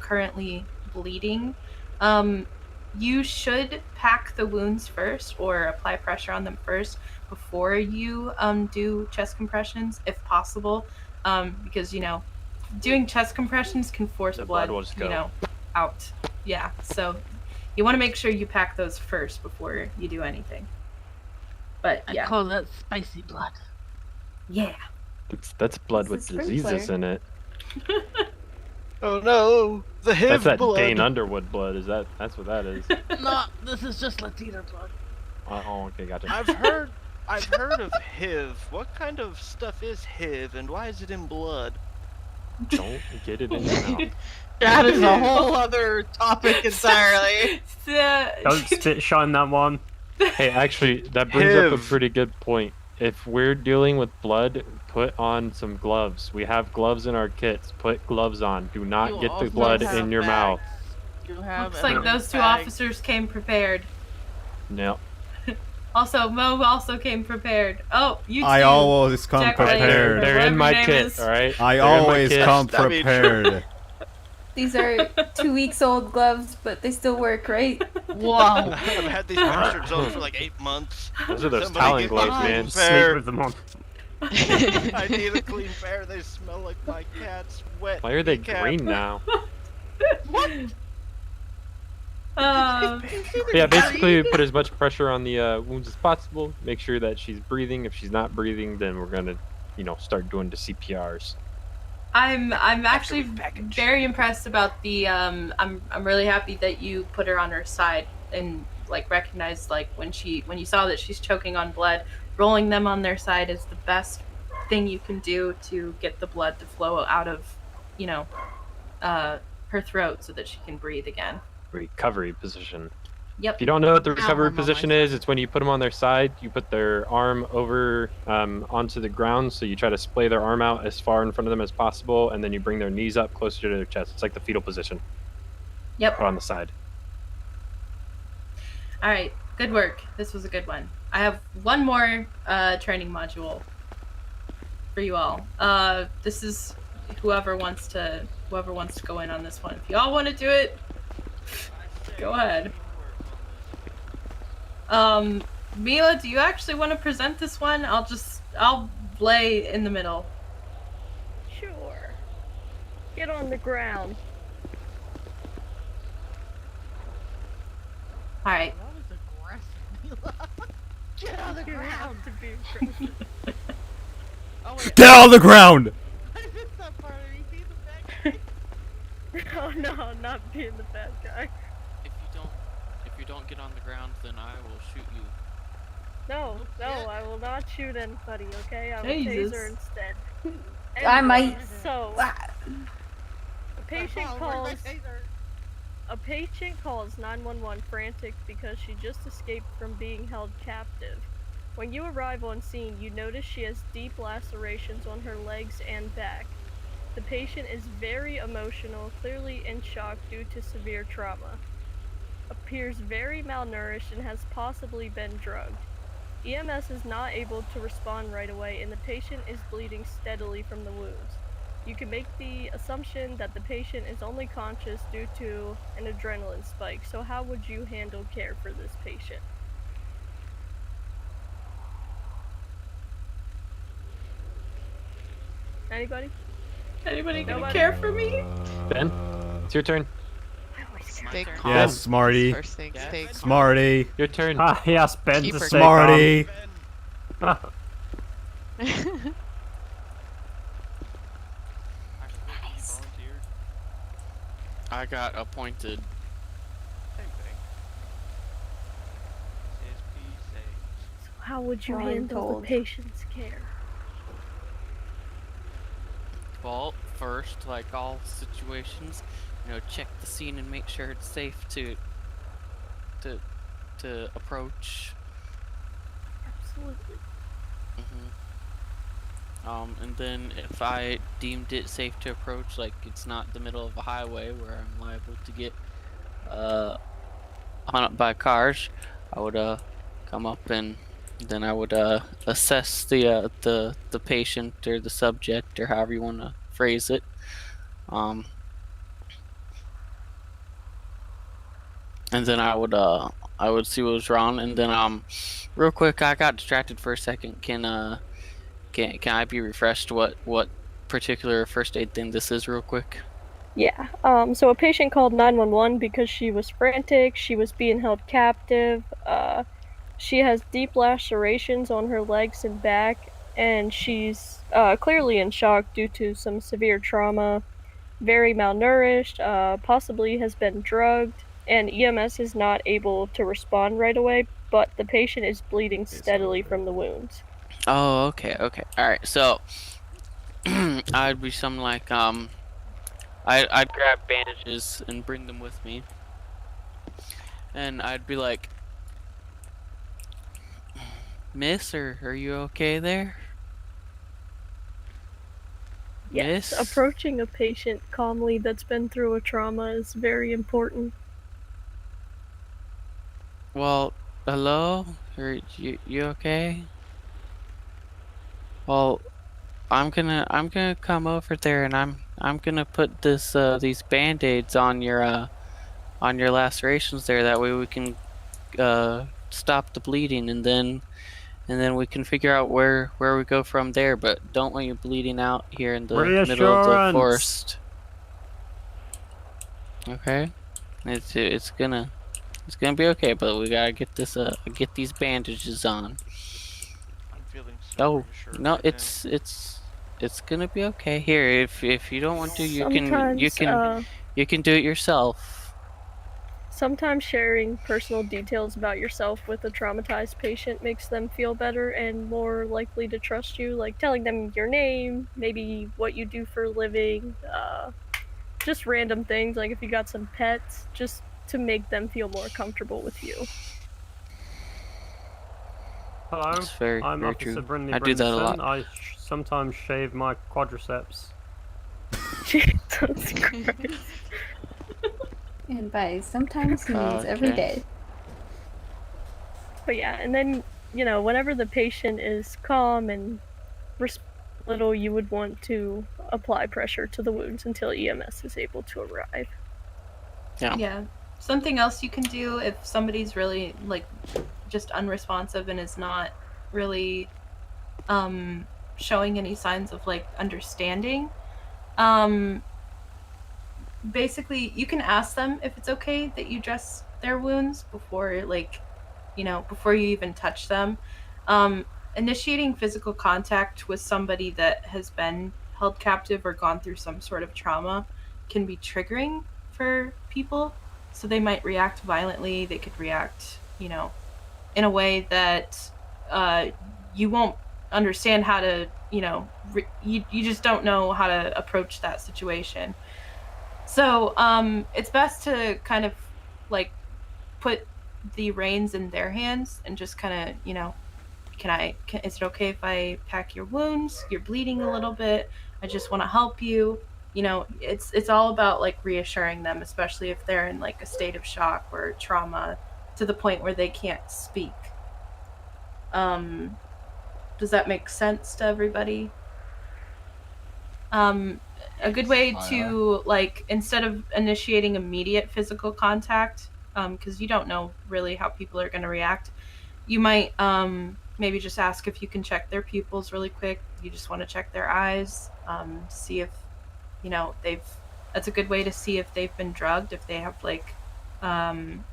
S11: currently bleeding, you should pack the wounds first or apply pressure on them first before you do chest compressions, if possible, because doing chest compressions can force blood
S1: will just go.
S11: Out. Yeah, so you want to make sure you pack those first before you do anything. But yeah,
S9: I call that spicy blood.
S11: Yeah.
S1: That's blood with
S11: It's a
S1: diseases
S11: sprinkler.
S1: in it.
S8: Oh no, the HIV
S1: That's that
S8: blood.
S1: Dane Underwood blood. That's what that is.
S9: No, this is just Latina blood.
S1: Oh, okay, gotcha.
S8: I've heard of HIV. What kind of stuff is HIV, and why is it in blood?
S1: Don't get it in your mouth.
S9: That is a whole other topic entirely.
S16: Don't spit shine that one.
S1: Hey, actually, that brings up a
S8: HIV.
S1: pretty good point. If we're dealing with blood, put on some gloves. We have gloves in our kits. Put gloves on. Do not
S9: You
S1: get the
S9: also
S1: blood
S9: have
S1: in your
S9: bags.
S1: mouth.
S9: You have
S11: Looks like
S9: evidence
S11: those two
S9: bags.
S11: officers came prepared.
S1: No.
S11: Also, Mo also came prepared. Oh, you
S12: I
S11: two.
S12: always come
S11: Jack Later,
S12: prepared.
S1: They're
S11: whatever
S1: in my
S11: your name
S1: kit,
S11: is.
S1: alright?
S12: I
S1: They're in my
S12: always
S1: kit.
S12: come
S8: That'd be true.
S12: prepared.
S3: These are 2 weeks old gloves, but they still work, right?
S9: Wow.
S10: I've had these pressured zones for like 8 months.
S1: Those are those
S10: Somebody
S1: Talon
S10: give me
S1: gloves,
S10: a clean
S1: man.
S10: pair.
S16: Sleep with them on.
S10: I need a clean pair. They smell like my cat's wet.
S1: Why are they
S10: kneecap.
S1: green now?
S10: What?
S1: Yeah, basically put as much pressure on the wounds as possible. Make sure that she's breathing. If she's not breathing, then we're gonna, start doing the CPRs.
S11: I'm actually very impressed about the I'm really happy that you put her on her side and like recognized like when you saw that she's choking on blood, rolling them on their side is the best thing you can do to get the blood to flow out of, her throat so that she can breathe again.
S1: Recovery position.
S11: Yep.
S1: If you don't know what the recovery position is, it's when you put them on their side, you put their arm over onto the ground, so you try to splay their arm out as far in front of them as possible, and then you bring their knees up closer to their chest. It's like the fetal position.
S11: Yep.
S1: Put on the side.
S11: All right, good work. This was a good one. I have one more training module for you all. This is whoever wants to go in on this one. If y'all want to do it, go ahead. Mila, do you actually want to present this one? I'll lay in the middle.
S20: Sure. Get on the ground.
S11: All right.
S19: That was aggressive, Mila. Get on the ground.
S20: To be aggressive.
S12: Get on the ground!
S19: I missed that part. Are you being the bad guy?
S20: Oh no, not being the bad guy.
S15: If you don't get on the ground, then I will shoot you.
S20: No, I will not shoot anybody, okay? I will
S11: Jesus.
S20: taser instead.
S3: I might.
S20: So, a patient calls 911 frantic because she just escaped from being held captive. When you arrive on scene, you notice she has deep lacerations on her legs and back. The patient is very emotional, clearly in shock due to severe trauma. Appears very malnourished and has possibly been drugged. EMS is not able to respond right away and the patient is bleeding steadily from the wounds. You can make the assumption that the patient is only conscious due to an adrenaline spike, so how would you handle care for this patient? Anybody?
S11: Anybody gonna care for me?
S1: Ben, it's your turn.
S19: Stay calm.
S12: Yes, Smarty.
S19: First thing, stay calm.
S12: Smarty.
S1: Your turn.
S16: Ah, yes, Ben
S19: Keep
S16: to
S19: her
S16: stay
S12: Smarty.
S16: calm.
S15: I got appointed.
S8: Same thing.
S20: So how would you
S3: Fine,
S20: handle
S3: told.
S20: the patient's care?
S15: Well, first, like all situations, check the scene and make sure it's safe to approach.
S20: Absolutely.
S15: And then if I deemed it safe to approach, like it's not the middle of a highway where I'm liable to get hung up by cars, I would come up and then I would assess the patient or the subject or however you want to phrase it. And then I would see what was wrong, and then real quick, I got distracted for a second. Can I be refreshed what particular first aid thing this is real quick?
S20: Yeah, so a patient called 911 because she was frantic, she was being held captive, she has deep lacerations on her legs and back, and she's clearly in shock due to some severe trauma, very malnourished, possibly has been drugged, and EMS is not able to respond right away, but the patient is bleeding steadily from the wounds.
S15: Oh, okay. Alright, so I'd be something like I'd grab bandages and bring them with me. And I'd be like, Miss, are you okay there?
S20: Yes,
S15: Miss?
S20: approaching a patient calmly that's been through a trauma is very important.
S15: Well, hello? Are you okay? Well, I'm gonna come over there and I'm I'm gonna put this these band-aids on your lacerations there. That way we can stop the bleeding, and then we can figure out where we go from there. But don't want you bleeding out here in the middle of the forest. Okay, it's gonna be okay. But we gotta get this get these bandages on.
S10: I'm feeling
S15: Oh
S10: reassured
S15: no,
S10: right
S15: it's gonna be okay. Here, if you don't want to, you can do it yourself.
S20: Sometimes sharing personal details about yourself with a traumatized patient makes them feel better and more likely to trust you, like telling them your name, maybe what you do for a living, just random things, like if you got some pets, just to make them feel more comfortable with you.
S16: Hello,
S15: That's very
S16: I'm
S15: very
S16: Officer
S15: true.
S16: Brindley
S15: I do that a
S16: Brinson.
S15: lot.
S16: I sometimes shave my quadriceps.
S20: Jesus Christ.
S3: And by sometimes he means every
S15: Okay.
S3: day.
S20: But yeah, and then, you know, whenever the patient is calm and little, you would want to apply pressure to the wounds until EMS is able to arrive.
S11: Yeah. Something else you can do if somebody's really like just unresponsive and is not really showing any signs of like understanding. Basically you can ask them if it's okay that you dress their wounds before before you even touch them. Initiating physical contact with somebody that has been held captive or gone through some sort of trauma can be triggering for people. So they might react violently. They could react, in a way that you won't understand how to, you just don't know how to approach that situation. So it's best to kind of like put the reins in their hands and just kind of, is it okay if I pack your wounds? You're bleeding a little bit. I just want to help you. It's all about like reassuring them, especially if they're in like a state of shock or trauma to the point where they can't speak. Does that make sense to everybody? A good way to like, instead of initiating immediate physical contact, because you don't know really how people are going to react, you might maybe just ask if you can check their pupils really quick. You just want to check their eyes, see if that's a good way to see if they've been drugged. If they have like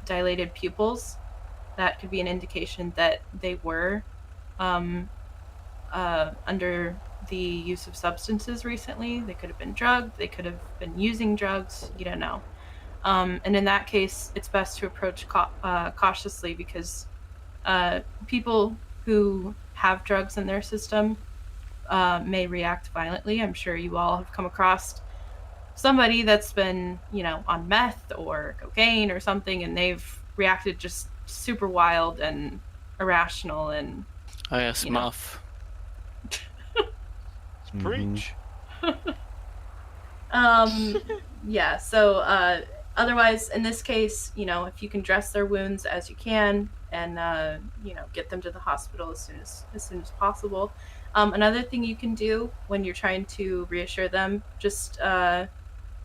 S11: dilated pupils, that could be an indication that they were under the use of substances recently. They could have been drugged, they could have been using drugs, you don't know. And in that case, it's best to approach cautiously, because people who have drugs in their system may react violently. I'm sure you all have come across somebody that's been, on meth or cocaine or something, and they've reacted just super wild and irrational and
S15: Muff.
S10: Preach.
S11: Yeah, so otherwise in this case, if you can dress their wounds as you can and get them to the hospital as soon as possible. Another thing you can do when you're trying to reassure them, just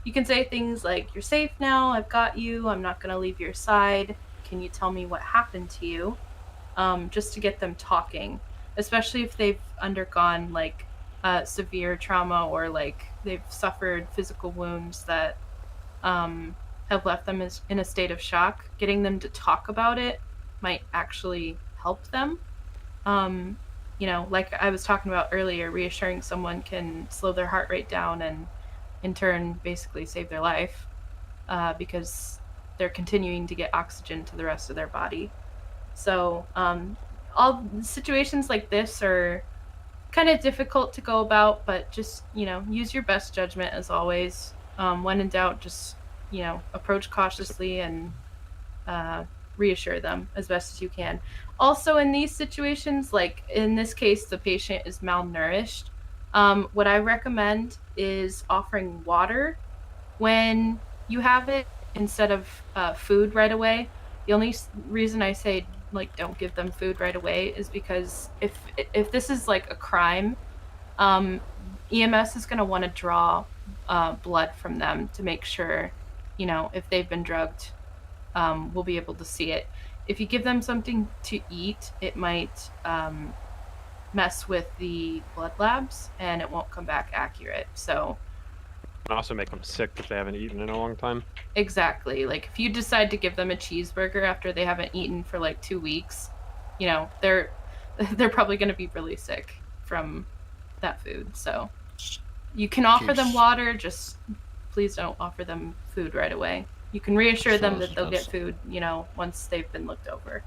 S11: you can say things like, you're safe now, I've got you, I'm not going to leave your side, can you tell me what happened to you? Just to get them talking, especially if they've undergone like severe trauma or like they've suffered physical wounds that have left them in a state of shock. Getting them to talk about it might actually help them. Like I was talking about earlier, reassuring someone can slow their heart rate down and in turn basically save their life because they're continuing to get oxygen to the rest of their body. So all situations like this are kind of difficult to go about, but just, use your best judgment as always. When in doubt, just, approach cautiously and reassure them as best as you can. Also in these situations, like in this case, the patient is malnourished. What I recommend is offering water when you have it instead of food right away. The only reason I say like don't give them food right away is because if this is like a crime, EMS is going to want to draw blood from them to make sure, you know, if they've been drugged, we'll be able to see it. If you give them something to eat, it might mess with the blood labs and it won't come back accurate. So
S1: And also make them sick if they haven't eaten in a long time.
S11: exactly, like if you decide to give them a cheeseburger after they haven't eaten for like 2 weeks, you know, they're probably going to be really sick from that food. So you can offer them water, just please don't offer them food right away. You can reassure them that they'll get food, you know, once they've been looked over.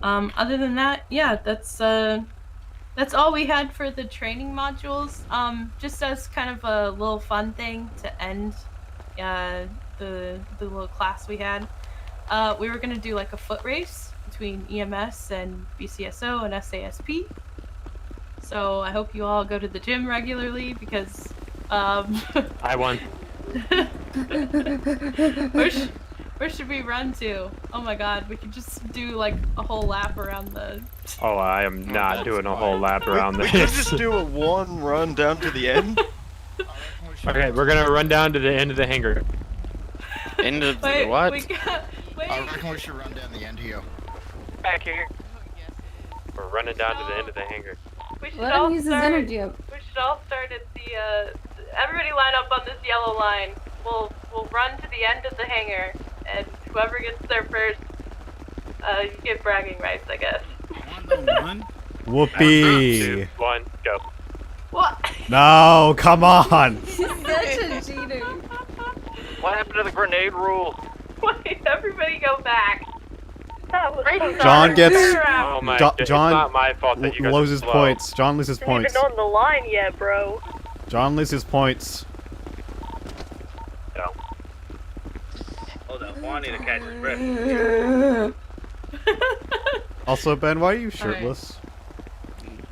S11: Other than that, yeah, that's all we had for the training modules. Just as kind of a little fun thing to end the little class we had. We were gonna do like a foot race between EMS and BCSO and SASP. So I hope you all go to the gym regularly because
S1: I won.
S11: Where should we run to? Oh my god, we could just do like a whole lap around the...
S1: Oh, I am not doing a whole lap around
S10: We
S1: this.
S10: could just do a one run down to the end.
S1: Okay, we're gonna run down to the end of the hangar.
S15: End of
S11: Wait,
S15: the what?
S11: we got... Wait.
S7: I reckon we should run down the end here.
S1: Back here. We're running down to the end of the hangar.
S11: We should
S3: Let
S11: all
S3: him use his
S11: start,
S3: energy up.
S11: We should all start at the, everybody line up on this yellow line. We'll run to the end of the hangar, and whoever gets there first, you get bragging rights, I guess.
S12: Whoopee.
S1: 2, 1, go.
S11: What?
S12: No, come on.
S3: She's such a cheater.
S8: What happened to the grenade rule?
S11: Wait, everybody go back.
S12: John gets.
S1: Oh my God, it's
S12: John
S1: not my fault that you guys
S12: loses
S1: are slow.
S12: points. John loses points.
S20: Even on the line yet, bro.
S12: John loses points.
S1: No.
S13: Hold up, well, I need to catch his breath.
S12: Also, Ben, why are you shirtless?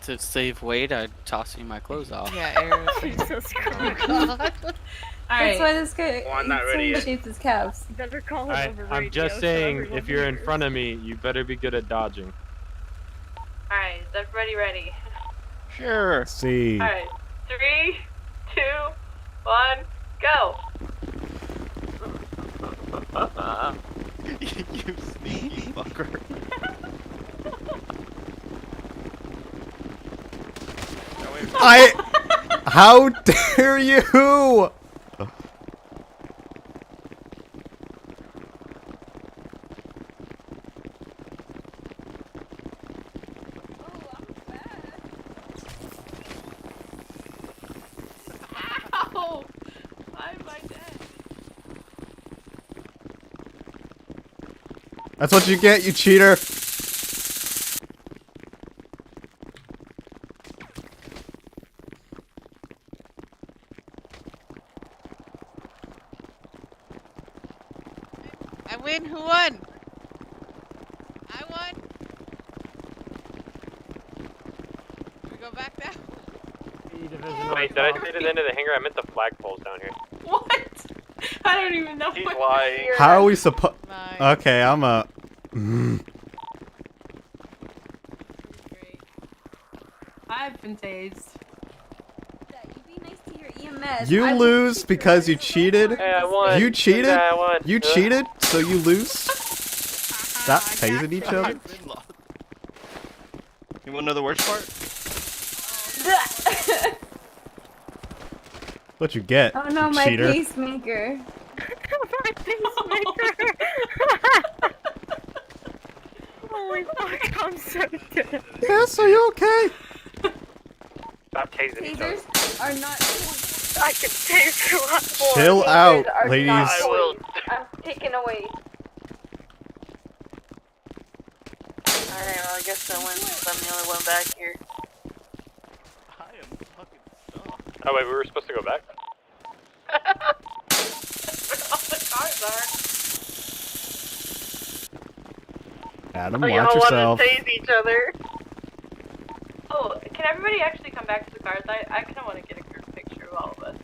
S15: To save weight, I'm tossing my clothes off.
S20: Yeah, Aaron. Jesus Christ.
S3: That's why this guy
S13: Well, I'm not ready yet.
S3: shapes his calves.
S20: Better call him
S1: Alright,
S20: over
S1: I'm
S20: radio
S1: just
S20: so
S1: saying,
S20: everyone
S1: if you're in
S20: hears.
S1: front of me, you better be good at dodging.
S11: Alright, is everybody ready?
S10: Sure.
S12: See.
S11: Alright, 3, 2, 1, go!
S10: You sneaky fucker.
S12: How dare you!
S11: Ow! Why am I dead?
S12: That's what you get, you cheater.
S19: I win. Who won? I won. We go back now.
S1: Wait, did I say to the end of the hangar? I meant the flagpoles down here.
S11: What? I don't even know.
S10: He's lying.
S12: How are we supposed? Okay, I'm a.
S11: I've been tased.
S3: You be nice to your EMS.
S12: You
S3: I will
S12: lose
S3: keep
S12: because you
S3: your
S12: cheated.
S1: Hey, I won.
S12: You cheated.
S1: Yeah, I won.
S12: You cheated, so you lose. Stop tasing each other.
S10: You wanna know the worst part?
S12: What you get,
S3: Oh no,
S12: you
S3: my
S12: cheater.
S3: pacemaker.
S20: My pacemaker. Holy fuck, I'm so dead.
S12: Yes, are you okay?
S1: Stop tasing each other.
S3: Tasers are not.
S20: I can taste you up.
S12: Chill out,
S3: are
S12: ladies.
S3: not
S10: I will.
S3: I'm taken away.
S9: Alright, well, I guess I win since I'm the only one back here.
S10: I am fucking stuck.
S1: Oh wait, we were supposed to go back?
S11: Where all the cars are.
S12: Adam,
S11: Oh, y'all
S12: watch
S11: wanna
S12: yourself.
S11: tase each other. Oh, can everybody actually come back to the cars? I kind of want to get a group picture of all of us.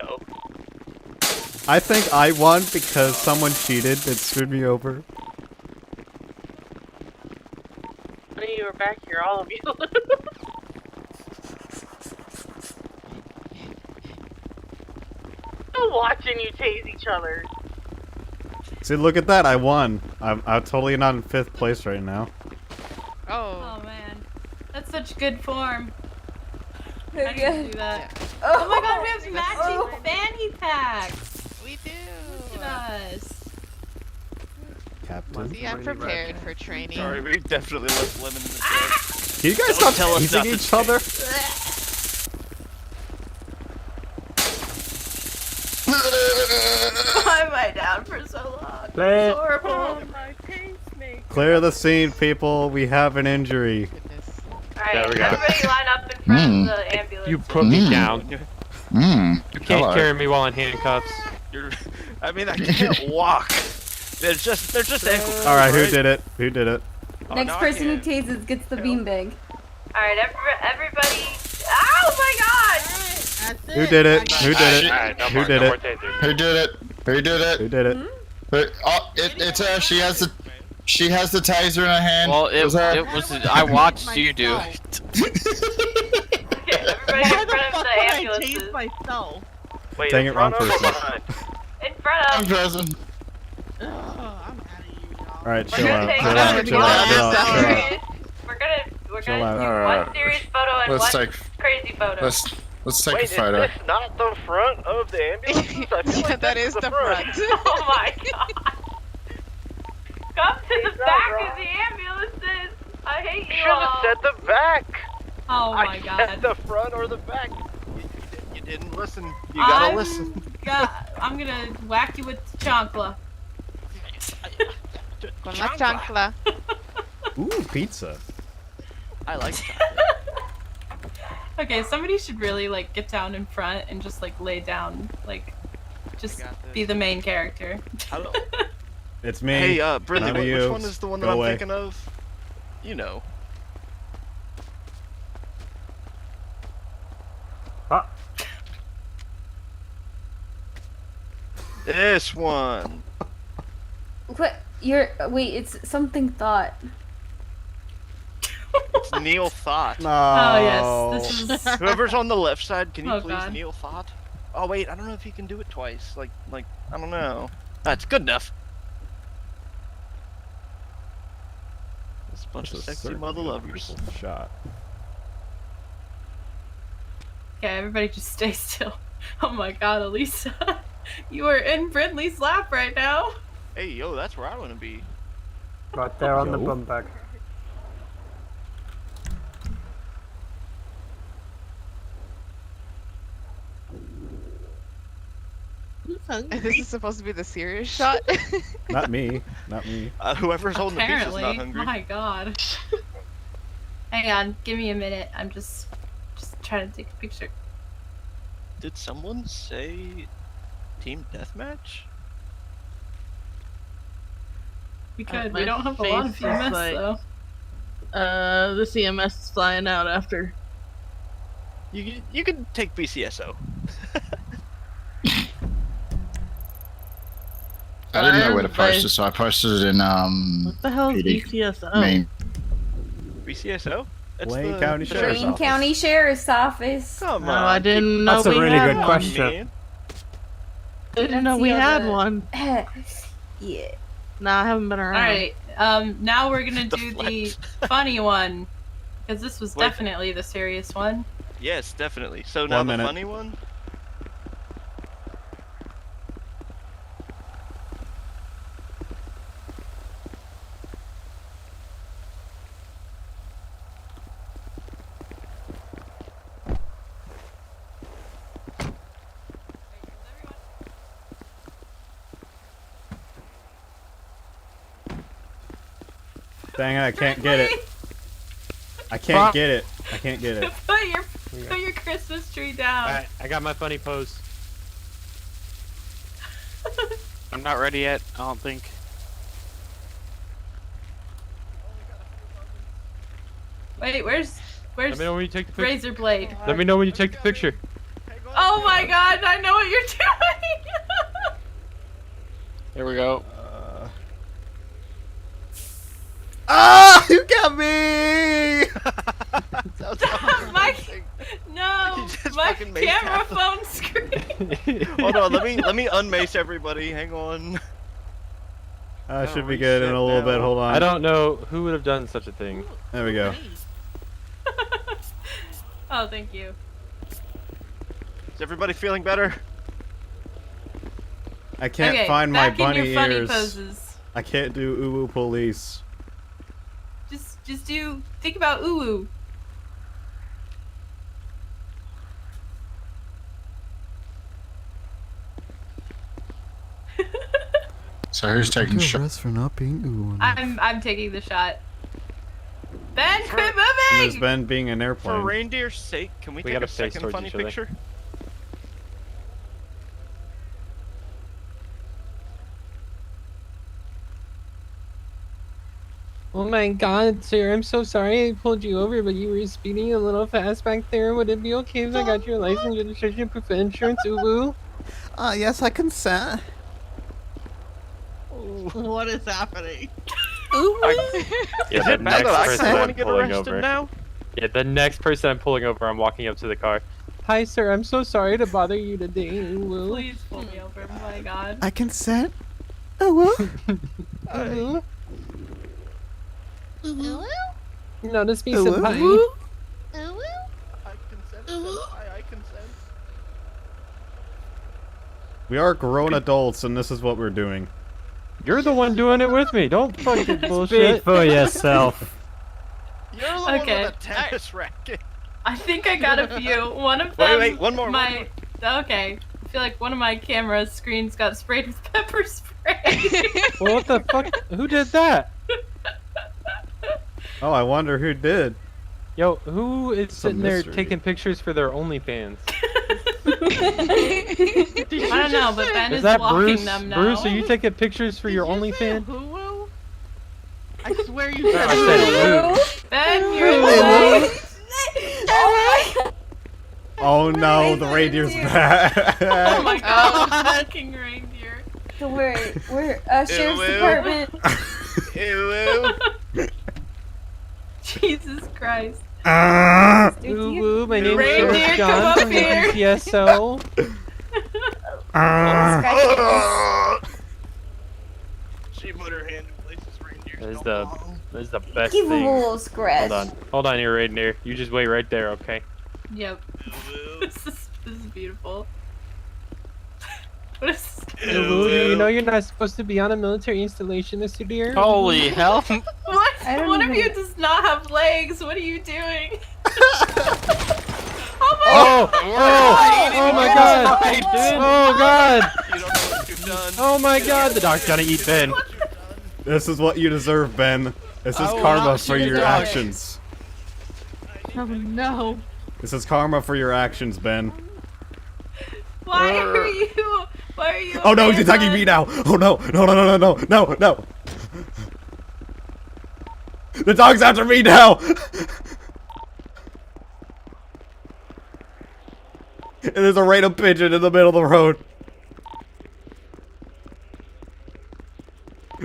S1: No.
S12: I think I won because someone cheated and screwed me over.
S9: I knew you were back here, all of you. watching you tase each other.
S12: See, look at that. I won. I'm totally not in 5th place right now.
S11: Oh man, that's such good form.
S3: Very
S11: How do you do that? Oh my god, we have matching fanny packs.
S19: We do.
S11: Look at us.
S12: Captain.
S19: See, I'm prepared for training.
S10: Sorry, we definitely left Lemon in the truck.
S12: Can you guys
S10: Don't
S12: stop
S10: tell us
S12: teasing
S10: nothing.
S12: each other?
S11: Why am I down for so long?
S12: Play.
S11: It's horrible.
S20: Oh, my pacemaker.
S12: Clear the scene, people. We have an injury.
S11: Alright,
S1: There we go.
S11: everybody line up in front of the ambulance.
S1: You put me down. You can't
S7: Hello.
S1: carry me while in handcuffs.
S10: I mean, I can't walk. They're just ankle.
S12: All right, who did it? Who did it?
S3: Next person who tases gets the beanbag.
S11: Alright, everybody. Oh my god!
S12: Who did it? Who did it?
S1: Alright, no
S12: Who
S1: more,
S12: did
S1: no more
S12: it?
S1: tasers.
S7: Who did it? Who did it?
S12: Who did it?
S7: It's her. She has the taser in her hand.
S15: Well, it
S7: was her.
S15: was. I watched you do it.
S11: Everybody in front of the ambulances.
S9: myself.
S1: Wait,
S12: Dang
S1: in
S12: it, wrong
S1: front or
S12: person.
S1: behind?
S11: In front
S7: I'm
S11: of.
S7: present.
S12: All right,
S11: We're
S12: chill
S11: gonna
S12: out.
S11: take
S12: Chill
S11: one
S12: out. Chill out. Chill out. Chill out.
S11: serious. We're
S12: Chill
S11: gonna
S12: out.
S11: do
S7: Alright.
S11: one serious photo and
S7: Let's
S11: one
S7: take-
S11: crazy photo.
S7: Let's take
S13: Wait,
S7: a photo.
S13: is this not the front of the ambulance? I feel
S19: Yeah,
S13: like
S19: that
S13: this
S19: is the front.
S11: Oh my god! Come to the back of the ambulances. I hate you
S13: Should have
S11: all.
S13: said the back.
S11: Oh my
S13: I
S11: god.
S13: said the front or the back.
S10: You didn't listen. You gotta
S11: I'm
S10: listen.
S11: I'm gonna whack you with the chancla.
S19: Con la chancla.
S12: Ooh, pizza.
S10: I like
S11: Okay, somebody should really like get down in front and just like lay down, like just be the main character.
S12: It's me.
S10: Hey, Brinley,
S12: None of
S10: which
S12: you.
S10: one is the one
S12: Go
S10: that I'm
S12: away.
S10: thinking of? You know.
S16: Ah.
S10: This one.
S3: What? Wait, it's something thought.
S10: It's Neil Thought.
S12: No.
S11: Oh yes, this is.
S10: Whoever's on the left side, can you
S11: Oh,
S10: please
S11: God.
S10: Neil Thought? Oh wait, I don't know if he can do it twice. Like I don't know. That's good enough. This bunch of sexy mother lovers.
S12: Shot.
S11: Okay, everybody just stay still. Oh my god, Elisa, you are in Brindley's lap right now.
S10: Hey yo, that's where I want to be.
S16: Right there on the
S12: Yo.
S16: bum bag.
S19: This is supposed to be the serious shot.
S12: Not me. Not me.
S10: Whoever's holding the pizza's
S11: Apparently,
S10: not hungry.
S11: my god. Hang on, give me a minute. I'm just trying to take a picture.
S10: Did someone say team deathmatch?
S11: We could.
S9: My
S11: We don't have a lot of
S9: face is
S11: PMS
S9: like-
S11: though.
S9: The CMS is flying out after.
S10: You can take BCSO.
S7: I didn't know where to
S9: Bye.
S7: post it, so I posted it in
S9: What the hell is
S7: PD
S9: BCSO?
S7: main.
S10: BCSO? That's
S12: Wayne
S10: the
S12: County Sheriff's
S3: Wayne County Sheriff's Office.
S10: Come
S9: No,
S10: on.
S9: I didn't know
S16: That's a
S9: we
S16: really
S9: had
S16: good
S9: one.
S16: question.
S10: Man.
S9: I didn't know we had one.
S3: Yeah.
S9: Nah, I haven't been around.
S11: Alright, now we're gonna do the funny one. Because this was
S10: Wait.
S11: definitely the serious one.
S10: Yes, definitely. So now
S12: 1
S10: the
S12: minute.
S10: funny one?
S12: Dang it, I can't get it. I can't get it. I can't get it.
S11: Put your Christmas tree down.
S1: Alright, I got my funny pose.
S15: I'm not ready yet. I don't think.
S11: Wait, where's
S1: Let me know when you take the picture.
S11: Razor Blade?
S1: Let me know when you take the picture.
S11: Oh my god, I know what you're doing!
S15: There we go.
S12: Ah! You got me!
S11: Mike, No, my camera phone screen.
S10: Hold on, let me unmace everybody. Hang on.
S12: Should be good in a little bit. Hold on.
S1: I don't know who would have done such a thing.
S12: There we go.
S11: Oh, thank you.
S10: Is everybody feeling better?
S12: I can't
S11: Okay,
S12: find my
S11: back in
S12: bunny
S11: your funny
S12: ears.
S11: poses.
S12: I can't do uwu police.
S11: Just think about uwu.
S7: So who's taking
S4: Take a
S7: shot?
S4: rest for not being uwu.
S11: I'm taking the shot. Ben, quit
S12: And there's
S11: moving!
S12: Ben being an
S10: For
S12: airplane.
S10: reindeer's sake, can we take
S1: gotta
S10: a
S1: face
S10: second
S1: towards
S10: funny
S1: each other.
S10: picture?
S2: Oh my god, sir, I'm so sorry I pulled you over, but you were speeding a little fast back there. Would it be okay if I got your license, registration, proof of insurance, uwu?
S12: Yes, I consent.
S19: What is happening?
S1: Yeah,
S10: Is
S1: the
S10: it bad
S1: next
S10: that I
S1: person
S10: wanna
S1: I'm
S10: get
S1: pulling
S10: arrested
S1: over.
S10: now?
S1: Yeah, the next person I'm pulling over, I'm walking up to the car.
S2: Hi, sir, I'm so sorry to bother you today, uwu.
S11: Please pull me over, my god.
S4: I consent. Uwu.
S2: Uwu?
S19: Uwu?
S2: Notice me,
S4: Uwu?
S2: senpai.
S19: Uwu?
S6: I consent. I consent.
S12: We are grown adults, and this is what we're doing.
S1: You're the one doing it with me. Don't fucking bullshit.
S16: Speak for yourself.
S10: You're the one
S11: Okay.
S10: with a tennis racket.
S11: I think I got a few. One of them.
S10: Wait, one more.
S11: Okay. I feel like one of my camera screens got sprayed with pepper spray.
S1: Well, what the fuck? Who did that?
S12: Oh, I wonder who did.
S1: Yo, who is
S12: Some
S1: sitting there
S12: mystery.
S1: taking pictures for their OnlyFans?
S11: I don't know, but Ben
S1: Is
S11: is
S1: that
S11: walking
S1: Bruce?
S11: them now.
S1: Bruce, are you taking pictures for your OnlyFans?
S19: Uwu? I swear you said
S1: I said Luke.
S11: Ben, you're in the way.
S12: Oh no, the reindeer's back.
S11: Oh my god, fucking reindeer.
S3: Don't worry, we're sheriff's
S10: Ew.
S3: department.
S10: Ew.
S11: Jesus Christ.
S2: Uwu, my name's
S11: Reindeer,
S2: Sheriff
S11: come
S2: John
S11: up
S2: from the
S11: here.
S2: DPSO.
S10: She put her hand in places reindeers
S1: That is
S10: don't
S1: the
S10: belong.
S1: that is the best
S3: Give him
S1: thing.
S3: a little scratch.
S1: Hold on, here, reindeer. You just wait right there, okay?
S11: Yep. This is beautiful. What is this?
S2: Uwu, you know you're not supposed to be on a military installation this year.
S15: Holy hell!
S11: What?
S3: I don't
S11: One of
S3: even-
S11: you does not have legs. What are you doing?
S1: Oh my god! Oh god!
S10: You don't know what you've done.
S1: Oh my god! The dog's gonna eat Ben.
S12: This is what you deserve, Ben. This is
S15: I will
S12: karma
S15: not
S12: for
S15: shoot
S12: your
S15: the dog.
S12: actions.
S19: Oh no.
S12: This is karma for your actions, Ben.
S11: Why are you? Why are you?
S12: Oh no, he's
S11: abandoned?
S12: attacking me now. Oh no, no. The dog's after me now. And there's a random pigeon in the middle of the road.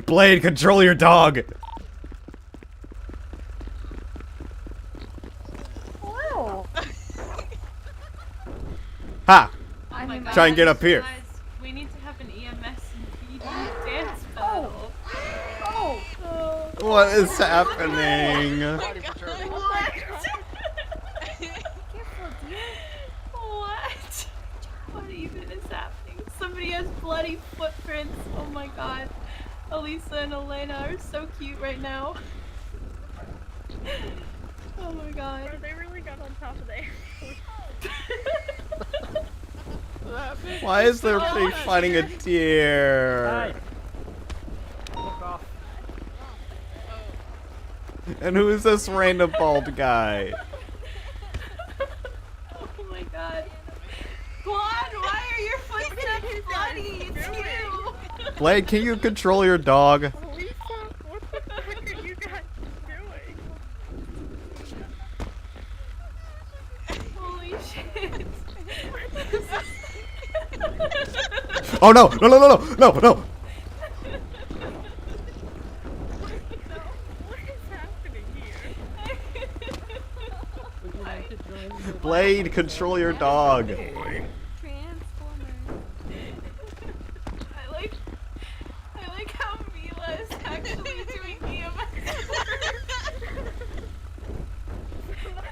S12: Blade, control your dog.
S3: Wow.
S12: Ha!
S11: Oh my God.
S12: Try and get up here.
S11: Guys, we need to have an EMS and PD dance battle.
S12: What is happening?
S11: What? What even is happening? Somebody has bloody footprints. Oh my god. Elisa and Elena are so cute right now. Oh my god.
S20: They really got on top of the airport.
S12: Why is there a pig fighting a deer? And who is this random bald guy?
S11: Oh my god. Claude, why are your footsteps bloody? It's you.
S12: Blade, can you control your dog?
S20: Lisa, what the heck are you guys doing?
S11: Holy shit.
S12: Oh no! No!
S20: What is happening here?
S2: Would you like to join
S12: Blade, control your dog.
S11: I like how Mila is actually doing EMS work.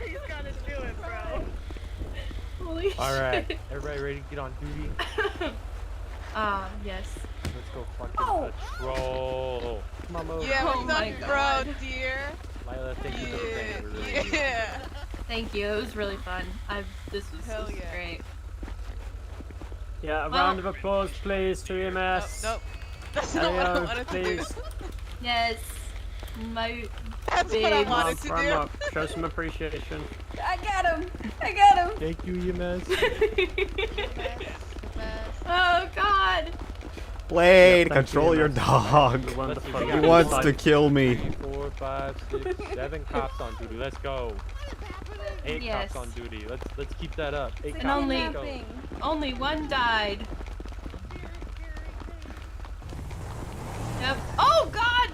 S20: He's gotta do it, bro.
S11: Holy shit.
S1: Alright, everybody ready to get on duty?
S11: Yes.
S1: Let's go fucking patrol. Come on, Mo.
S19: Yeah,
S11: Oh
S19: what's
S11: my
S19: up,
S11: God.
S19: bro, dear?
S1: Lila, thank you for the fan. We really do.
S19: Yeah.
S11: Thank you. It was really fun. This was
S19: Hell yeah.
S11: great.
S16: Yeah, a
S11: Well-
S16: round of applause, please, to EMS.
S19: Nope. That's not what I wanted to do.
S16: please.
S11: Yes. My
S19: That's what I
S11: babes.
S19: wanted to
S16: Round
S19: do.
S16: up. Show some appreciation.
S3: I got him. I got him.
S1: Thank you, EMS.
S11: Oh God.
S12: Blade,
S16: Yeah, thank
S12: control
S16: you,
S12: your
S16: EMS.
S12: dog.
S16: Wonderful.
S12: He wants to kill me.
S1: 3, 4, 5, 6, 7 cops on duty. Let's go. 8
S11: Yes.
S1: cops on duty. Let's keep that up. 8
S11: And
S1: cops.
S11: only-
S1: Let's go.
S11: Only one died. Yep. Oh God!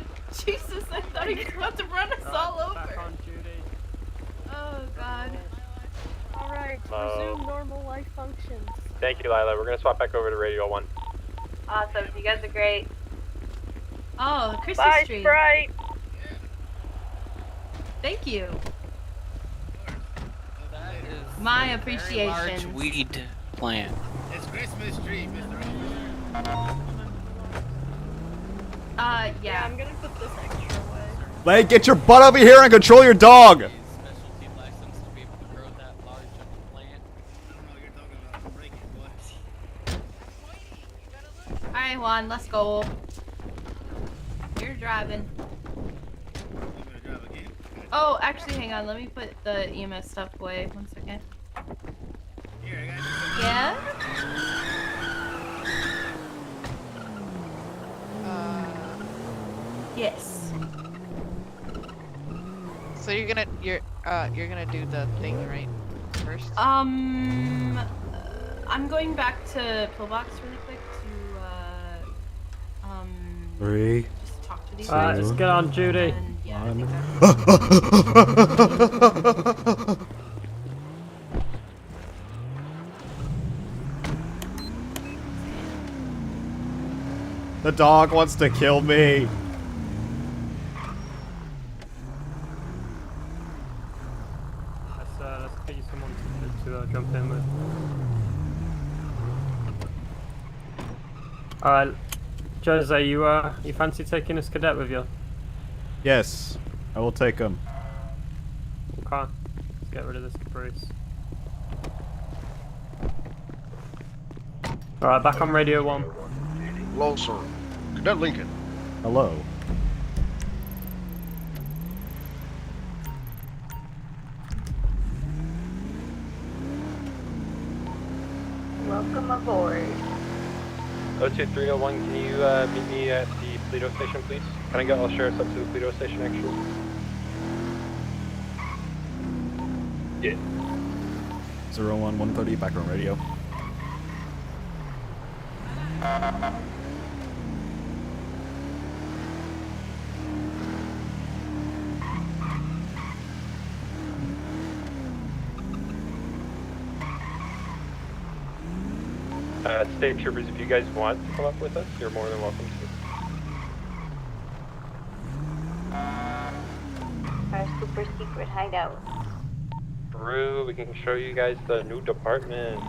S11: Jesus, I thought he was about to run us all
S16: Back
S11: over.
S16: on duty.
S11: Oh God.
S20: Alright,
S1: Hello.
S20: resume normal life functions.
S1: Thank you, Lila. We're gonna swap back over to Radio 1.
S11: Awesome. You guys are great. Oh, Christmas
S20: Bye,
S11: tree.
S20: Sprite!
S11: Thank you.
S15: That is
S11: My
S15: a very large
S11: appreciation.
S15: weed plant.
S17: It's Christmas tree, Mr.
S20: Yeah,
S11: Yeah.
S20: I'm gonna put this extra away.
S12: Blade, get your butt over here and control your dog.
S15: Specialty license to be able to grow that large of a plant.
S17: I don't know what you're talking about. Break it, boy.
S11: All right, Juan. Let's go. You're driving.
S17: I'm gonna drive again.
S11: Oh, actually, hang on. Let me put the EMS stuff away. 1 second.
S17: Here, I got you.
S11: Yeah. Yes.
S19: So you're gonna do the thing right first.
S11: I'm going back to Pillbox really quick to
S12: 3.
S11: just talk to these
S16: Alright,
S11: guys.
S16: let's get on duty.
S11: And, yeah, I think
S12: The dog wants to kill me.
S16: Let's get you someone to jump in with. Alright, Jose, you fancy taking this cadet with you?
S12: Yes, I will take him.
S16: Okay, let's get rid of this caprice. Alright, back on Radio 1.
S18: Hello, sir. Cadet Lincoln.
S12: Hello.
S3: Welcome aboard.
S1: 02301, can you meet me at the Pluto station, please? Can I get all sheriffs up to the Pluto station, actually? Yeah.
S12: 01-130, back on radio.
S1: State troopers, if you guys want to come up with us, you're more than welcome to.
S3: Our super secret hideout.
S1: Brew, we can show you guys the new department.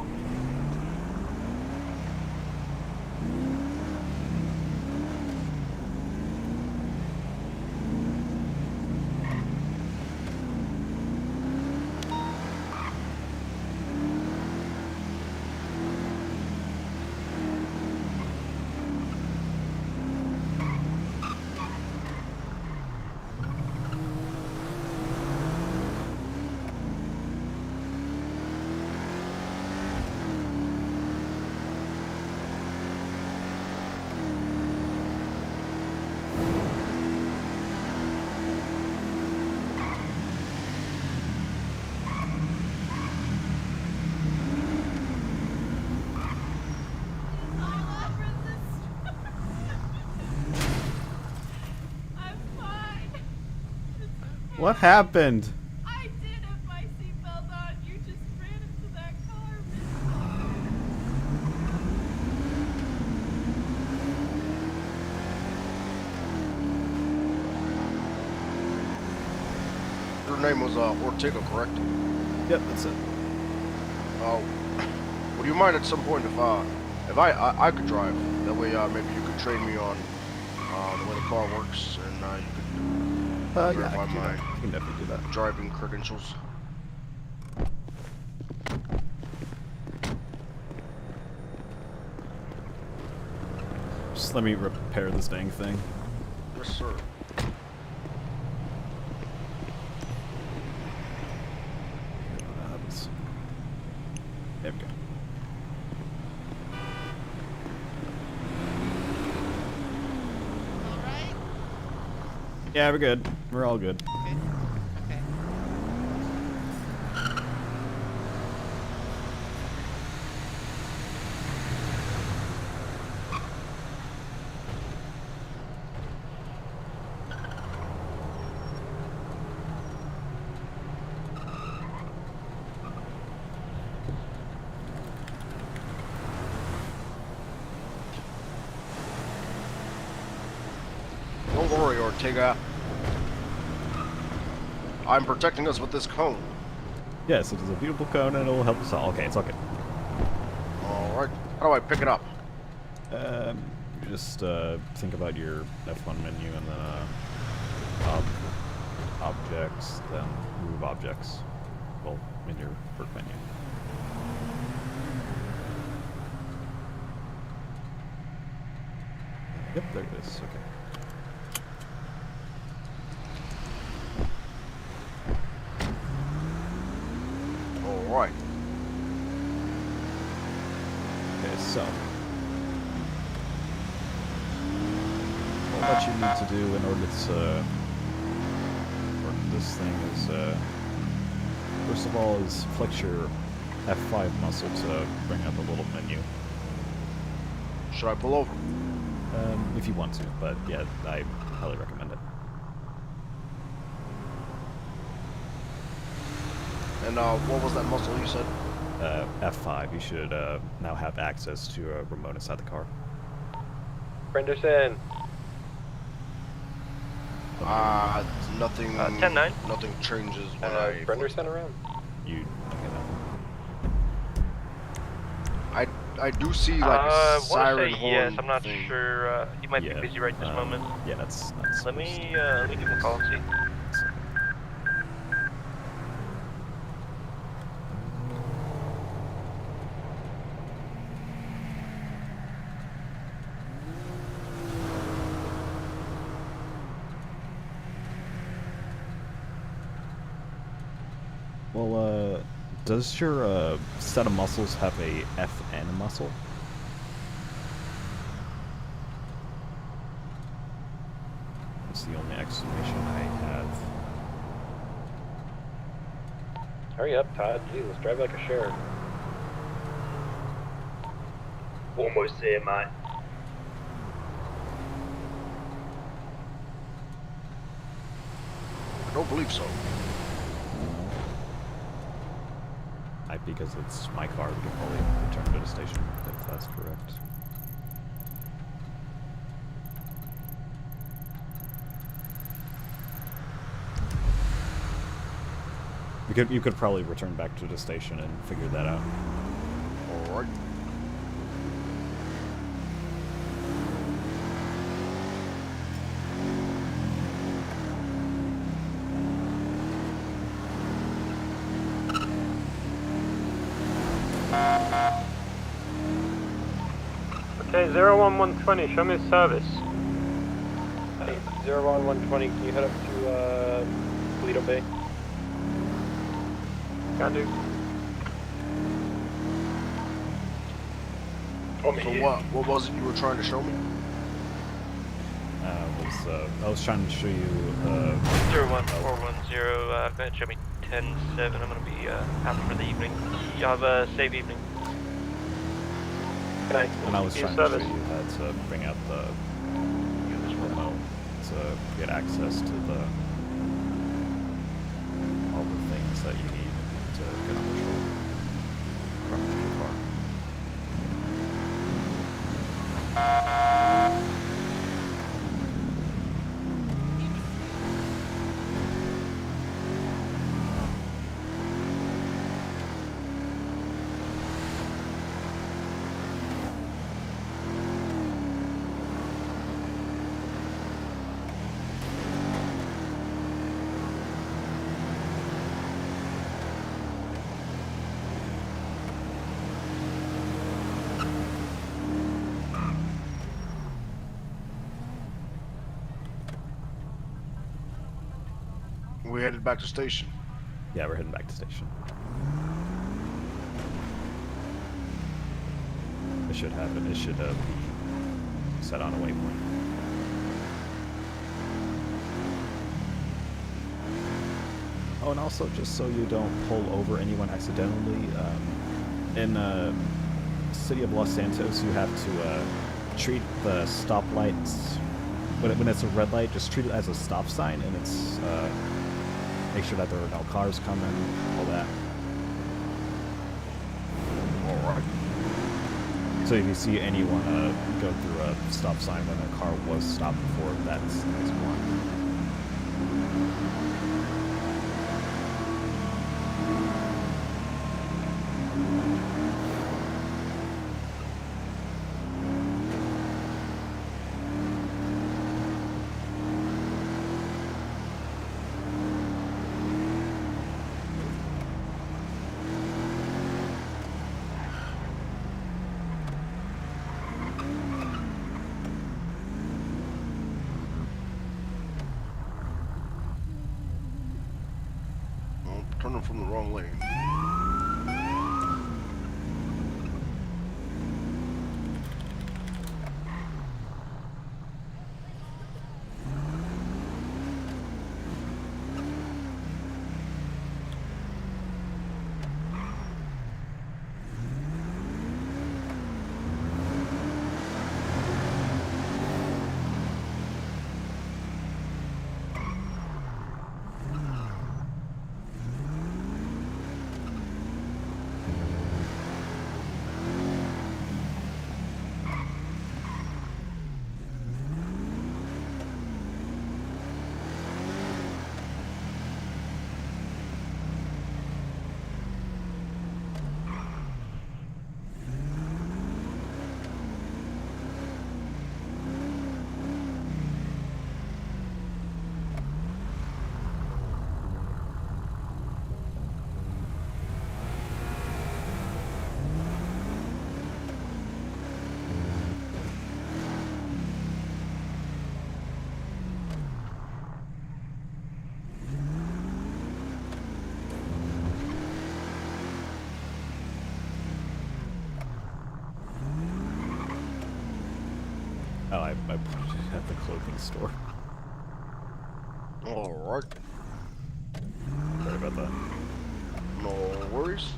S12: What happened?
S11: I did have my seatbelt on. You just
S18: name was Ortega, correct?
S12: Yep, that's it.
S18: Would you mind at some point if I could drive? That way, maybe you could train me on the way the car works, and you could verify my
S12: I can definitely do that.
S18: driving credentials.
S12: Just let me repair this dang thing.
S18: Yes, sir.
S12: There we go. Yeah, we're good. We're all good.
S19: Okay.
S18: Don't worry, Ortega. I'm protecting us with this cone.
S12: Yes, it is a beautiful cone and it will help us all. Okay, it's okay.
S18: Alright. How do I pick it up?
S12: You just think about your F1 menu and then objects, then move objects. Well, in your work menu. Yep, there it is. Okay.
S18: Alright.
S12: Okay, so all that you need to do in order to work this thing is, first of all, is flex your F5 muscle to bring up a little menu.
S18: Should I pull over?
S12: If you want to, but yeah, I highly recommend it.
S18: And what was that muscle you said?
S12: F5. You should now have access to a remote inside the car.
S1: Brenderson.
S18: Nothing.
S13: 10-9.
S18: Nothing changes when I.
S1: Brenderson around.
S12: You.
S18: I do see like a siren
S13: say
S18: horn.
S13: yes. I'm not
S18: thing.
S13: sure. He might be busy right this moment.
S12: Yeah, that's.
S13: Let me give him a call and see.
S12: Well, does your set of muscles have a FN muscle? That's the only exclamation I have.
S1: Hurry up, Todd. Gee, let's drive like a sheriff.
S13: Almost there, mate.
S18: I don't believe so.
S12: Because it's my car, we can probably return to the station if that's correct. You could probably return back to the station and figure that out.
S18: Alright.
S1: Okay, 01120, show me service. Hey, 01120, can you head up to Toledo Bay? Can do.
S18: So what was it you were trying to show me?
S12: I was trying to show you
S13: 01410, gonna show me 10-7. I'm gonna be out for the evening. You have a safe evening.
S1: Okay.
S12: And I was trying to show you how to bring out the remote to get access to all the things that you need to get on the car.
S18: We headed back to station.
S12: Yeah, we're heading back to station. It should happen. It should be set on a waypoint. Oh, and also, just so you don't pull over anyone accidentally, in the city of Los Santos, you have to treat the stoplights, when it's a red light, just treat it as a stop sign, and it's, make sure that there are no cars coming, all that. Alright. So if you see anyone go through a stop sign when a car was stopped before, that's one.
S18: Turning from the wrong lane.
S12: Oh, I put it at the clothing store.
S18: Alright.
S12: Sorry about that.
S18: No worries.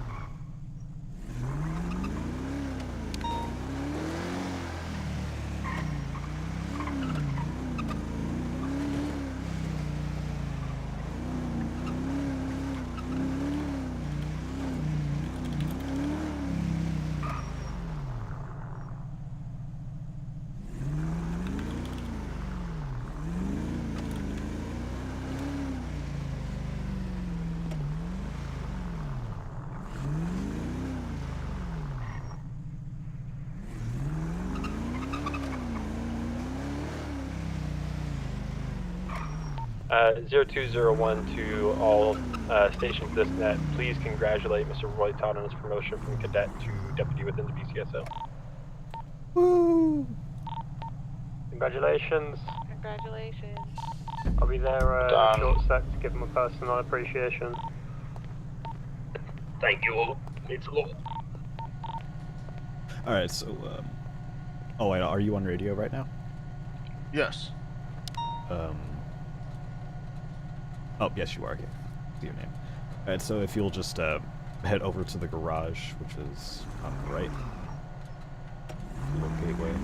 S1: Uh, 0201 to all stations this net. Please congratulate Mr. Roy Todd on his promotion from cadet to deputy within the BCSO.
S12: Woo!
S1: Congratulations.
S19: Congratulations.
S1: I'll be there short sec to give him a personal appreciation. Thank you all. It's a lot.
S12: Alright, so, oh wait, are you on radio right now?
S18: Yes.
S12: Oh, yes, you are. Okay. See your name. Alright, so if you'll just head over to the garage, which is on the right. Little gateway.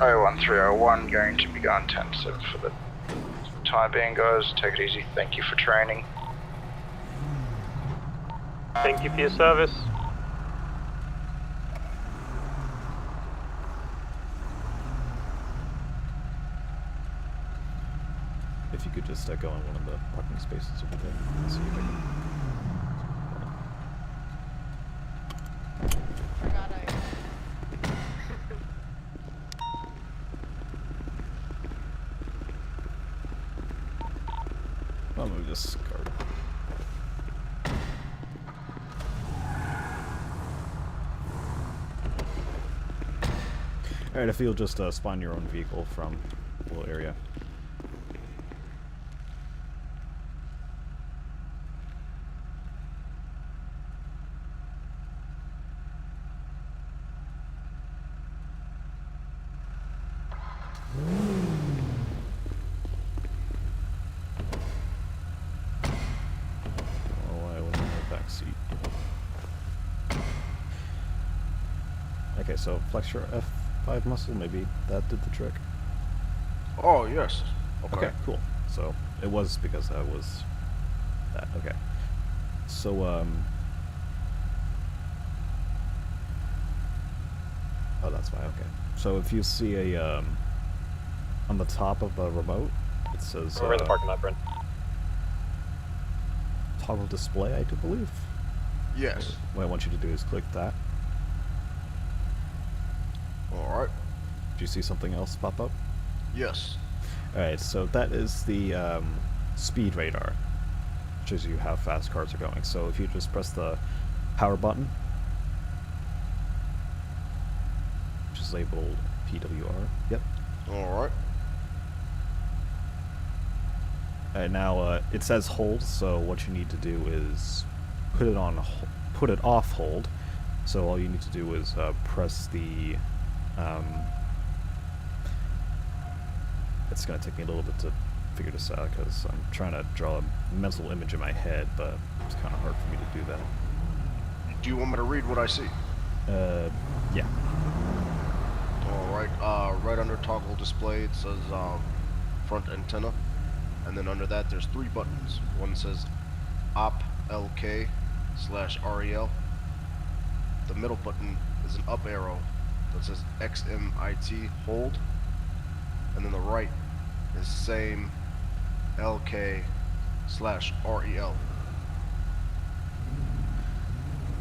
S7: Oh, 1301, going to be gone 10-7 for the time being, guys. Take it easy. Thank you for training.
S1: Thank you for your service.
S12: If you could just go in one of the parking spaces over there and see if I can... I'll move this card. Alright, if you'll just spawn your own vehicle from the little area. Oh, I went in the back seat. Okay, so flex your F5 muscle, maybe that did the trick.
S18: Oh, yes.
S12: Okay, cool. So it was because that was that. Okay. So oh, that's fine. Okay. So if you see a on the top of the remote, it says
S1: We're in the parking lot, Brent.
S12: toggle display, I do believe.
S18: Yes.
S12: What I want you to do is click that.
S18: Alright.
S12: Do you see something else pop up?
S18: Yes.
S12: Alright, so that is the speed radar. Shows you how fast cars are going. So if you just press the power button, which is labeled PWR. Yep.
S18: Alright.
S12: Alright, now it says hold, so what you need to do is put it off hold. So all you need to do is press the it's gonna take me a little bit to figure this out because I'm trying to draw a mental image in my head, but it's kind of hard for me to do that.
S18: Do you want me to read what I see?
S12: Yeah.
S18: Alright, right under toggle display it says front antenna, and then under that there's 3 buttons. One says Applepie/REL. The middle button is an up arrow that says XMIT hold, and then the right is same LK/REL.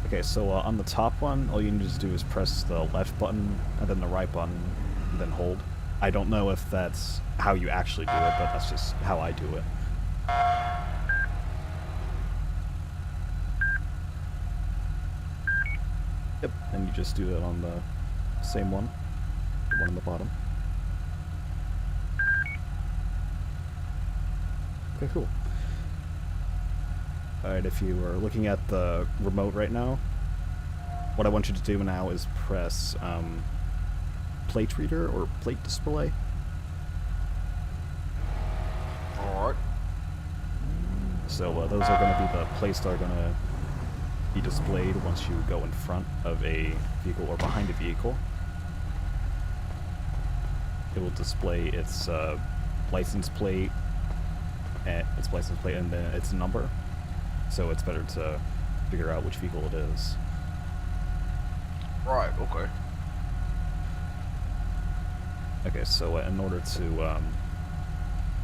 S12: Okay, so on the top one, all you need to do is press the left button and then the right button and then hold. I don't know if that's how you actually do it, but that's just how I do it. Yep, and you just do it on the same one, the one on the bottom. Okay, cool. Alright, if you are looking at the remote right now, what I want you to do now is press plate reader or plate display.
S18: Alright.
S12: So those are going to be the plates that are going to be displayed once you go in front of a vehicle or behind a vehicle. It will display its license plate and then its number. So it's better to figure out which vehicle it is.
S18: Right, okay.
S12: Okay, so in order to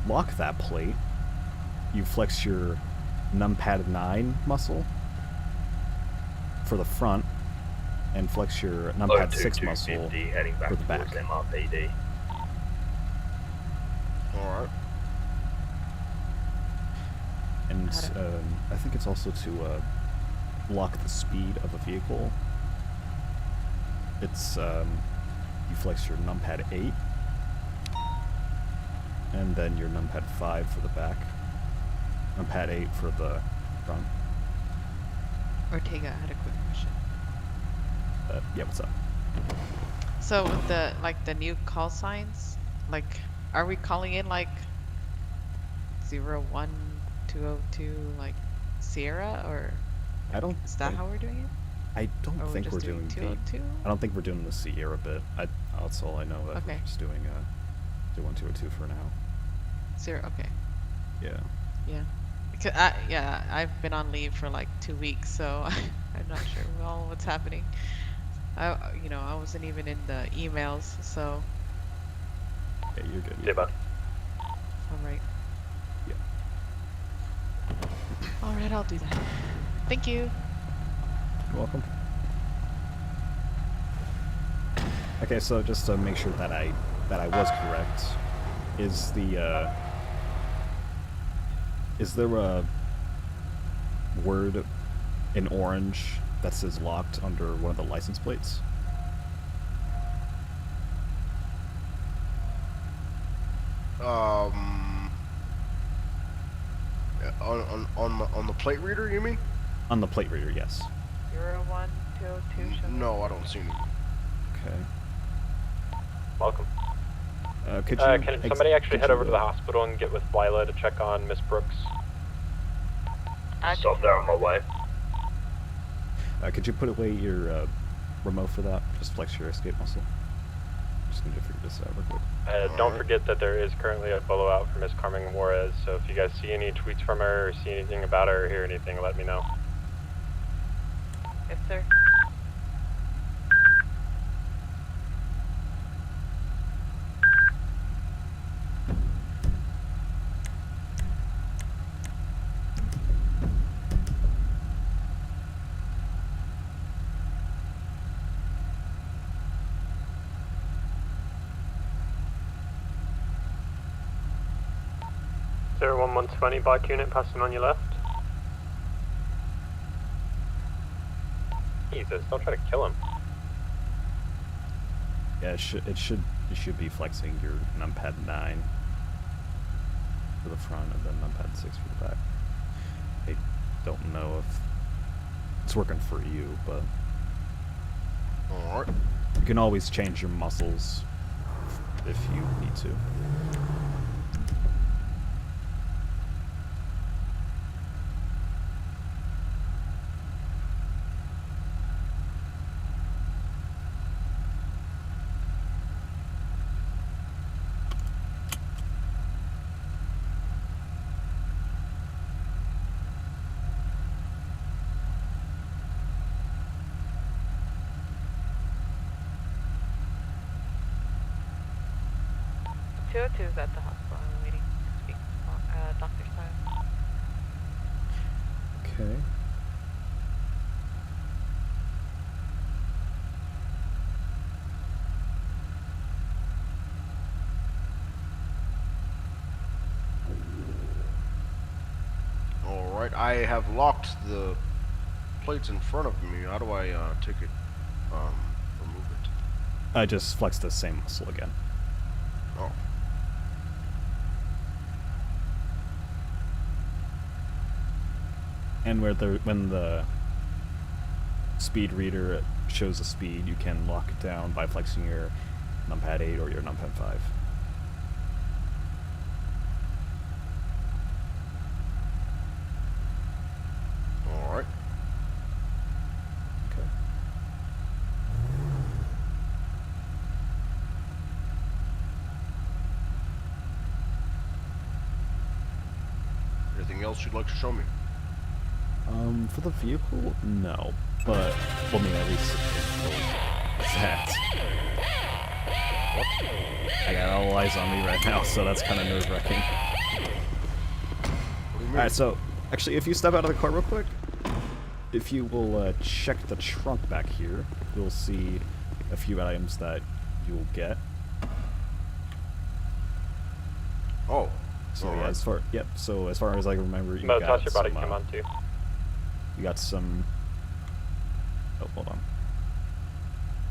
S12: lock that plate, you flex your numpad 9 muscle for the front and flex your numpad 6 muscle for the back.
S18: Alright.
S12: And I think it's also to lock the speed of a vehicle. It's you flex your numpad 8 and then your numpad 5 for the back, numpad 8 for the front.
S19: Ortega, I had a quick question.
S12: Yeah, what's up?
S19: So with the the new call signs, are we calling in 01202 Sierra, or
S12: I don't.
S19: Is that how we're doing it?
S12: I don't think we're doing
S19: 202.
S12: I don't think we're doing the Sierra bit. That's all I know. That
S19: Okay.
S12: we're just doing 202 for now.
S19: Zero. Okay.
S12: Yeah.
S19: Yeah. Because I've been on leave for 2 weeks, so I'm not sure what's happening. I wasn't even in the emails, so.
S12: Yeah, you're good.
S1: Yeah, bud.
S19: All right.
S12: Yeah.
S19: All right, I'll do that. Thank you.
S12: You're welcome. Okay, so just to make sure that I was correct, is there a word in orange that says locked under one of the license plates?
S18: On the plate reader, you mean?
S12: On the plate reader, yes.
S19: 01202.
S18: No, I don't see any.
S12: Okay.
S1: Welcome.
S12: Could you?
S1: Can somebody actually head over to the hospital and get with Lila to check on Miss Brooks?
S13: Still there on my way.
S12: Could you put away your remote for that? Just flex your escape muscle. Just need to figure this out real quick.
S1: Don't forget that there is currently a follow out for Miss Carmen Juarez, so if you guys see any tweets from her or see anything about her or hear anything, let me know.
S19: Yes, sir.
S1: Zero 1120 bike unit passing on your left. Jesus, don't try to kill him.
S12: Yeah, it should be flexing your numpad 9 for the front and then numpad 6 for the back. I don't know if it's working for you, but
S18: alright.
S12: You can always change your muscles if you need to.
S19: Is at the hospital. I'm waiting to speak to Dr. Style.
S12: Okay.
S18: Alright, I have locked the plates in front of me. How do I take it, remove it?
S12: I just flexed the same muscle again.
S18: Oh.
S12: And when the speed reader shows a speed, you can lock it down by flexing your numpad 8 or your numpad 5.
S18: Alright.
S12: Okay.
S18: Anything else you'd like to show me?
S12: For the vehicle, no. But, well, I mean, at least that. I got all eyes on me right now, so that's kind of nerve-wracking. Alright, so, actually, if you step out of the car real quick, if you will check the trunk back here, you'll see a few items that you'll get.
S18: Oh.
S12: So yeah, as far as I remember, you
S1: Mo,
S12: got
S1: toss your body
S12: some,
S1: cam on too.
S12: You got some. Oh, hold on.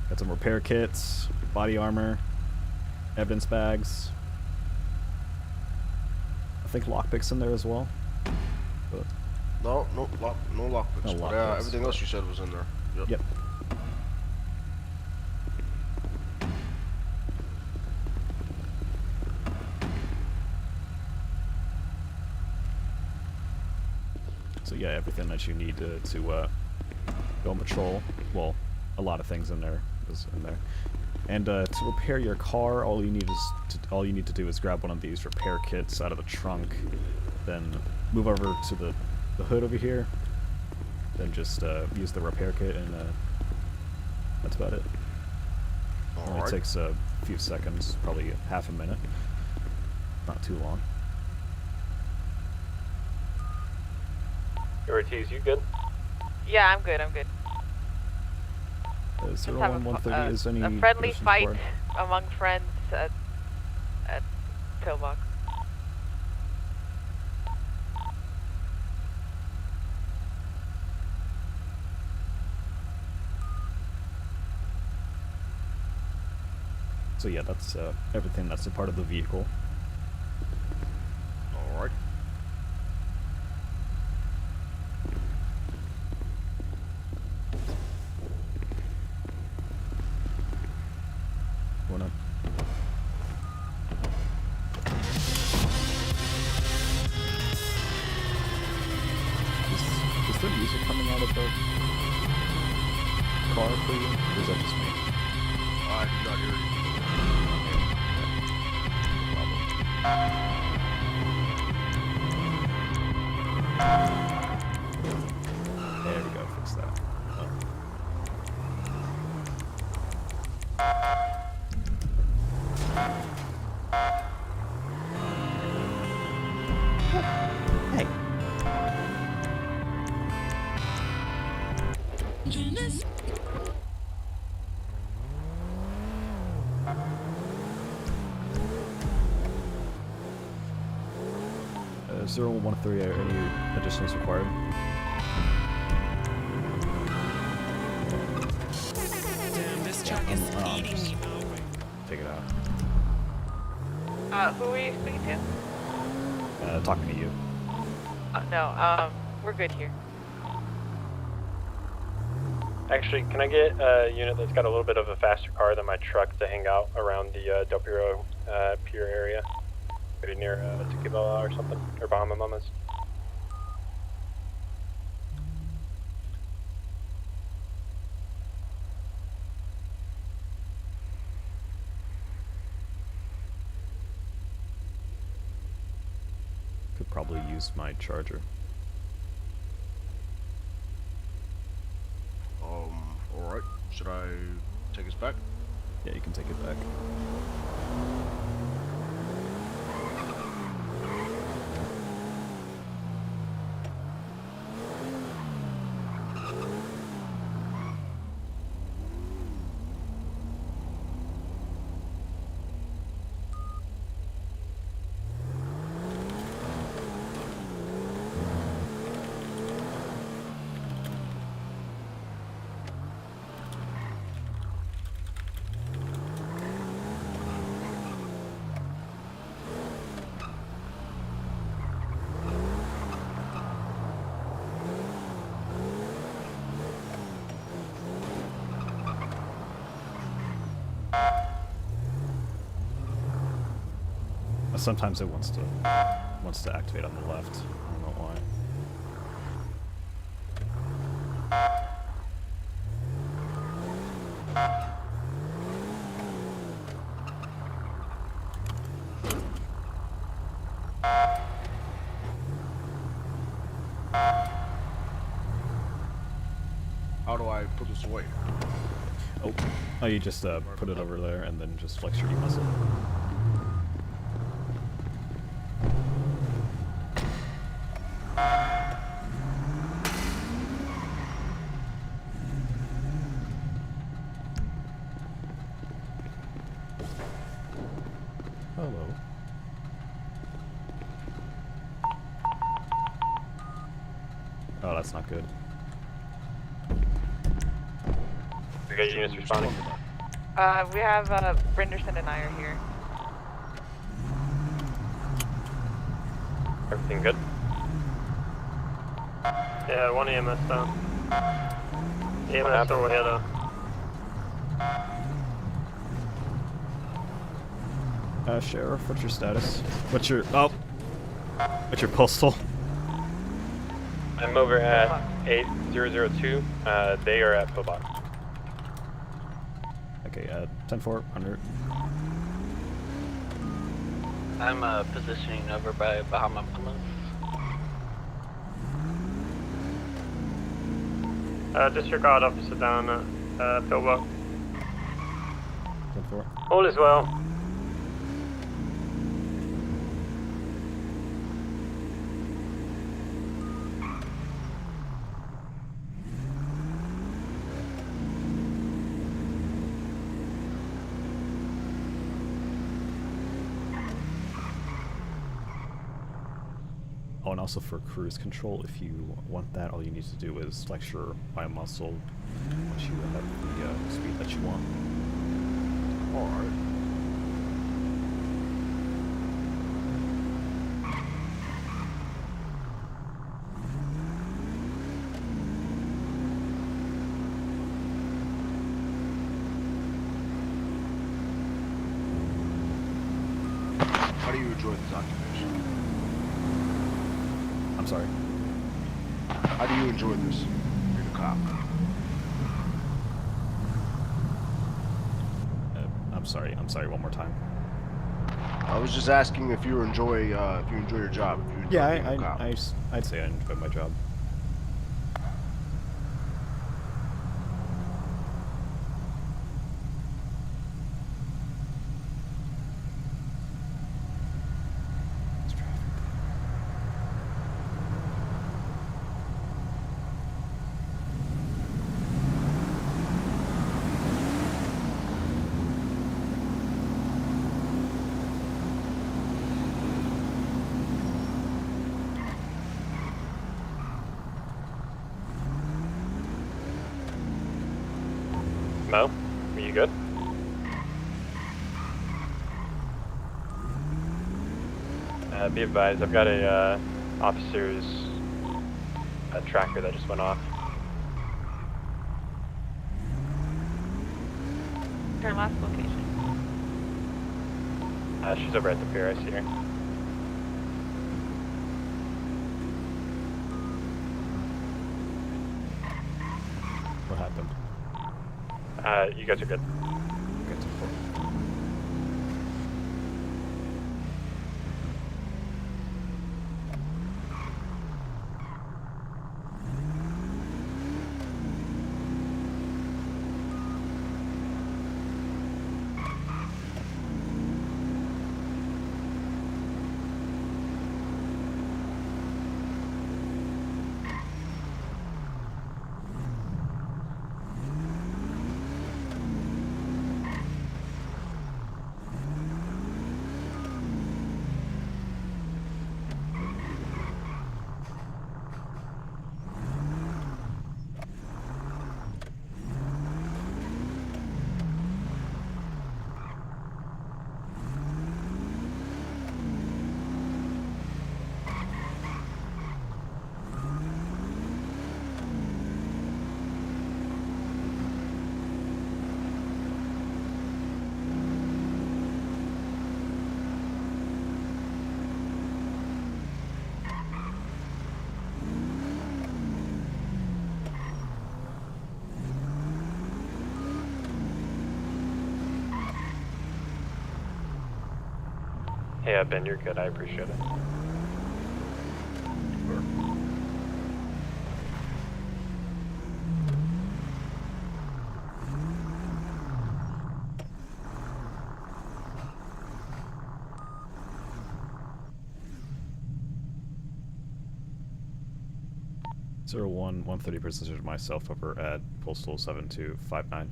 S12: Got some repair kits, body armor, evidence bags. I think lockpicks in there as well. But
S18: no lockpicks.
S12: No lockpicks,
S18: Yeah, everything else you said was in there.
S12: Yep. So yeah, everything that you need to go on patrol. Well, a lot of things in there is in there. And to repair your car, all you need to do is grab one of these repair kits out of the trunk, then move over to the hood over here, then just use the repair kit, and that's about it. Only takes a few seconds, probably half a minute. Not too long.
S1: Ortiz, you good?
S19: Yeah, I'm good.
S12: 01130 is any
S19: a friendly
S12: positions
S19: fight
S12: forward?
S19: among friends at Pillbox.
S12: So yeah, that's everything that's a part of the vehicle. music coming out of the car for you? Or is that just me?
S18: I did not hear
S12: There we go, fix that. Hey. Is 013 any additionals required?
S21: Damn, this truck is eating me.
S12: Take it
S22: Who are you speaking to?
S12: out. Talking to you.
S22: No, we're good here.
S1: Actually, can I get a unit that's got a little bit of a faster car than my truck to hang out around the Del Piero Pier area? Maybe near Tequila or something, or Bahama Mamas.
S12: Could probably use my charger.
S18: Alright. Should I take us back?
S12: Yeah, you can take it back. Sometimes it wants to activate on the left. I don't know why.
S18: How do I put this away?
S12: Oh, you just put it over there and then just flex your D muscle. Hello. Oh, that's not good.
S1: We got units responding.
S22: We have Brenderson and I are here.
S1: Everything good?
S23: Yeah, one EMS down. EMS over here though.
S12: Sheriff, what's your status? What's your postal?
S1: I'm over at 8002. They are at Pillbox.
S12: Okay, 10-4, 100.
S15: I'm positioning over by Bahama Mamas.
S23: Disregard officer down at Pillbox.
S12: 10-4.
S23: All is well.
S12: Oh, and also for cruise control, if you want that, all you need to do is flex your Y muscle once you have the speed that you want.
S18: Alright. How do you enjoy this occupation?
S12: I'm sorry.
S18: How do you enjoy this? Being a cop.
S12: I'm sorry, one more time.
S18: I was just asking if you enjoy your job. If you enjoy being a cop.
S12: I'd say I enjoy my job.
S1: Mo, are you good? Be advised, I've got a officer's tracker that just went off.
S22: Her last location.
S1: She's over at the pier, I see her.
S12: What happened?
S1: You guys are good. Hey, Ben, you're good. I appreciate it.
S12: Zero 130 position myself over at postal 7259.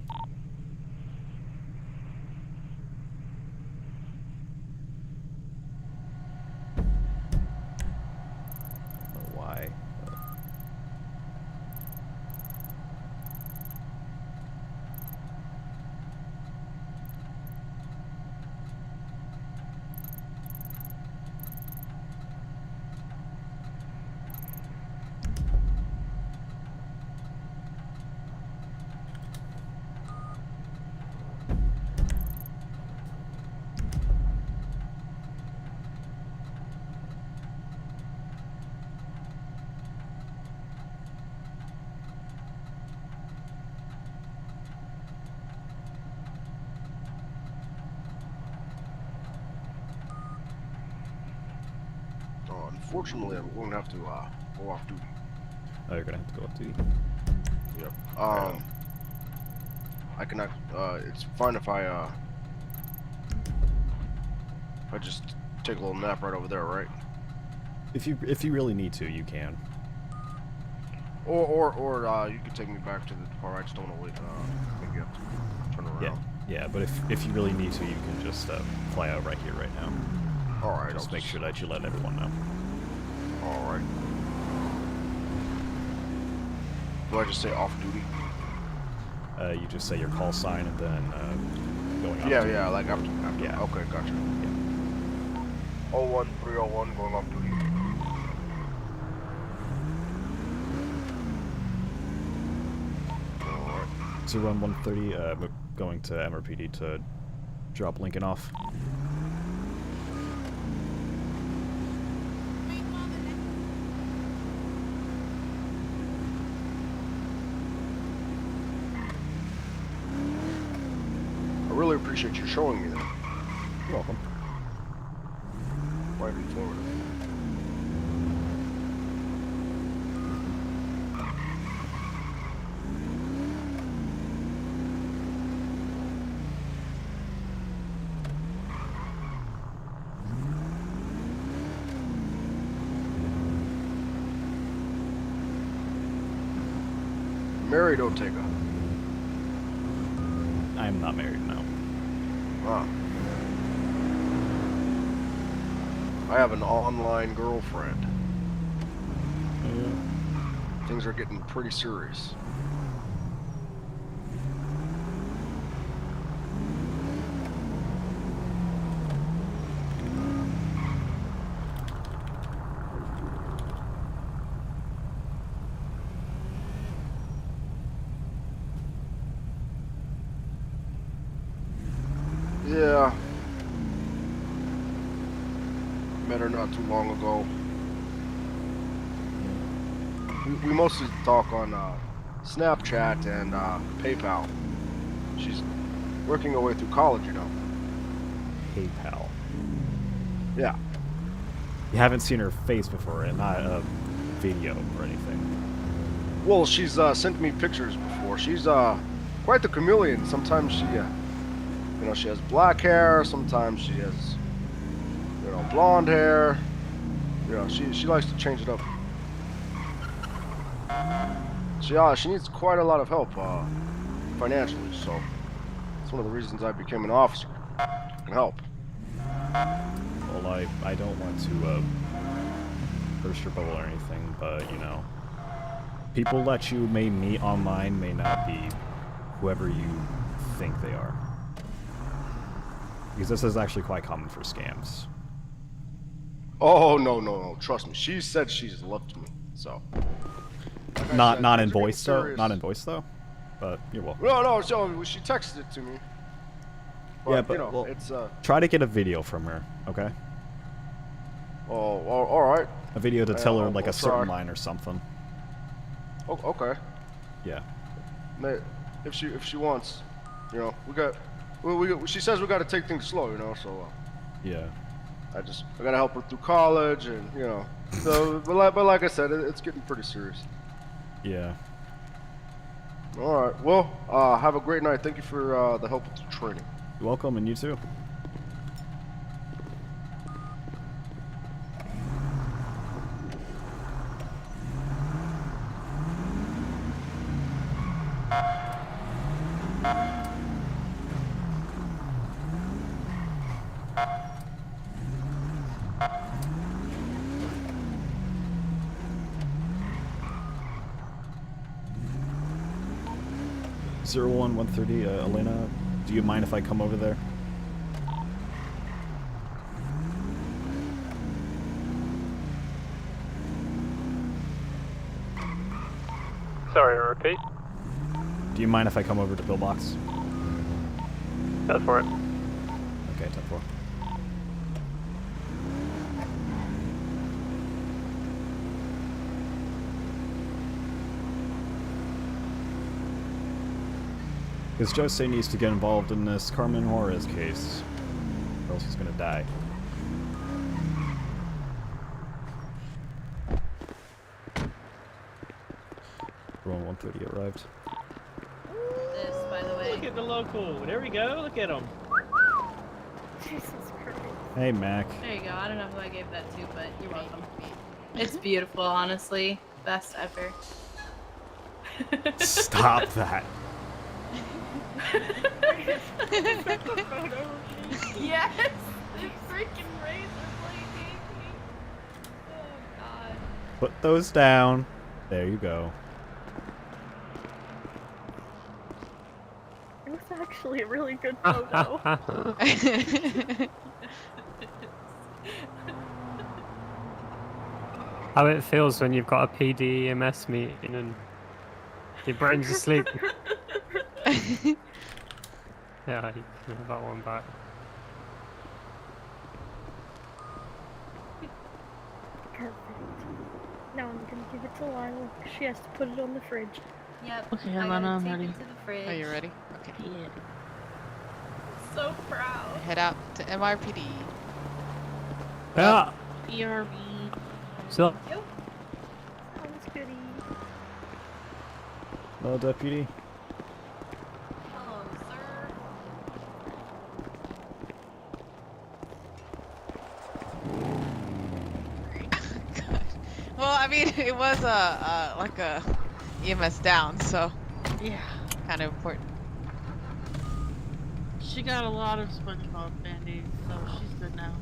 S12: Why?
S18: Unfortunately, I'm going to have to go off duty.
S12: Oh, you're gonna have to go off duty.
S18: Yep. I cannot. It's fine if I just take a little nap right over there, right?
S12: If you really need to, you can.
S18: Or you could take me back to the car. I just don't want to wait. Maybe you have to turn around.
S12: Yeah, but if you really need to, you can just fly out right here, right now.
S18: All right.
S12: Just make sure that you let everyone know.
S18: All right. Do I just say off duty?
S12: You just say your call sign and then going off.
S18: Yeah, like after.
S12: Yeah.
S18: Okay, gotcha.
S12: Yeah.
S18: 01301 going off duty.
S12: Alright. So run 130, going to MRPD to drop Lincoln off.
S18: appreciate you showing me that.
S12: You're welcome.
S18: Quite informative. Married, Otega?
S12: I am not married now.
S18: Ah. I have an online girlfriend.
S12: Yeah.
S18: Things are getting pretty serious. Yeah. Met her not too long ago. We mostly talk on Snapchat and PayPal. She's working her way through college, you know.
S12: PayPal.
S18: Yeah.
S12: You haven't seen her face before, and not a video or anything.
S18: Well, she's sent me pictures before. She's quite the chameleon. Sometimes she, you know, she has black hair. Sometimes she has, you know, blonde hair. You know, she likes to change it up. She needs quite a lot of help financially. So it's one of the reasons I became an officer. I can help.
S12: Well, I don't want to burst your bubble or anything, but you know, people that you may meet online may not be whoever you think they are. Because this is actually quite common for scams.
S18: Oh no! Trust me. She said she's loved me. So. Like
S12: Not in voice though. Not in voice though. But you're welcome.
S18: No. So she texted it to me. But,
S12: yeah, but
S18: you know,
S12: well,
S18: it's
S12: try to get a video from her, okay?
S18: Oh, all right.
S12: A video to tell her like
S18: I'll
S12: a certain
S18: try.
S12: line or something.
S18: Oh, okay.
S12: Yeah.
S18: If she wants, you know, she says we got to take things slow, you know. So.
S12: Yeah.
S18: I gotta help her through college, and you know. So, but like I said, it's getting pretty serious.
S12: Yeah.
S18: All right. Well, have a great night. Thank you for the help with the training.
S12: You're welcome, and you too. Zero 130, Elena, do you mind if I come over there?
S23: Sorry, repeat.
S12: Do you mind if I come over to Pillbox?
S23: Go for it.
S12: Okay, 10-4. Because Jose needs to get involved in this Carmen Juarez case, or else he's gonna die. Rowan 130 arrived.
S11: This, by the way.
S23: Look at the local. There we go. Look at him.
S20: Jesus Christ.
S12: Hey, Mac.
S11: There you go. I don't know who I gave that to, but you're welcome. It's beautiful, honestly. Best ever.
S12: Stop that.
S11: Yes! The freaking razor blade gave me. Oh god.
S12: Put those down. There you go.
S20: It was actually a really good photo.
S2: How it feels when you've got a PD EMS meeting and your brain's asleep. Yeah, you can have that one back.
S20: Perfect. Now I'm gonna give it to Lila. She has to put it on the fridge.
S11: Yep.
S9: Okay,
S11: I
S9: I'm
S11: gotta
S9: on,
S11: take
S9: ready.
S11: it to the fridge.
S19: Are you ready? Okay.
S11: Yeah. so proud.
S19: Head out to MRPD.
S16: Yeah.
S11: ERB.
S16: So.
S11: Yep. Sounds goody.
S12: No, deputy.
S11: Hello, sir.
S19: Well, I mean, it was like a EMS down, so
S9: Yeah.
S19: kind of important.
S9: She got a lot of SpongeBob band-aids, so she's good now.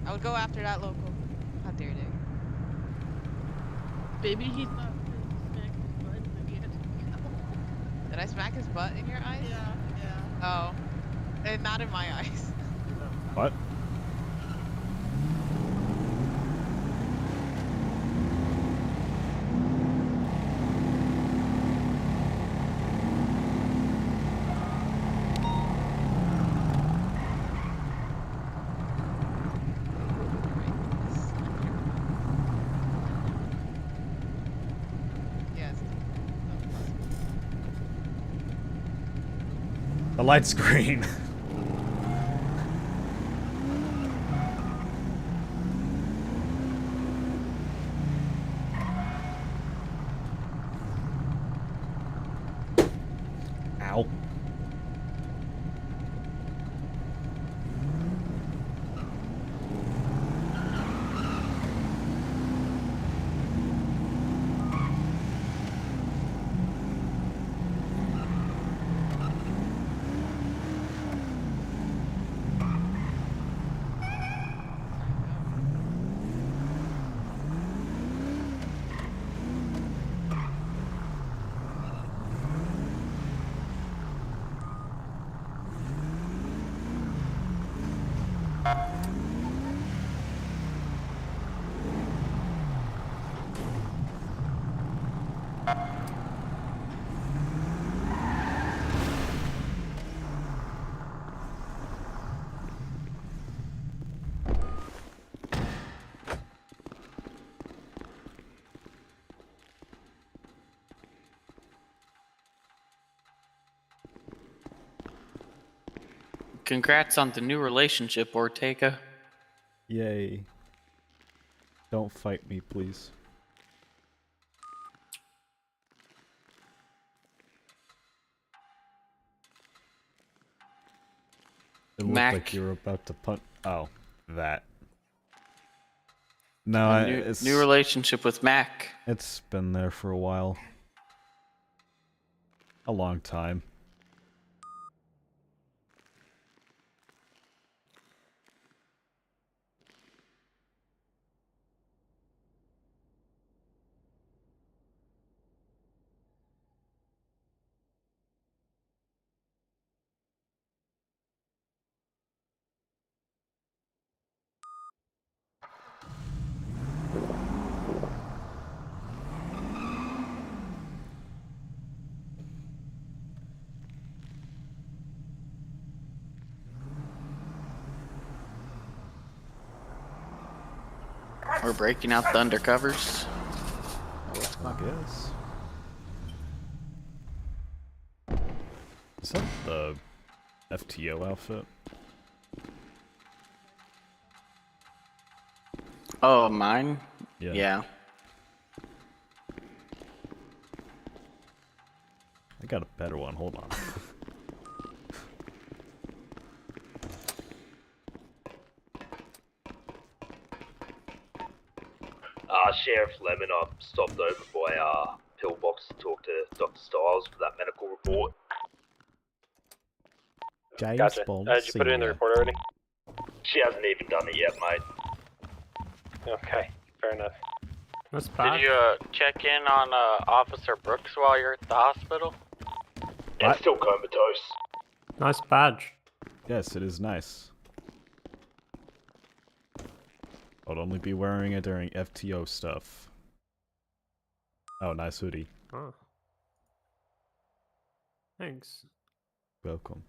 S19: I would go after that local. How dare they?
S9: Baby, he thought he smacked his butt and then he had to go.
S19: Did I smack his butt in your eyes?
S9: Yeah.
S19: Oh. And not in my eyes.
S12: What?
S19: Yes.
S12: The light screen. Ow.
S15: Congrats on the new relationship, Ortega.
S12: Yay. Don't fight me, please. It looked
S15: Mac.
S12: like you were about to punt. Oh, that. No, it's
S15: New relationship with Mac.
S12: It's been there for a while. A long time.
S15: We're breaking out the undercovers.
S12: I guess. Is that the FTO outfit?
S15: Oh, mine?
S12: Yeah.
S15: Yeah.
S12: I got a better one, hold on.
S5: Sheriff Lemon, I stopped over by Pillbox to talk to Dr. Styles for that medical report.
S12: James
S23: Gotcha.
S12: Bond
S23: Did you put it in the
S12: Senior.
S23: report already?
S5: She hasn't even done it yet, mate.
S23: Okay, fair enough.
S2: That's
S15: Did you check in on Officer Brooks while you're at the hospital?
S5: It's still comatose.
S16: Nice badge.
S12: Yes, it is nice. I'll only be wearing it during FTO stuff. Oh, nice hoodie.
S1: Oh. Thanks.
S12: Welcome.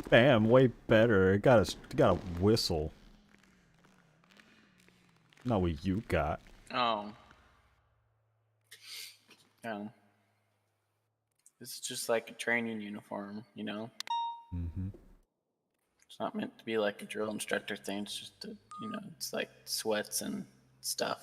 S12: Bam, way better. It got a whistle. Not what you got.
S15: Oh. Yeah. This is just like a training uniform, you know?
S12: Mm-hmm.
S15: It's not meant to be like a drill instructor thing. It's just, it's like sweats and stuff.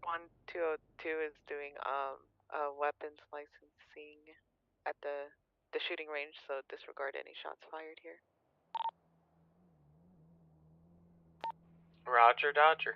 S19: One 202 is doing a weapons licensing at the shooting range, so disregard any shots fired here.
S15: Roger, Dodger.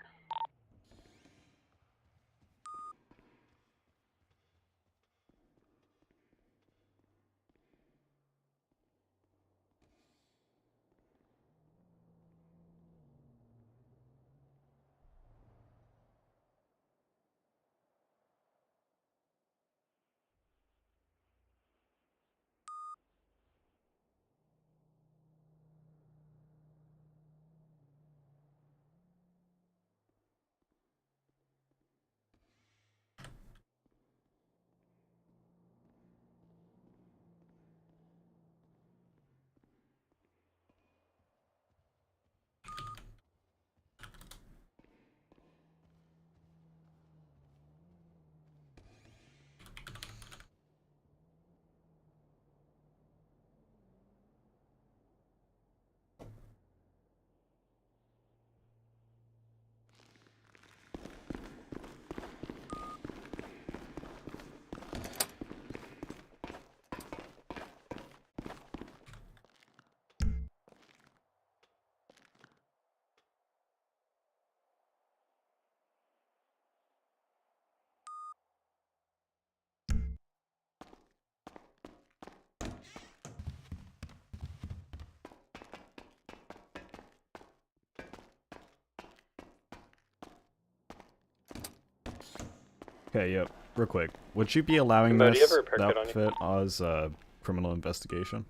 S12: Okay, yep. Real quick. Would you be allowing
S1: But do you
S12: this
S1: ever perk it on you?
S12: outfit as a criminal investigation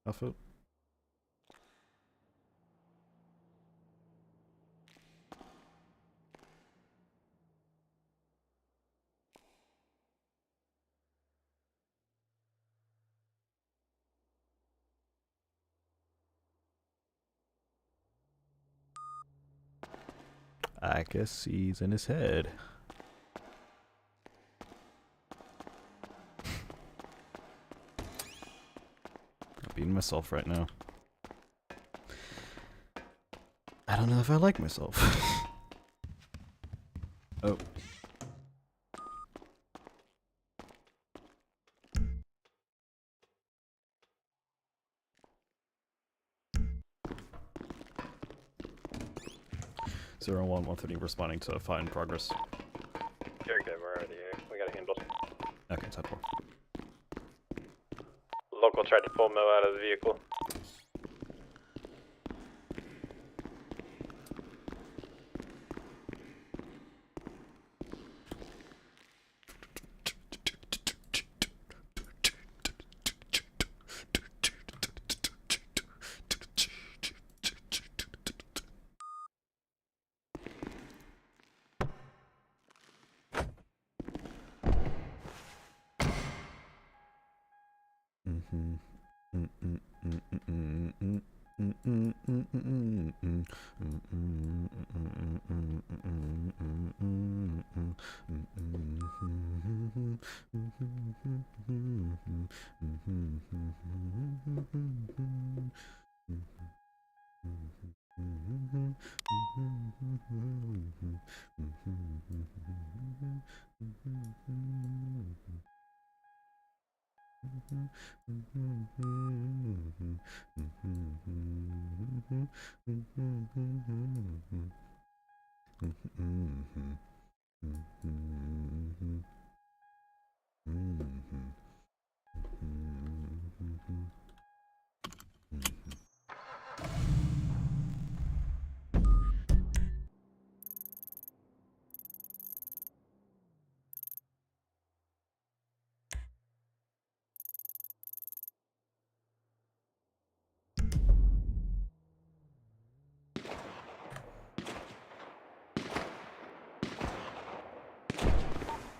S12: outfit? I guess he's in his head. I'm beating myself right now. I don't know if I like myself. Oh. 01-130 responding to fire in progress.
S1: You're good, we're already here. We got it handled.
S12: Okay, 10-4.
S1: Local tried to pull Mo out of the vehicle.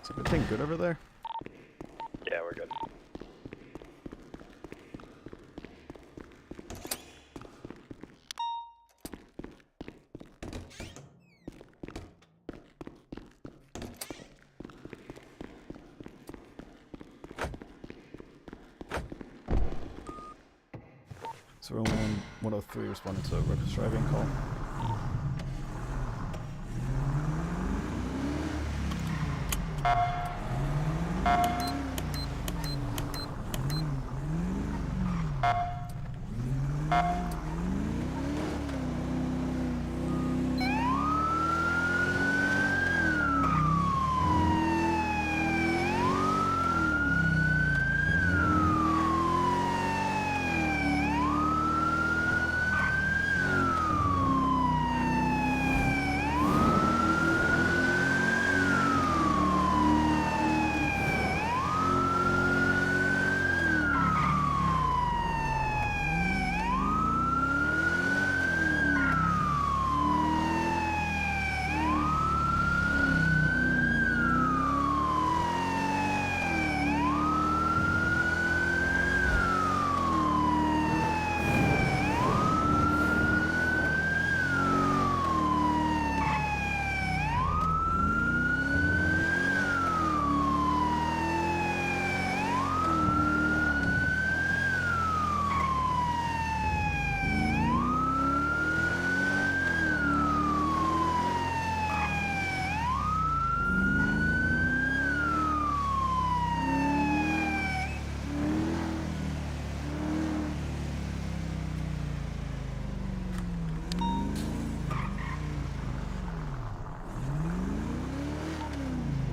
S12: Is everything good over there?
S13: Yeah, we're good.
S12: So we're only on 103 responding to a reckless driving call.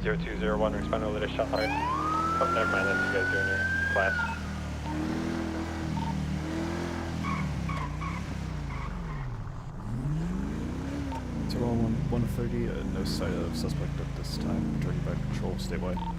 S23: Zero 0201, respond to latest shot fired. Oh, never mind, that's you guys doing your class.
S12: So we're on 130, no sight of suspect at this time. Returning back control statewide.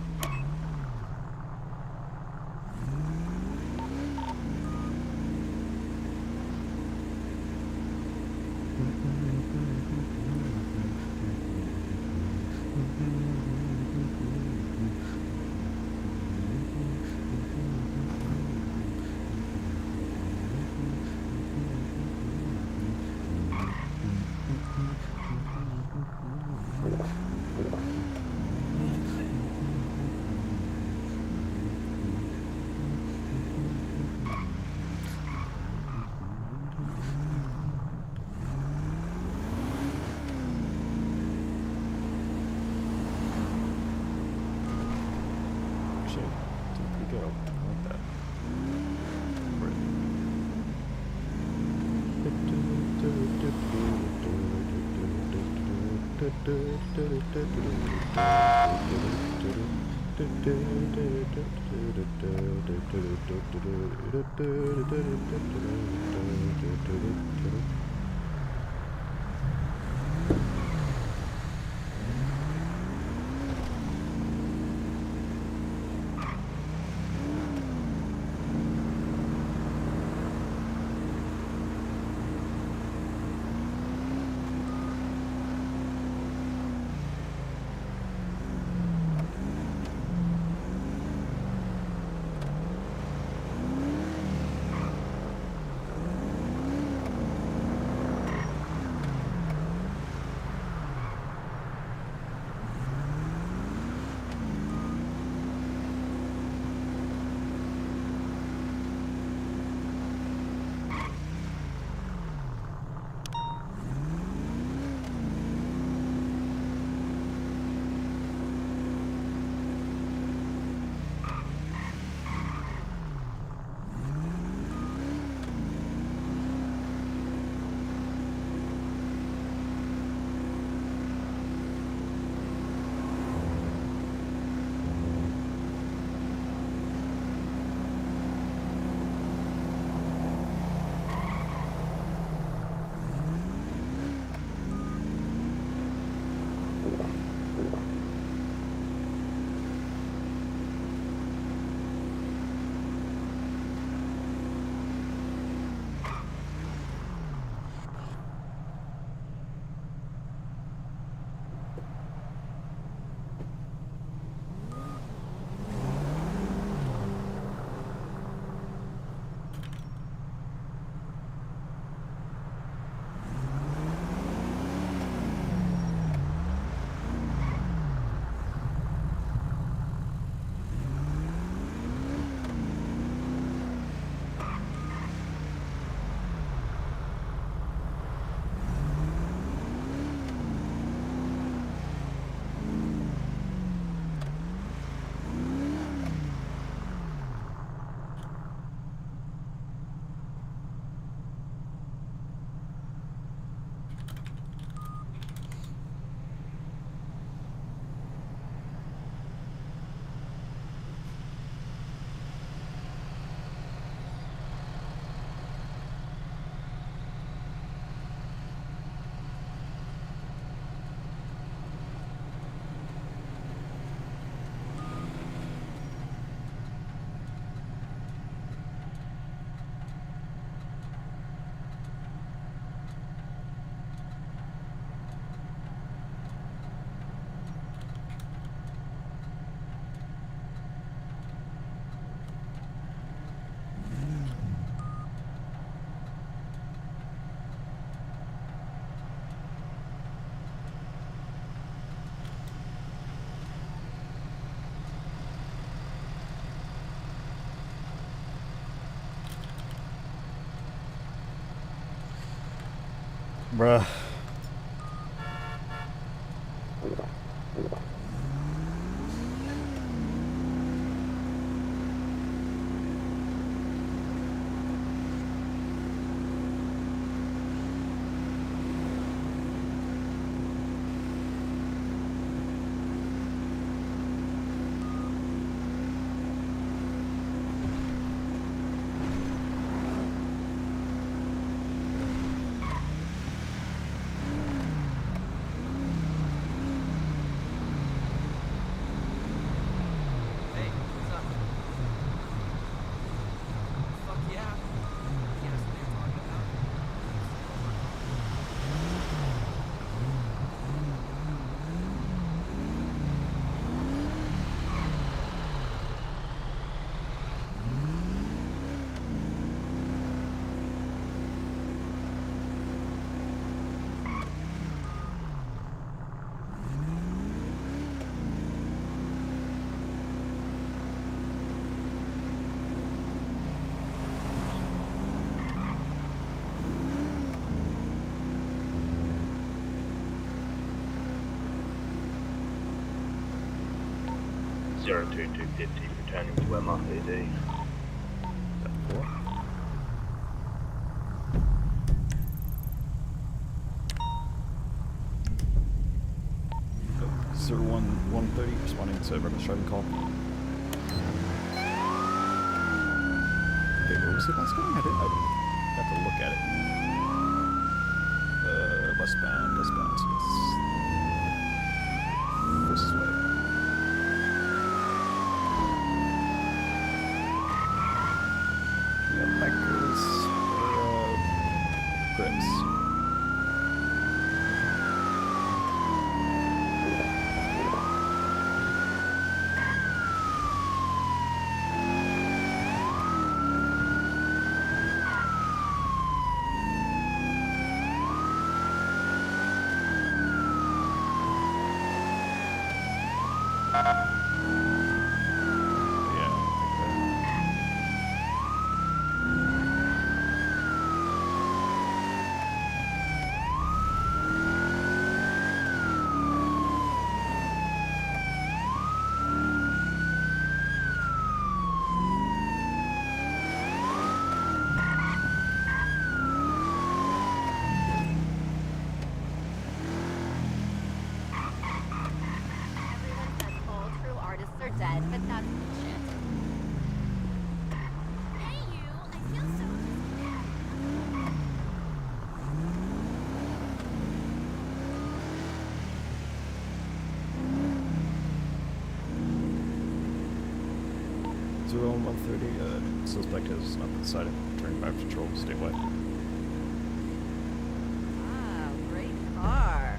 S12: Bruh.
S5: Zero 2250 returning to MRPD.
S12: Zero 130 responding to reckless driving call. Okay, where was it last going? I didn't have to look at it. Westbound, yes. This way. Yeah, that goes Grips.
S4: Dead, but that's bullshit. Hey you, I feel so
S12: Zero 130, suspect has not been sighted. Turning back patrol statewide.
S4: Wow, great car.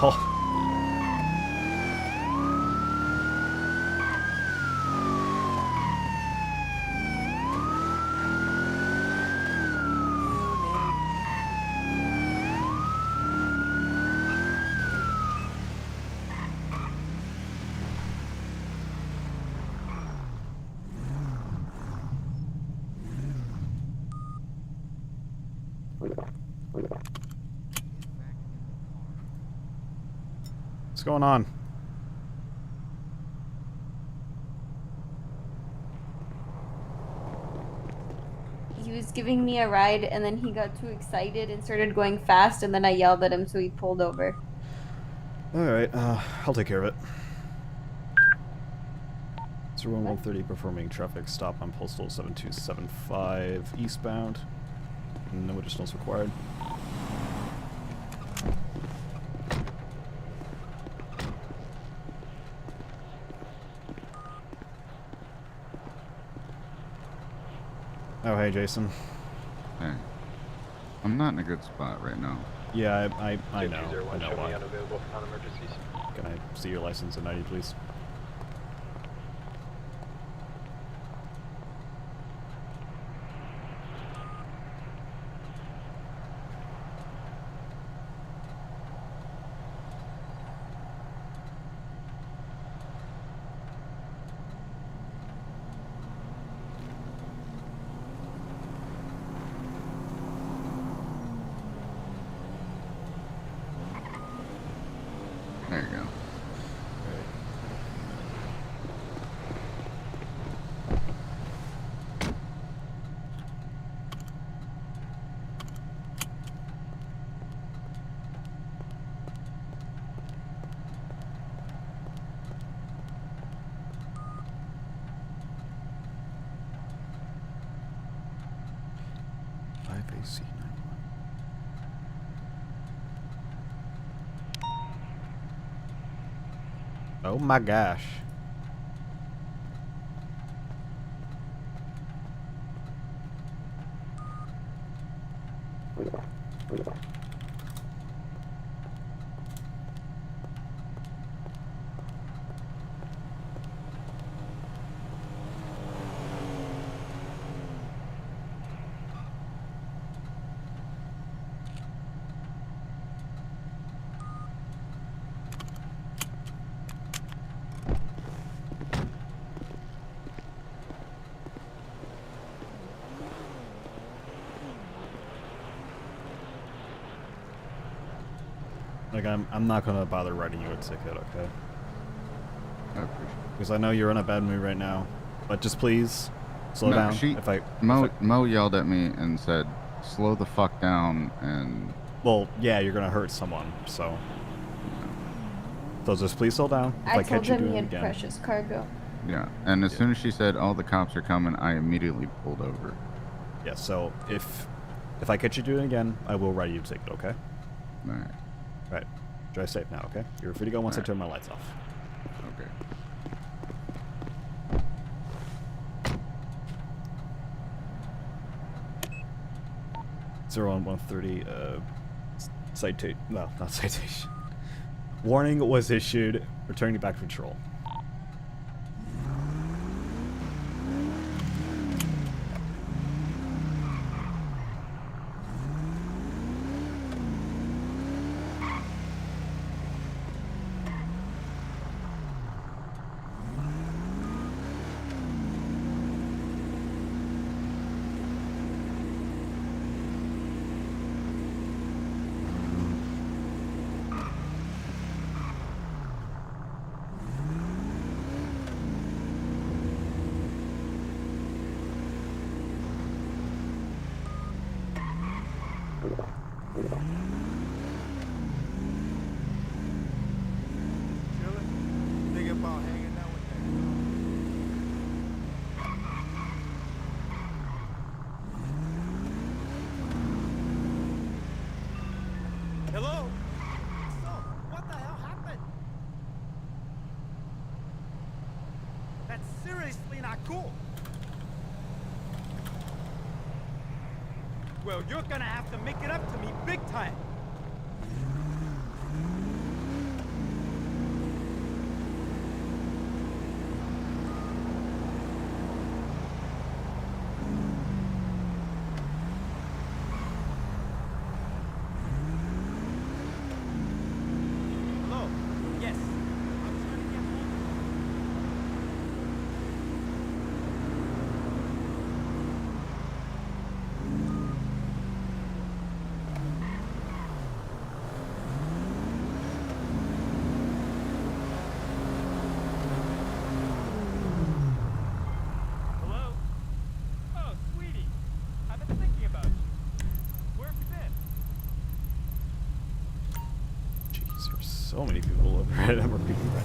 S12: Call. What's going on?
S3: He was giving me a ride and then he got too excited and started going fast and then I yelled at him so he pulled over.
S12: Alright, I'll take care of it. 01130 performing traffic stop on postal 7275 eastbound. No additionals required. Oh, hey, Jason.
S8: Hey. I'm not in a good spot right now.
S12: Yeah, I know. I know
S23: Show me
S12: why.
S23: unavailable for non-emergencies.
S12: Can I see your license and ID, please?
S8: There you go.
S12: AC 91. Oh my gosh. Like, I'm not gonna bother writing you a ticket, okay?
S8: I appreciate it.
S12: Because I know you're in a bad mood right now, but just please slow down.
S8: Mo yelled at me and said, "Slow the fuck down," and
S12: well, yeah, you're gonna hurt someone, so just please slow down. If I
S3: told
S12: catch you
S3: him he
S12: doing it
S3: had
S12: again.
S3: precious cargo.
S8: yeah. And as soon as she said, "All the cops are coming," I immediately pulled over.
S12: Yeah, so if I catch you doing it again, I will write you a ticket, okay?
S8: All right.
S12: Right. Drive safe now, okay? You're free to go once I turn my lights off.
S8: Okay.
S12: Zero on 130. Citation. No, not citation. Warning was issued. Returning back to patrol.
S6: Hello? So, what the hell happened? That's seriously not cool. Well, you're gonna have to make it up to me big time. Hello? Yes. I'm trying to get home. Hello? Oh, sweetie. I've been thinking about you. Where have you been?
S12: Jeez, there's so many people over at Applepie right now.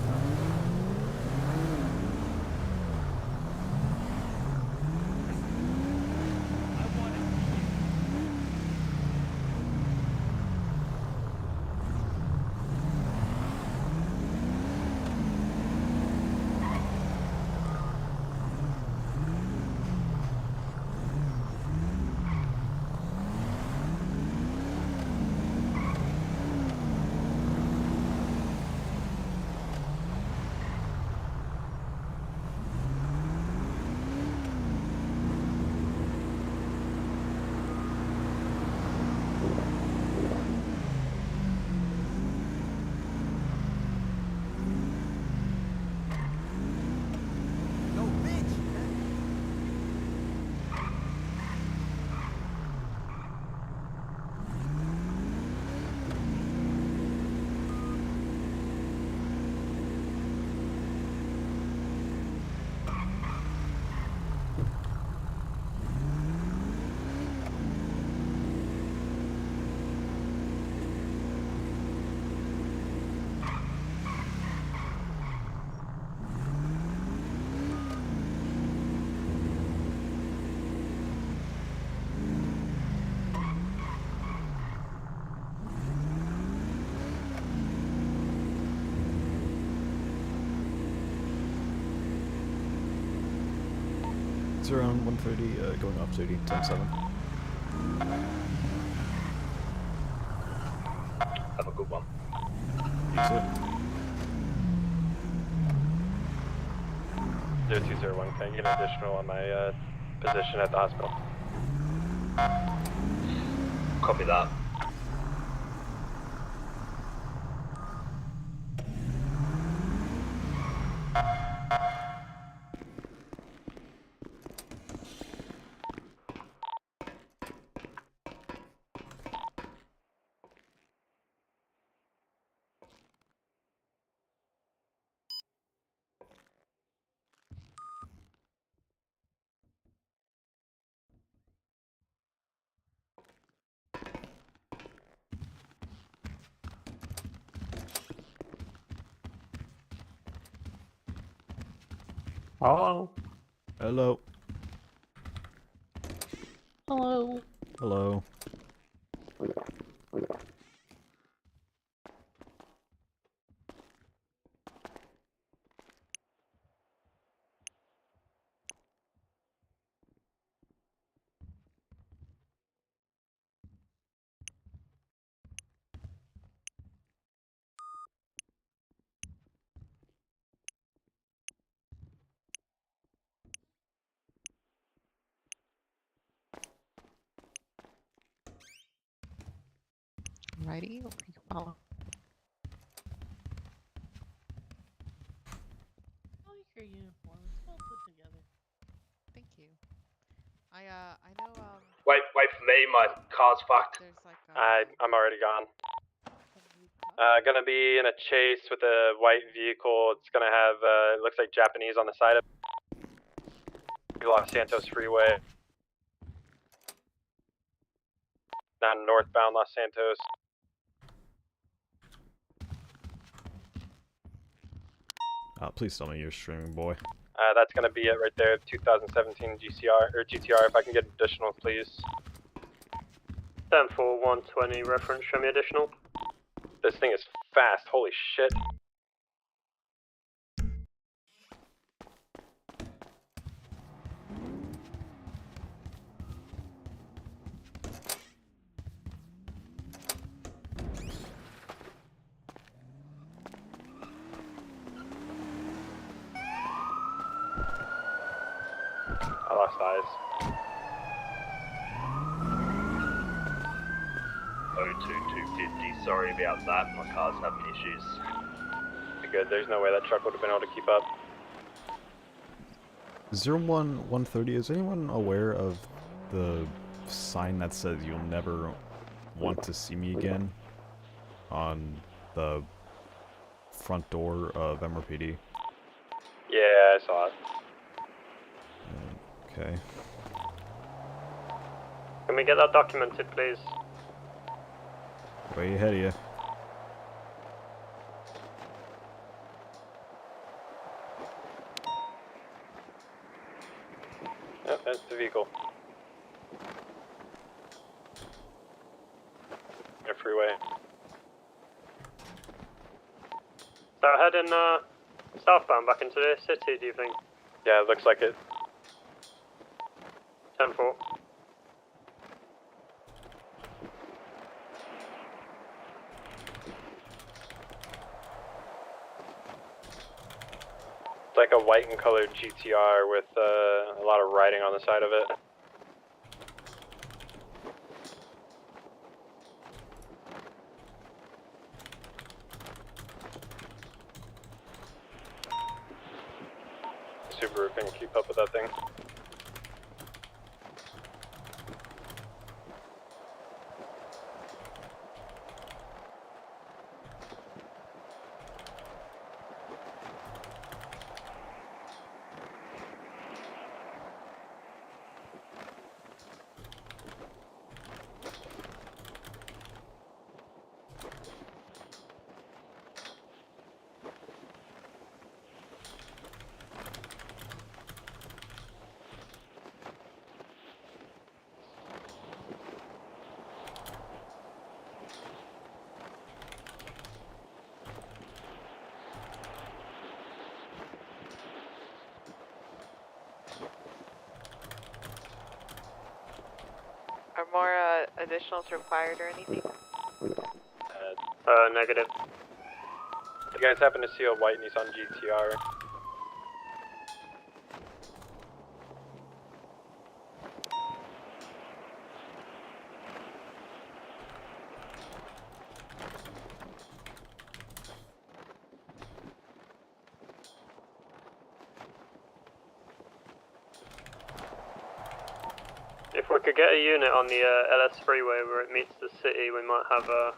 S12: It's around 1:30, going off duty, 10-7.
S5: Have a good one.
S12: You too.
S23: 0201, can I get an additional on my position at the hospital?
S5: Copy that.
S16: Hello.
S12: Hello.
S9: Hello.
S12: Hello.
S19: Alrighty, we can follow.
S9: I like your uniform. It's well put together.
S19: Thank you. I know
S5: Wait for me, my car's fucked.
S19: there's like
S23: I'm already gone. Gonna be in a chase with a white vehicle. It's gonna have, it looks like Japanese on the side of Los Santos Freeway. Down northbound Los Santos.
S12: Please tell me you're streaming, boy.
S23: That's gonna be it right there. 2017 GCR or GTR. If I can get additional, please.
S1: 10-4-120 reference. Show me additional.
S23: This thing is fast. Holy shit. I lost eyes.
S5: 02250, sorry about that, my car's having issues.
S23: You're good, there's no way that truck would have been able to keep up.
S12: 01-130, is anyone aware of the sign that says you'll never want to see me again on the front door of MRPD?
S23: Yeah, I saw it.
S12: Okay.
S1: Can we get that documented, please?
S12: Way ahead of you.
S23: Yep, that's the vehicle. The freeway.
S1: So heading southbound back into the city, do you think?
S23: Yeah, it looks like it.
S1: 10-4.
S23: It's like a white and colored GTR with a lot of writing on the side of it. Subaru can keep up with that thing.
S19: additionals required or anything?
S23: Negative. You guys happen to see a white Nissan GTR?
S1: If we could get a unit on the LS freeway where it meets the city, we might have the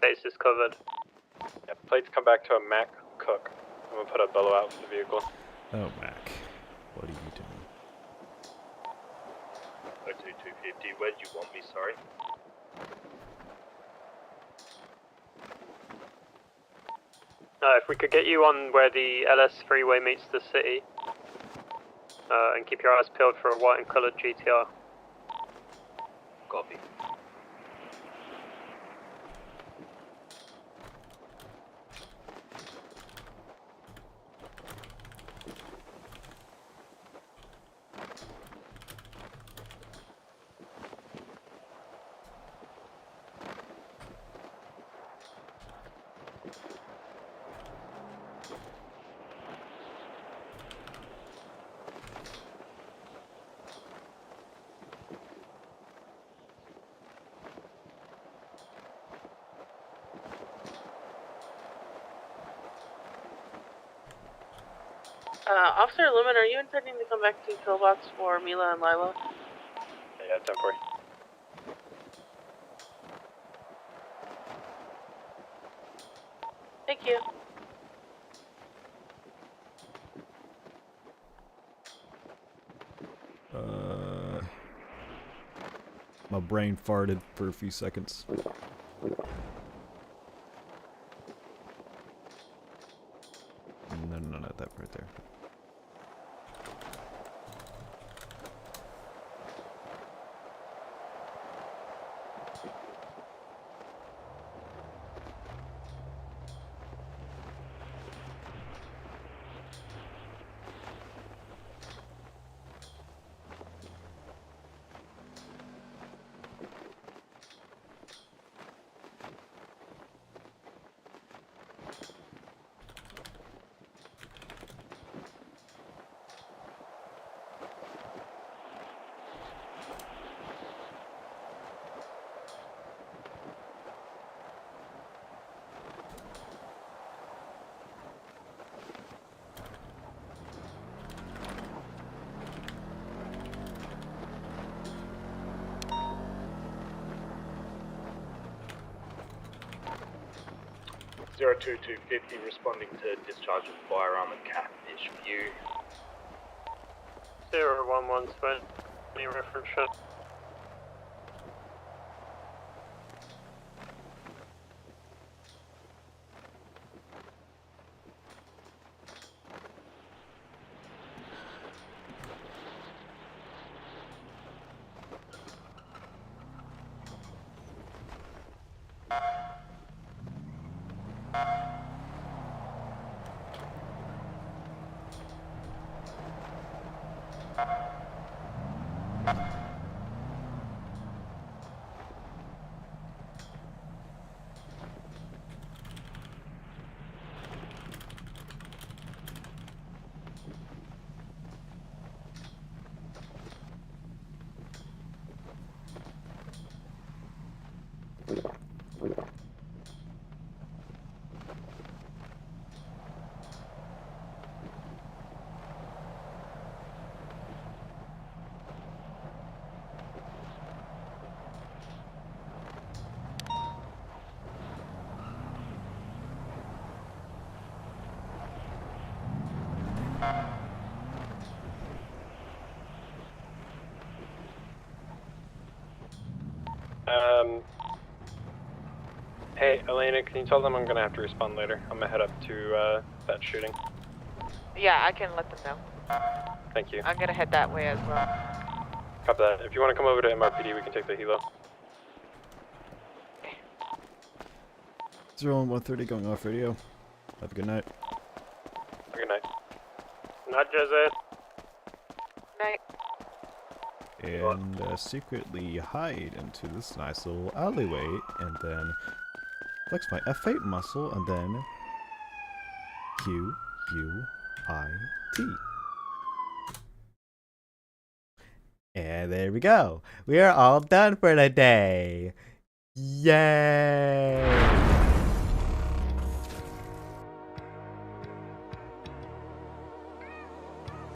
S1: bases covered.
S23: Yeah, plates come back to a Mac Cook. I'm gonna put a bellow out for the vehicle.
S12: Oh, Mac. What are you doing?
S5: 02250, where'd you want me, sorry?
S1: If we could get you on where the LS freeway meets the city, and keep your eyes peeled for a white and coloured GTR.
S5: Copy.
S9: Officer Lemon, are you intending to come back to Pillbox for Mila and Lila?
S23: Yeah, temporary.
S9: Thank you.
S12: My brain farted for a few seconds. No, not that right there.
S5: $02250 responding to discharge of firearm at Catfish View.
S1: 01120, any reference shot?
S23: Hey, Elena, can you tell them I'm gonna have to respond later? I'm gonna head up to that shooting.
S19: Yeah, I can let them know.
S23: Thank you.
S19: I'm gonna head that way as well.
S23: Copy that. If you want to come over to MRPD, we can take the helo.
S12: 0130 going off radio. Have a good night.
S23: Good night.
S1: Not Joseph.
S19: Night.
S12: and secretly hide into this nice little alleyway, and then flex my F8 muscle, and then Q-U-I-T. And there we go. We are all done for the day. Yay!